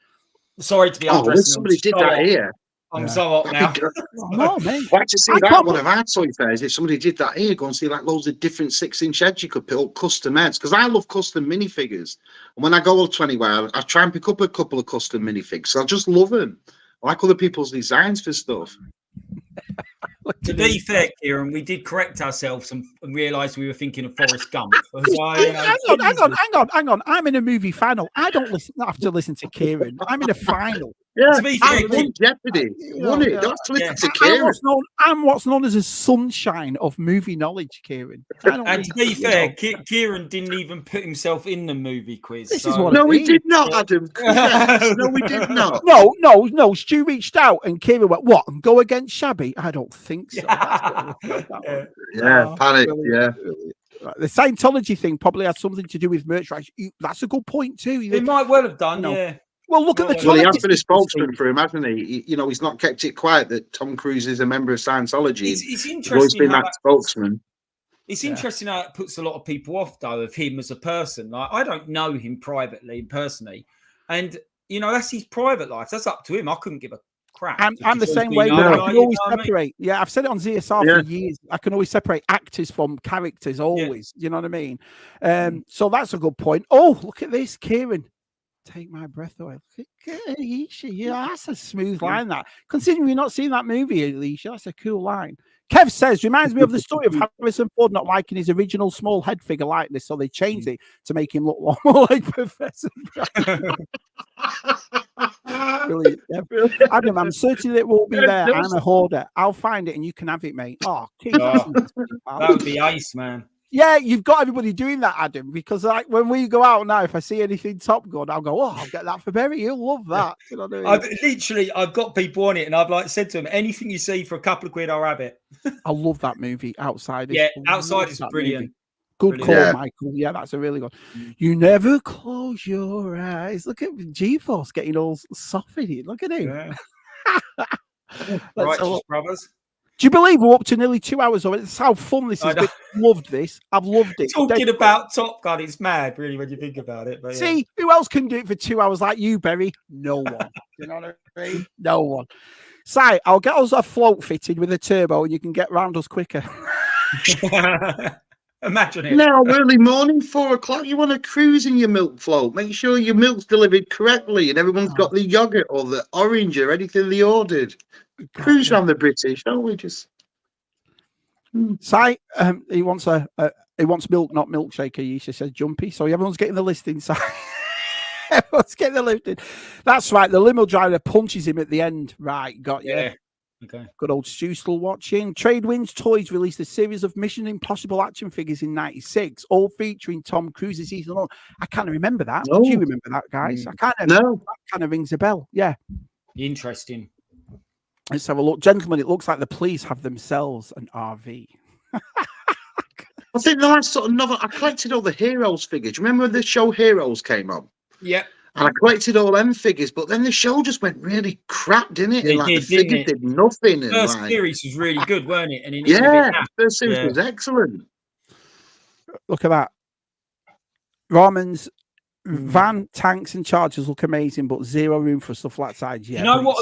Sorry to be somebody did that here. I'm so up now. No, man. Why to see that one of our toy fairs? If somebody did that here, go and see like loads of different 6-inch heads you could put up, custom heads. Because I love custom minifigures. And when I go up to anywhere, I try and pick up a couple of custom minifigs. I just love them. I like other people's designs for stuff. To be fair, Kieran, we did correct ourselves and realised we were thinking of Forrest Gump. Hang on. I'm in a movie final. I don't have to listen to Kieran. I'm in a final. Yeah, to be fair, won Jeopardy. Won it. Don't have to listen to Kieran. I'm what's known as a sunshine of movie knowledge, Kieran. And to be fair, Kieran didn't even put himself in the movie quiz. No, we did not, Adam. No, we did not. No. Stu reached out and Kieran went, what? And go against Shabby? I don't think so. Panic. Yeah. The Scientology thing probably had something to do with merch rights. That's a good point too. It might well have done, yeah. Well, look at the. Well, he has been a spokesman for him, hasn't he? He's not kept it quiet that Tom Cruise is a member of Scientology. It's interesting. He's always been that spokesman. It's interesting how it puts a lot of people off, though, of him as a person. Like, I don't know him privately and personally, and that's his private life. That's up to him. I couldn't give a crap. I'm the same way. I can always separate. Yeah, I've said it on ZSR for years. I can always separate actors from characters. Always. You know what I mean? So that's a good point. Oh, look at this, Kieran. Take my breath away. Yeah, that's a smooth line. That, considering we've not seen that movie, Alicia, that's a cool line. Kev says, reminds me of the story of Harrison Ford not liking his original small head figure likeness, so they changed it to make him look more like Professor Brown. Brilliant. Yeah. Adam, I'm certain it won't be there. I'm a hoarder. I'll find it and you can have it, mate. Oh, that would be ace, man. Yeah, you've got everybody doing that, Adam, because like when we go out now, if I see anything Top Gun, I'll go, oh, I'll get that for Berry. He'll love that. You know what I mean? I've got people on it, and I've like said to them, anything you see for a couple of quid, I'll have it. I love that movie, Outside. Yeah, Outside is brilliant. Movie. Good call, Yeah. Michael. Yeah, that's a really good. You never close your eyes. Look at G-Force getting all soft in it. Look at him. Yeah. Righteous Brothers. Do you believe we're up to nearly 2 hours already? That's how fun this has been. I've loved this. I've loved it. Talking about Top Gun, it's mad, really, when you think about it. But yeah. See, who else can do it for 2 hours like you, Berry? No one. You know what I mean? No one. Si, I'll get us a float fitted with a turbo and you can get round us quicker. Imagine it. No, early morning, 4 o'clock. You want to cruise in your milk float. Make sure your milk's delivered correctly and everyone's got the yogurt or the orange or anything they ordered. Cruise around the British, don't we? Just Si, he wants milk, not milkshake. He says Jumpy. So everyone's getting the list inside. Everyone's getting the list. That's right. The limo driver punches him at the end. Right, got you. Yeah. Okay. Good old Stu still watching. Tradewinds Toys released a series of Mission Impossible action figures in '96, all featuring Tom Cruise as Ethan Hunt. I can't remember that. No. Do you remember that, guys? I can't remember. no. That kind of rings a bell. Yeah. Interesting. Let's have a look. Gentlemen, it looks like the police have themselves an RV. I think the last sort of novel, I collected all the Heroes figures. Do you remember when the show Heroes came on? Yeah. And I collected all them figures, but then the show just went really crap, didn't it? It And, did, the figures did nothing. The And, first like, series was really good, weren't it? And it yeah, the first series was excellent. Look at that. Ramon's van, tanks, and chargers look amazing, but zero room for stuff like sides. Yeah, you know what?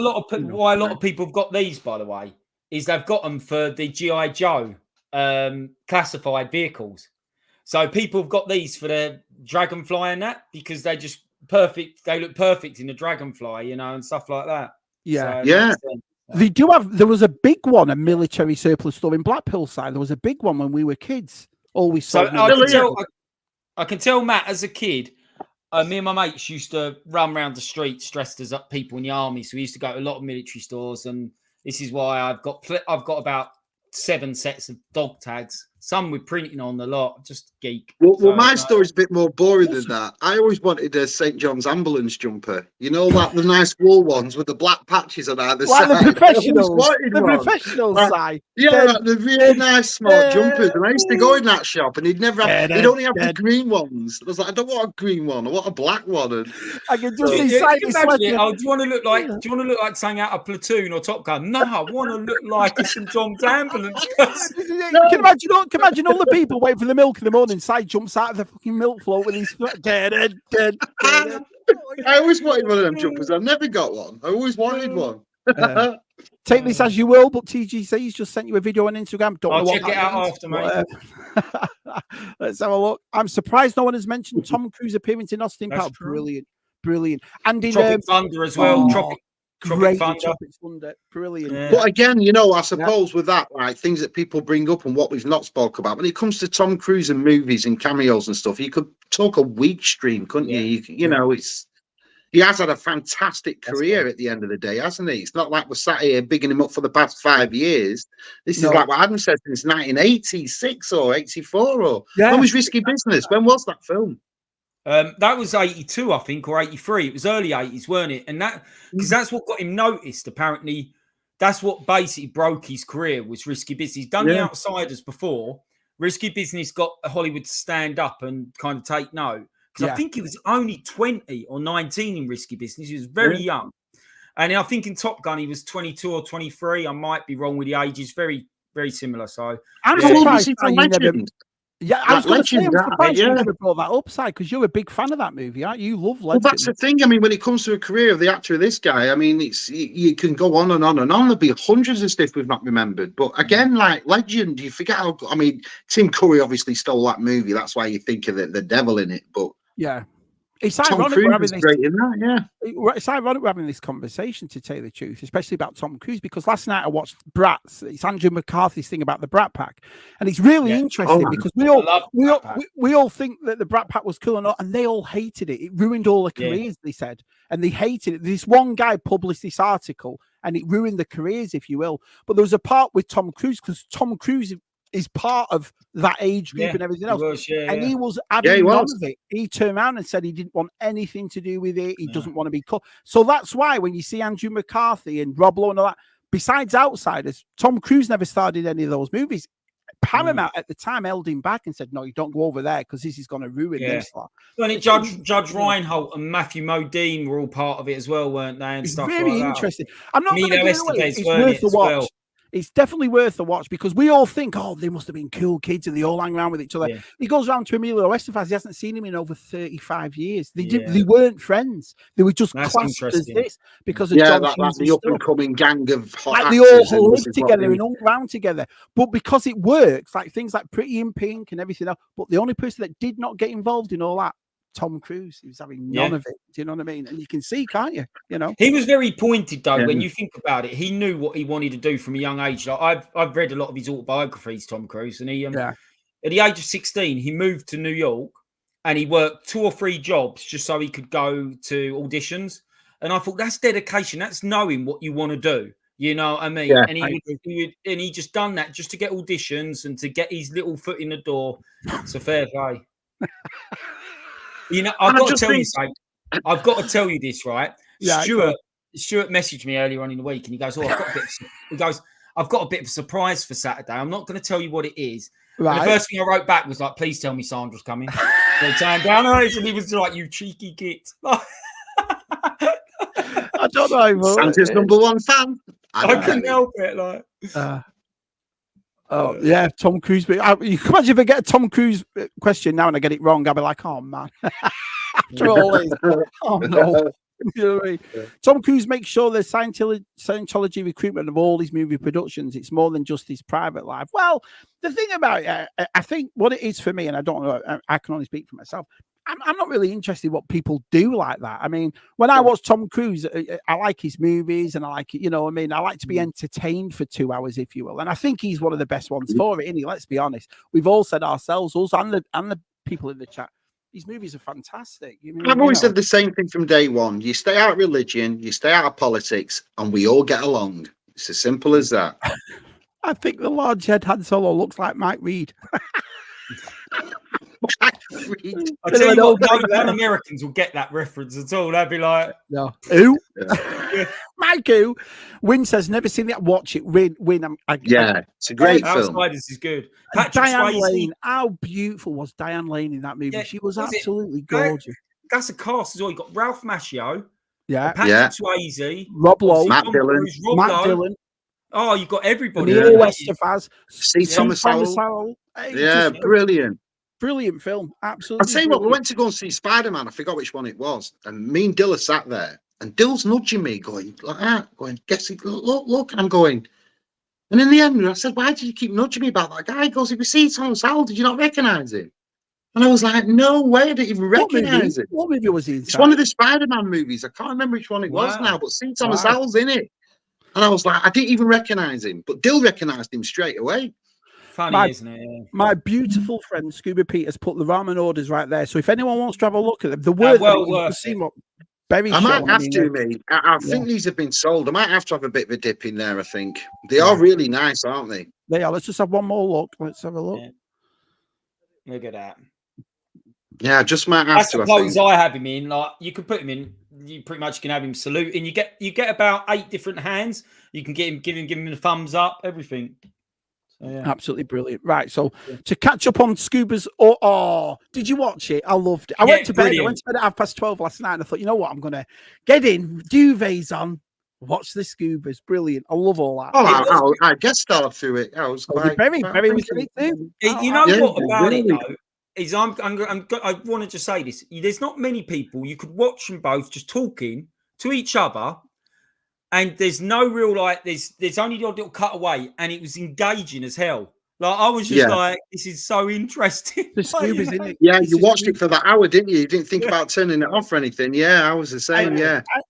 Why a lot of people have got these, by the way, is they've got them for the GI Joe classified vehicles. So people have got these for the Dragonfly and that because they just perfect. They look perfect in the Dragonfly, you know, and stuff like that. Yeah, So, Yeah. They do have. There was a big one, a military surplus store in Blackpool side. There was a big one when we were kids. Always So sold. I can tell Matt as a kid. Me and my mates used to run around the streets dressed as people in the army. So we used to go to a lot of military stores, and this is why I've got about 7 sets of dog tags. Some with printing on the lot, just geek. Well, my story's a bit more boring than that. I always wanted a St. John's ambulance jumper. You know, like the nice wool ones with the black patches on either like side. the professionals. The Professionals side. Yeah, like the really nice smart jumpers. And I used to go in that shop, and he'd only have the green ones. I was like, I don't want a green one. I want a black one. And I can just do see you want to look like something out of Platoon or Top Gun? No, I want to look like a St. John's ambulance. Can you imagine all the people waiting for the milk in the morning? Side jumps out of the fucking milk float with his dead. I always wanted one of them jumpers. I never got one. I always wanted one. Take this as you will, but TGC's just sent you a video on Instagram. I'll check it out after, mate. Let's have a look. I'm surprised no one has mentioned Tom Cruise appearance in Austin Powers. Brilliant. And in Tropic Thunder as well. Great Thunder. Tropic Thunder. Brilliant. Yeah. But again, you know, I suppose with that, like things that people bring up and what we've not spoke about, when it comes to Tom Cruise and movies and cameos and stuff, you could talk a week stream, couldn't you? You know, he has had a fantastic career at the end of the day, hasn't he? It's not like we're sat here bigging him up for the past 5 years. This is like what Adam said since 1986 or 84 or when was Risky Business? When was that film? That was 82, I think, or 83. It was early 80s, weren't it? And that because that's what got him noticed. Apparently, that's what basically broke his career was Risky Business. He's done The Outsiders before. Risky Business got Hollywood to stand up and kind of take note. Because I think he was only 20 or 19 in Risky Business. He was very young. And I think in Top Gun, he was 22 or 23. I might be wrong with the ages. Very, very similar. So I'm surprised I was going to say, I'm surprised you never brought that up, Si, because you're a big fan of that movie, aren't you? You love Legend. Well, that's the thing. I mean, when it comes to a career of the actor of this guy, I mean, you can go on and on and on. There'll be hundreds of stuff we've not remembered. But again, like Legend, you forget how. I mean, Tim Curry obviously stole that movie. That's why you think of the devil in it. But it's Tom ironic Cruise we're having is great in that, It's ironic we're having this conversation, to tell you the truth, especially about Tom Cruise, because last night I watched Bratz. It's Andrew McCarthy's thing about the Brat Pack, and it's really interesting because we all think that the Brat Pack was cool and they all hated it. It ruined all their careers, they said, and they hated it. This one guy published this article, and it ruined the careers, if you will. But there was a part with Tom Cruise because Tom Cruise is part of that age group and everything else. He was having none of it. He turned around and said he didn't want anything to do with it. He doesn't want to be cut. So that's why when you see Andrew McCarthy and Rob Lowe and all that, besides Outsiders, Tom Cruise never starred in any of those movies. Paramount at the time held him back and said, "No, you don't go over there because this is going to ruin this." Well, Judge Reinhold and Matthew Modine were all part of it as well, weren't they? And it's stuff very like interesting. I'm not going to give it away. It's worth a watch. Well. It's definitely worth a watch because we all think, oh, they must have been cool kids and they all hang around with each other. Yeah. He goes around to Emilio Estevez. He hasn't seen him in over 35 years. They weren't friends. They were just classed as this because of John that's the up-and-coming gang of hot they all lived together and hung around together. But because it works, like things like Pretty in Pink and everything else, but the only person that did not get involved in all that, Tom Cruise, he was having none of it. Do you know what I mean? And you can see, can't you? You know, he was very pointed though. When you think about it, he knew what he wanted to do from a young age. Like I've read a lot of his autobiographies, Tom Cruise, and he at the age of 16, he moved to New York and he worked 2 or 3 jobs just so he could go to auditions. And I thought that's dedication. That's knowing what you want to do. You know what I mean? Yeah, and he just done that just to get auditions and to get his little foot in the door. It's a fair play. You know, I've got to tell you something. I've got to tell you this, right? Yeah, Stuart messaged me earlier on in the week, and he goes, "Oh, I've got a bit of a surprise for Saturday. I'm not going to tell you what it is." Right. The first thing I wrote back was like, "Please tell me Sandra's coming." So turn down eyes, and he was like, "You cheeky git." I don't know. Sandra's #1 fan. I couldn't help it. Like, yeah, Tom Cruise. But you can imagine if I get a Tom Cruise question now and I get it wrong, I'll be like, "Oh man." After all this, oh no. You know what I mean? Tom Cruise makes sure the Scientology recruitment of all these movie productions, it's more than just his private life. Well, the thing about it, I think what it is for me, and I don't know, I can only speak for myself. I'm not really interested in what people do like that. I mean, when I watch Tom Cruise, I like his movies and I like it, you know what I mean? I like to be entertained for 2 hours, if you will. And I think he's one of the best ones for it, isn't he? Let's be honest. We've all said ourselves, us and the people in the chat, these movies are fantastic. I've always said the same thing from day one. You stay out of religion, you stay out of politics, and we all get along. It's as simple as that. I think the large head Han Solo looks like Mike Reed. I tell you what, non-Americans will get that reference at all. They'll be like, "No, who?" Mike who? Win says never seen it. Watch it. Win. It's a great film. Outsiders is good. Diane Lane. How beautiful was Diane Lane in that movie? She was absolutely gorgeous. That's a cast as well. You got Ralph Macchio. Patrick Swayze. Rob Lowe. Matt Dillon. Dillon. Oh, you got everybody. Emilio Estevez. C. Thomas Howell. Brilliant. Brilliant film. Absolutely. I'll tell you what, we went to go and see Spider-Man. I forgot which one it was. And me and Dill sat there. And Dill's nudging me, going like that, going, "Guess it, look." And I'm going. And in the end, I said, "Why did you keep nudging me about that guy?" He goes, "If you see Thomas Howell, did you not recognise him?" And I was like, "No way, I didn't even recognise him." What movie was he in? It's one of the Spider-Man movies. I can't remember which one it was now, but C. Thomas Howell's in it. And I was like, I didn't even recognise him. But Dill recognised him straight away. Funny, isn't it? My beautiful friend Scuba Peters put the ramen orders right there. So if anyone wants to have a look at them, the word what Berry I might have to, mate. I think these have been sold. I might have to have a bit of a dip in there, I think. They are really nice, aren't they? They are. Let's just have one more look. Let's have a look. Yeah. Look at that. Yeah, just might have to. I suppose I have him in. Like you can put him in. You pretty much can have him salute, and you get about 8 different hands. You can get him, give him the thumbs up, everything. So, absolutely brilliant. Right, so to catch up on Scuba's, did you watch it? I loved it. I went to bed. I went to bed at 12:30 last night, and I thought, you know what, I'm gonna get in, duvets on, watch the Scubas. Brilliant. I love all that. Oh, I guest starred through it. I was quite very was in it too. You know what about it though? Is I want to just say this. There's not many people you could watch them both just talking to each other, and there's no real there's only the odd little cutaway, and it was engaging as hell. Like I was just like, this is so interesting. The Scubas, isn't it? Yeah, you watched it for that hour, didn't you? You didn't think about turning it off or anything. Yeah, I was the same.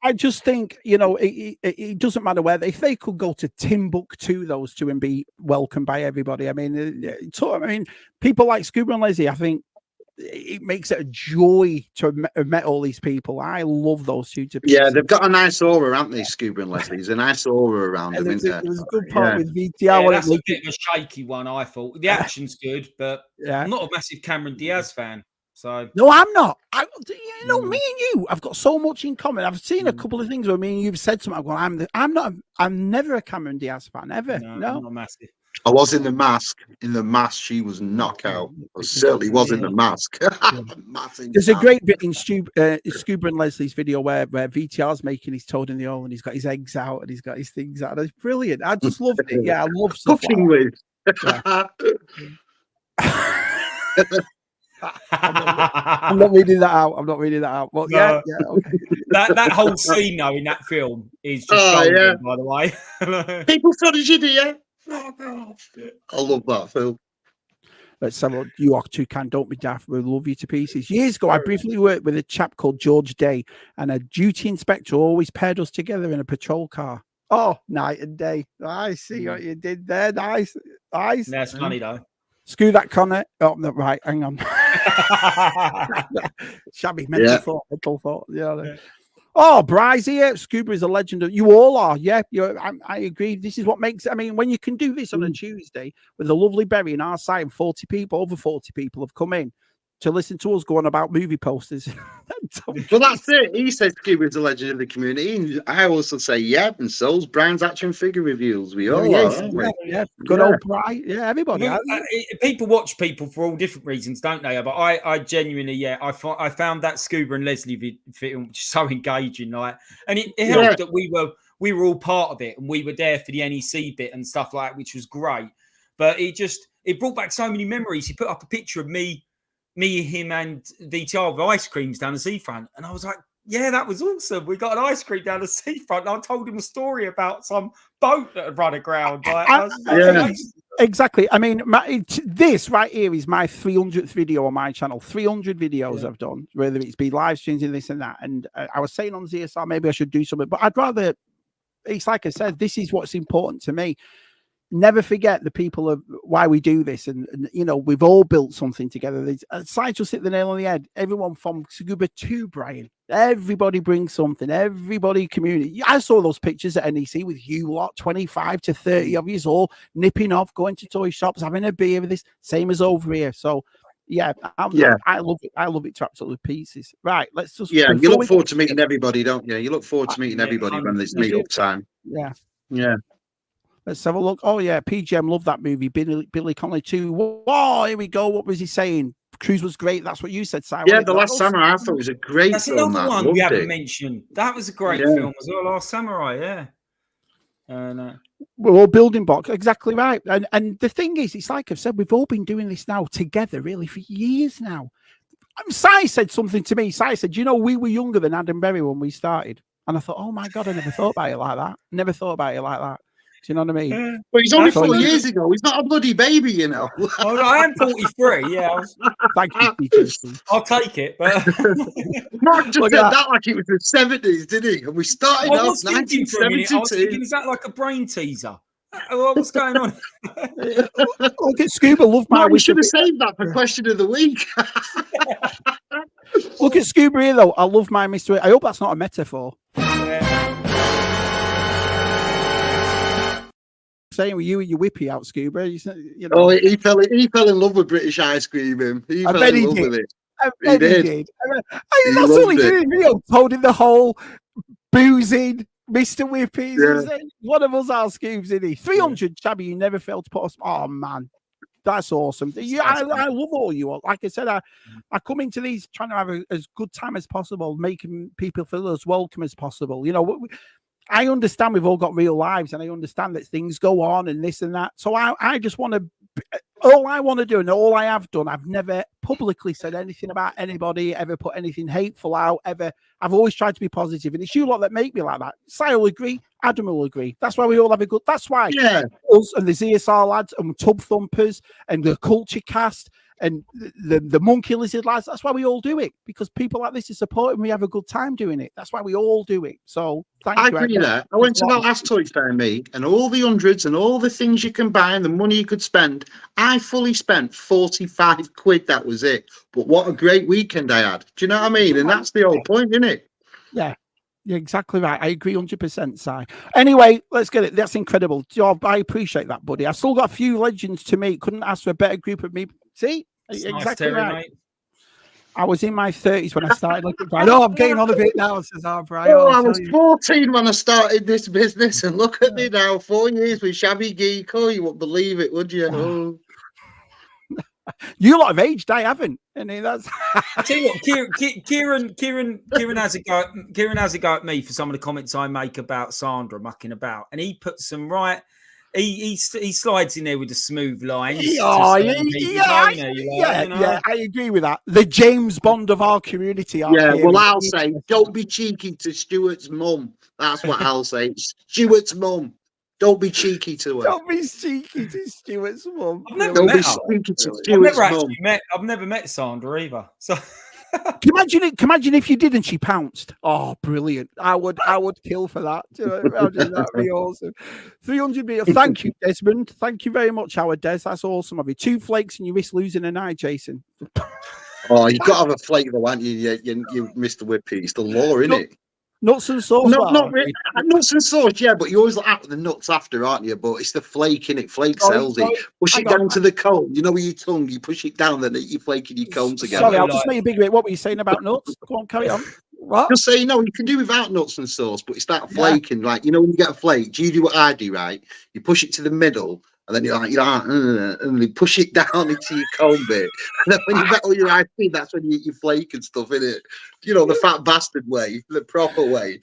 I just think, it doesn't matter whether if they could go to Timbuktu, those two, and be welcomed by everybody. I mean, people like Scuba and Lizzie, I think it makes it a joy to have met all these people. I love those shooter pieces. Yeah, they've got a nice aura, haven't they, Scuba and Leslie? There's a nice aura around them, isn't there? There was a good part with VTR. Yeah, that's a bit of a shaky one, I thought. The action's good, but yeah. I'm not a massive Cameron Diaz fan. So no, I'm not. You know, me and you, I've got so much in common. I've seen a couple of things where me and you've said something. I'm never a Cameron Diaz fan, ever. No, I'm not massive. I was in The Mask. In The Mask, she was knockout. I certainly was in The Mask. There's a great bit in Scuba and Leslie's video where VTR's making his toad in the oil and he's got his eggs out and he's got his things out. It's brilliant. I just loved it. Yeah, I love stuff cooking like with. Yeah. I'm not reading that out. Well, no. Yeah, okay. that whole scene though in that film is just golden, by the way. People thought it's idiot. I love that film. Let's have a look. You are too kind. Don't be daft. We love you to pieces. Years ago, I briefly worked with a chap called George Day, and a duty inspector always paired us together in a patrol car. Oh, night and day. I see what you did there. Nice. That's funny though. Screw that, Connor. Oh, no, right. Hang on. Shabby mental thought. Yeah. Oh, Bryce here. Scuba is a legend. You all are. Yeah, I agree. This is what makes it. I mean, when you can do this on a Tuesday with a lovely berry in our site and over 40 people have come in to listen to us go on about movie posters. Well, that's it. He says Scuba is a legend in the community. I also say, and so's Brian's action figure reviews. We all are. Yeah. Good old Brian. Yeah, everybody. People watch people for all different reasons, don't they? But I genuinely, I found that Scuba and Leslie film so engaging, like, and it helped that we were all part of it and we were there for the NEC bit and stuff like that, which was great. But it brought back so many memories. He put up a picture of me, him, and VTR with ice creams down the seafront. And I was like, yeah, that was awesome. We got an ice cream down the seafront. And I told him a story about some boat that had run aground. Exactly. I mean, this right here is my 300th video on my channel. 300 videos I've done, whether it's been live streams and this and that. And I was saying on ZSR, maybe I should do something. But I'd rather, it's like I said, this is what's important to me. Never forget the people of why we do this, and you know, we've all built something together. Side just hit the nail on the head. Everyone from Scuba to Brian, everybody brings something. Everybody community. I saw those pictures at NEC with you lot, 25 to 30 of you all nipping off, going to toy shops, having a beer with this. Same as over here. So I love it. I love it to absolute pieces. Right, let's just you look forward to meeting everybody, don't you? You look forward to meeting everybody when there's meet-up time. Yeah. Let's have a look. Oh, yeah. PGM, love that movie. Billy Connolly too. Whoa, here we go. What was he saying? Cruise was great. That's what you said, Simon. Yeah, The Last Samurai I thought was a great film. That's another one we haven't mentioned. That was a great film as well, Last Samurai, yeah. We're all building blocks. Exactly right. And the thing is, it's like I've said, we've all been doing this now together, really, for years now. Si said something to me. Si said, you know, we were younger than Adam Berry when we started. And I thought, oh, my God, I never thought about it like that. Never thought about it like that. Do you know what I mean? But he's only 4 years ago. He's not a bloody baby, you know. Oh, no, I am 43. Yeah, thank you. I'll take it. But Mark just said that like it was the 70s, didn't he? And we started off 1972. I was thinking, is that like a brain teaser? What's going on? Look at Scuba. Love my. We should have saved that for question of the week. Look at Scuba here, though. I love my Mr. I hope that's not a metaphor. Saying with you and your whippy out, Scuba. You know. Oh, he fell in love with British ice cream. He fell in love with it. I bet he did. That's all he did. Holding the whole boozing, Mr. Whippy. Yeah. One of us are Scoobs, isn't he? 300, Shabby. You never failed to put us. Oh man, that's awesome. I love all you all. Like I said, I come into these trying to have as good time as possible, making people feel as welcome as possible. You know. I understand we've all got real lives, and I understand that things go on and this and that. So I just want to, all I want to do and all I have done, I've never publicly said anything about anybody, ever put anything hateful out, ever. I've always tried to be positive, and it's you lot that make me like that. Si will agree, Adam will agree. That's why we all have a good, that's why us and the ZSR lads and Tub Thumpers and the Culture Cast and the monkey lizard lads. That's why we all do it, because people like this are supporting. We have a good time doing it. That's why we all do it. So thank you. I agree there. I went to that last Toy Fair, me, and all the hundreds and all the things you can buy and the money you could spend. I fully spent 45 quid. That was it. But what a great weekend I had. Do you know what I mean? And that's the whole point, isn't it? Yeah. You're exactly right. I agree 100%, Si. Anyway, let's get it. That's incredible. Job. I appreciate that, buddy. I still got a few legends to meet. Couldn't ask for a better group of me. See? It's exactly nice, right. mate. I was in my 30s when I started looking for. I'm getting on a bit now, says Brian. I was 14 when I started this business, and look at me now, 4 years with Shabby Geek. Oh, you wouldn't believe it, would you? Oh. You lot have aged, I haven't. And that's. I tell you what, Kieran has a go. Kieran has a go at me for some of the comments I make about Sandra mucking about, and he puts some right. He slides in there with the smooth lines. Yeah, I agree with that. The James Bond of our community. Well, I'll say, don't be cheeky to Stuart's mum. That's what I'll say. Stuart's mum. Don't be cheeky to her. Don't be cheeky to Stuart's mum. I've never met Sandra either. So Can you imagine if you did and she pounced? Oh, brilliant! I would kill for that. That'd be awesome. 300 meters. Thank you, Desmond. Thank you very much, Howard Des. That's awesome of you. 2 flakes and you risk losing an eye, Jason. Oh, you've got to have a flake though, haven't you? You Mr. Whippy. It's the law, isn't it? Nuts and sauce. Not really. Nuts and sauce, yeah, but you always like the nuts after, aren't you? But it's the flake in it. Flake sells it. Push it down to the cone. You know, with your tongue, you push it down, then you flaking your cone together. Sorry, I'll just make a big bit. What were you saying about nuts? Go on, carry on. What? Just say, no, you can do without nuts and sauce, but it's that flaking. Like, you know, when you get a flake, do you do what I do, right? You push it to the middle, and then you're like, and you push it down into your cone bit. And then when you metal your ice cream, that's when you eat your flake and stuff, innit? You know, the fat bastard way, the proper way.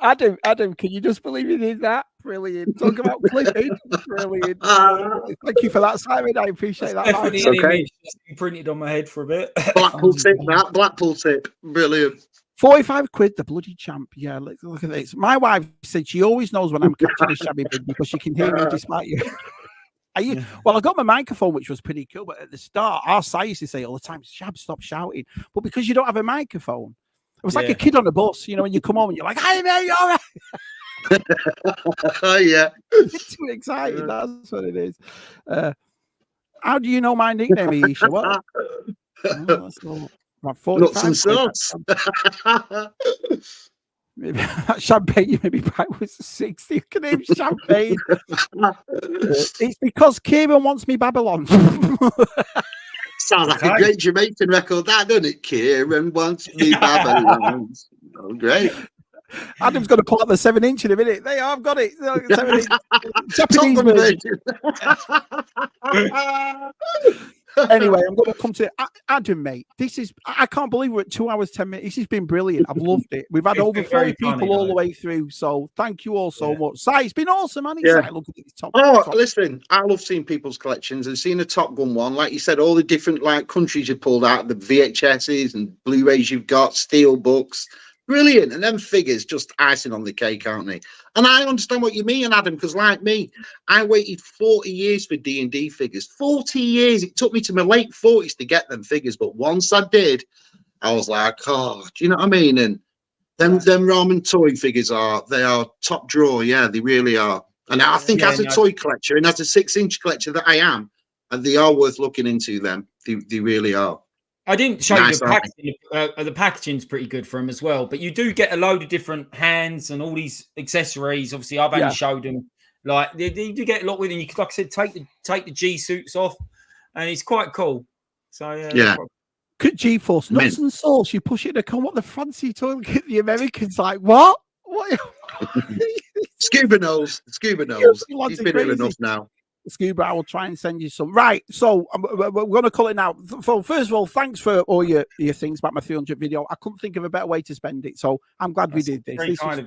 Adam, can you just believe you did that? Brilliant. Talk about clipping. Brilliant. Thank you for that, Simon. I appreciate that. Definitely an image that's been printed on my head for a bit. Blackpool tip, that. Blackpool tip. Brilliant. 45 quid, the bloody champ. Yeah, look at this. My wife said she always knows when I'm catching a shabby bid because she can hear me despite you. Well, I got my microphone, which was pretty cool, but at the start, our side used to say all the time, Shab, stop shouting. But because you don't have a microphone, it was like a kid on a bus, you know, when you come home and you're like, hey, mate, all right. Oh, yeah. It's too excited. That's what it is. How do you know my nickname, Aisha? What? Nuts and sauce. Maybe champagne, you maybe buy was 60. Can name champagne. It's because Kieran wants me Babylon. Sounds like a great Jamaican record, that, doesn't it? Kieran wants me Babylon. Oh, great. Adam's going to pull up the 7-inch in a minute. There, I've got it. 7-inch. Japanese version. Anyway, I'm going to come to Adam, mate. I can't believe we're at 2 hours, 10 minutes. This has been brilliant. I've loved it. We've had over 40 people all the way through. So thank you all so much. Si, it's been awesome, man. Look at these top. Listen, I love seeing people's collections and seeing a Top Gun one. Like you said, all the different countries you pulled out, the VHSs and Blu-rays you've got, steel books. Brilliant. And them figures just icing on the cake, aren't they? And I understand what you mean, Adam, because like me, I waited 40 years for D&D figures. 40 years. It took me to my late 40s to get them figures. But once I did, I was like, oh, do you know what I mean? And them ramen toy figures they are top drawer. Yeah, they really are. And I think as a toy collector and as a 6-inch collector that I am, and they are worth looking into them. They really are. I didn't show you the packaging. The packaging's pretty good for them as well. But you do get a load of different hands and all these accessories. Obviously, I've only showed them. Like they do get a lot with them. You could, like I said, take the G suits off, and it's quite cool. So yeah. G-force nuts and sauce. You push it to come. What the fancy toy? The Americans like what? What? Scuba nose. He's been here enough now. Scuba, I will try and send you some. Right, so we're going to call it now. So first of all, thanks for all your things about my 300 video. I couldn't think of a better way to spend it, so I'm glad we did this.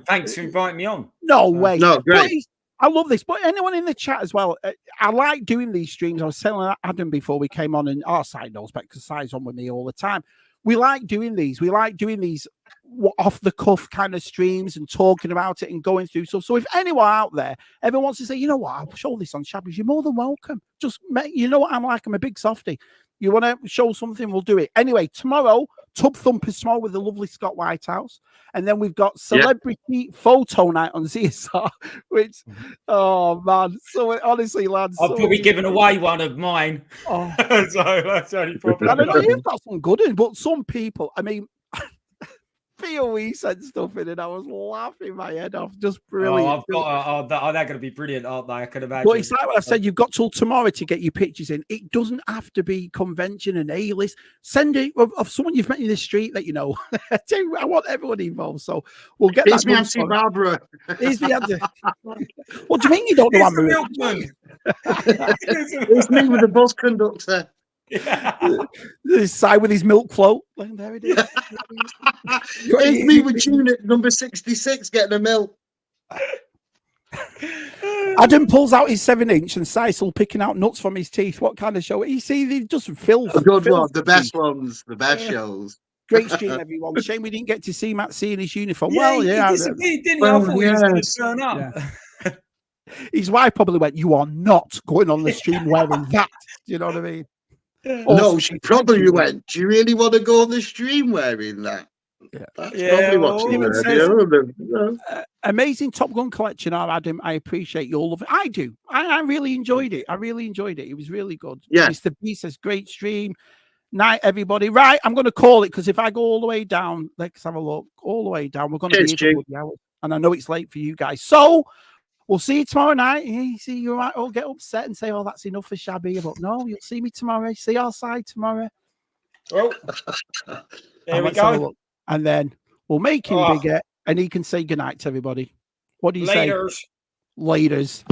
Thanks for inviting me on. No way. No, great. I love this. But anyone in the chat as well, I like doing these streams. I was telling Adam before we came on, and our side knows, because Side's on with me all the time. We like doing these. We like doing these off the cuff kind of streams and talking about it and going through stuff. So if anyone out there ever wants to say, you know what, I'll show this on Shabbos, you're more than welcome. Just, you know what I'm like? I'm a big softie. You want to show something, we'll do it. Anyway, tomorrow, Tub Thumpers tomorrow with the lovely Scott Whitehouse. And then we've got celebrity photo night on ZSR, which, oh man. So honestly, lads. I've probably given away one of mine. Oh. So that's the only problem. I know you've got some good ones, but some people, I mean, POE said stuff in it. I was laughing my head off. Just brilliant. They're going to be brilliant, aren't they? I can imagine. But it's like what I said, you've got till tomorrow to get your pictures in. It doesn't have to be convention and A-list. Send it of someone you've met in the street that you know. I want everyone involved. So we'll get Here's that. me Auntie Barbara. Here's me Auntie. What do you mean you don't know It's the milkman. It's me with the bus conductor. This side with his milk float. There it is. It's me with unit number 66 getting a milk. Adam pulls out his 7-inch and Sisal picking out nuts from his teeth. What kind of show? You see, they just filth. A good one. The best ones. The best shows. Great stream, everyone. Shame we didn't get to see Matt C in his uniform. He disappeared, didn't he? I thought he was going to turn up. Yeah. His wife probably went, "You are not going on the stream wearing that." Do you know what I mean? No, she probably went, "Do you really want to go on the stream wearing that?" Yeah. That's probably what she heard. Amazing Top Gun collection, Adam. I appreciate your love. I do. I really enjoyed it. It was really good. Yeah. Mr. B says, great stream. Night, everybody. Right, I'm going to call it because if I go all the way down, let's have a look. All the way down, we're going to be here for the hour. And I know it's late for you guys. So we'll see you tomorrow night. You see, you might all get upset and say, "Oh, that's enough for Shabby." But no, you'll see me tomorrow. See our side tomorrow. Oh, there we go. And then we'll make him bigger and he can say goodnight to everybody. What do you say? Laters. Laters.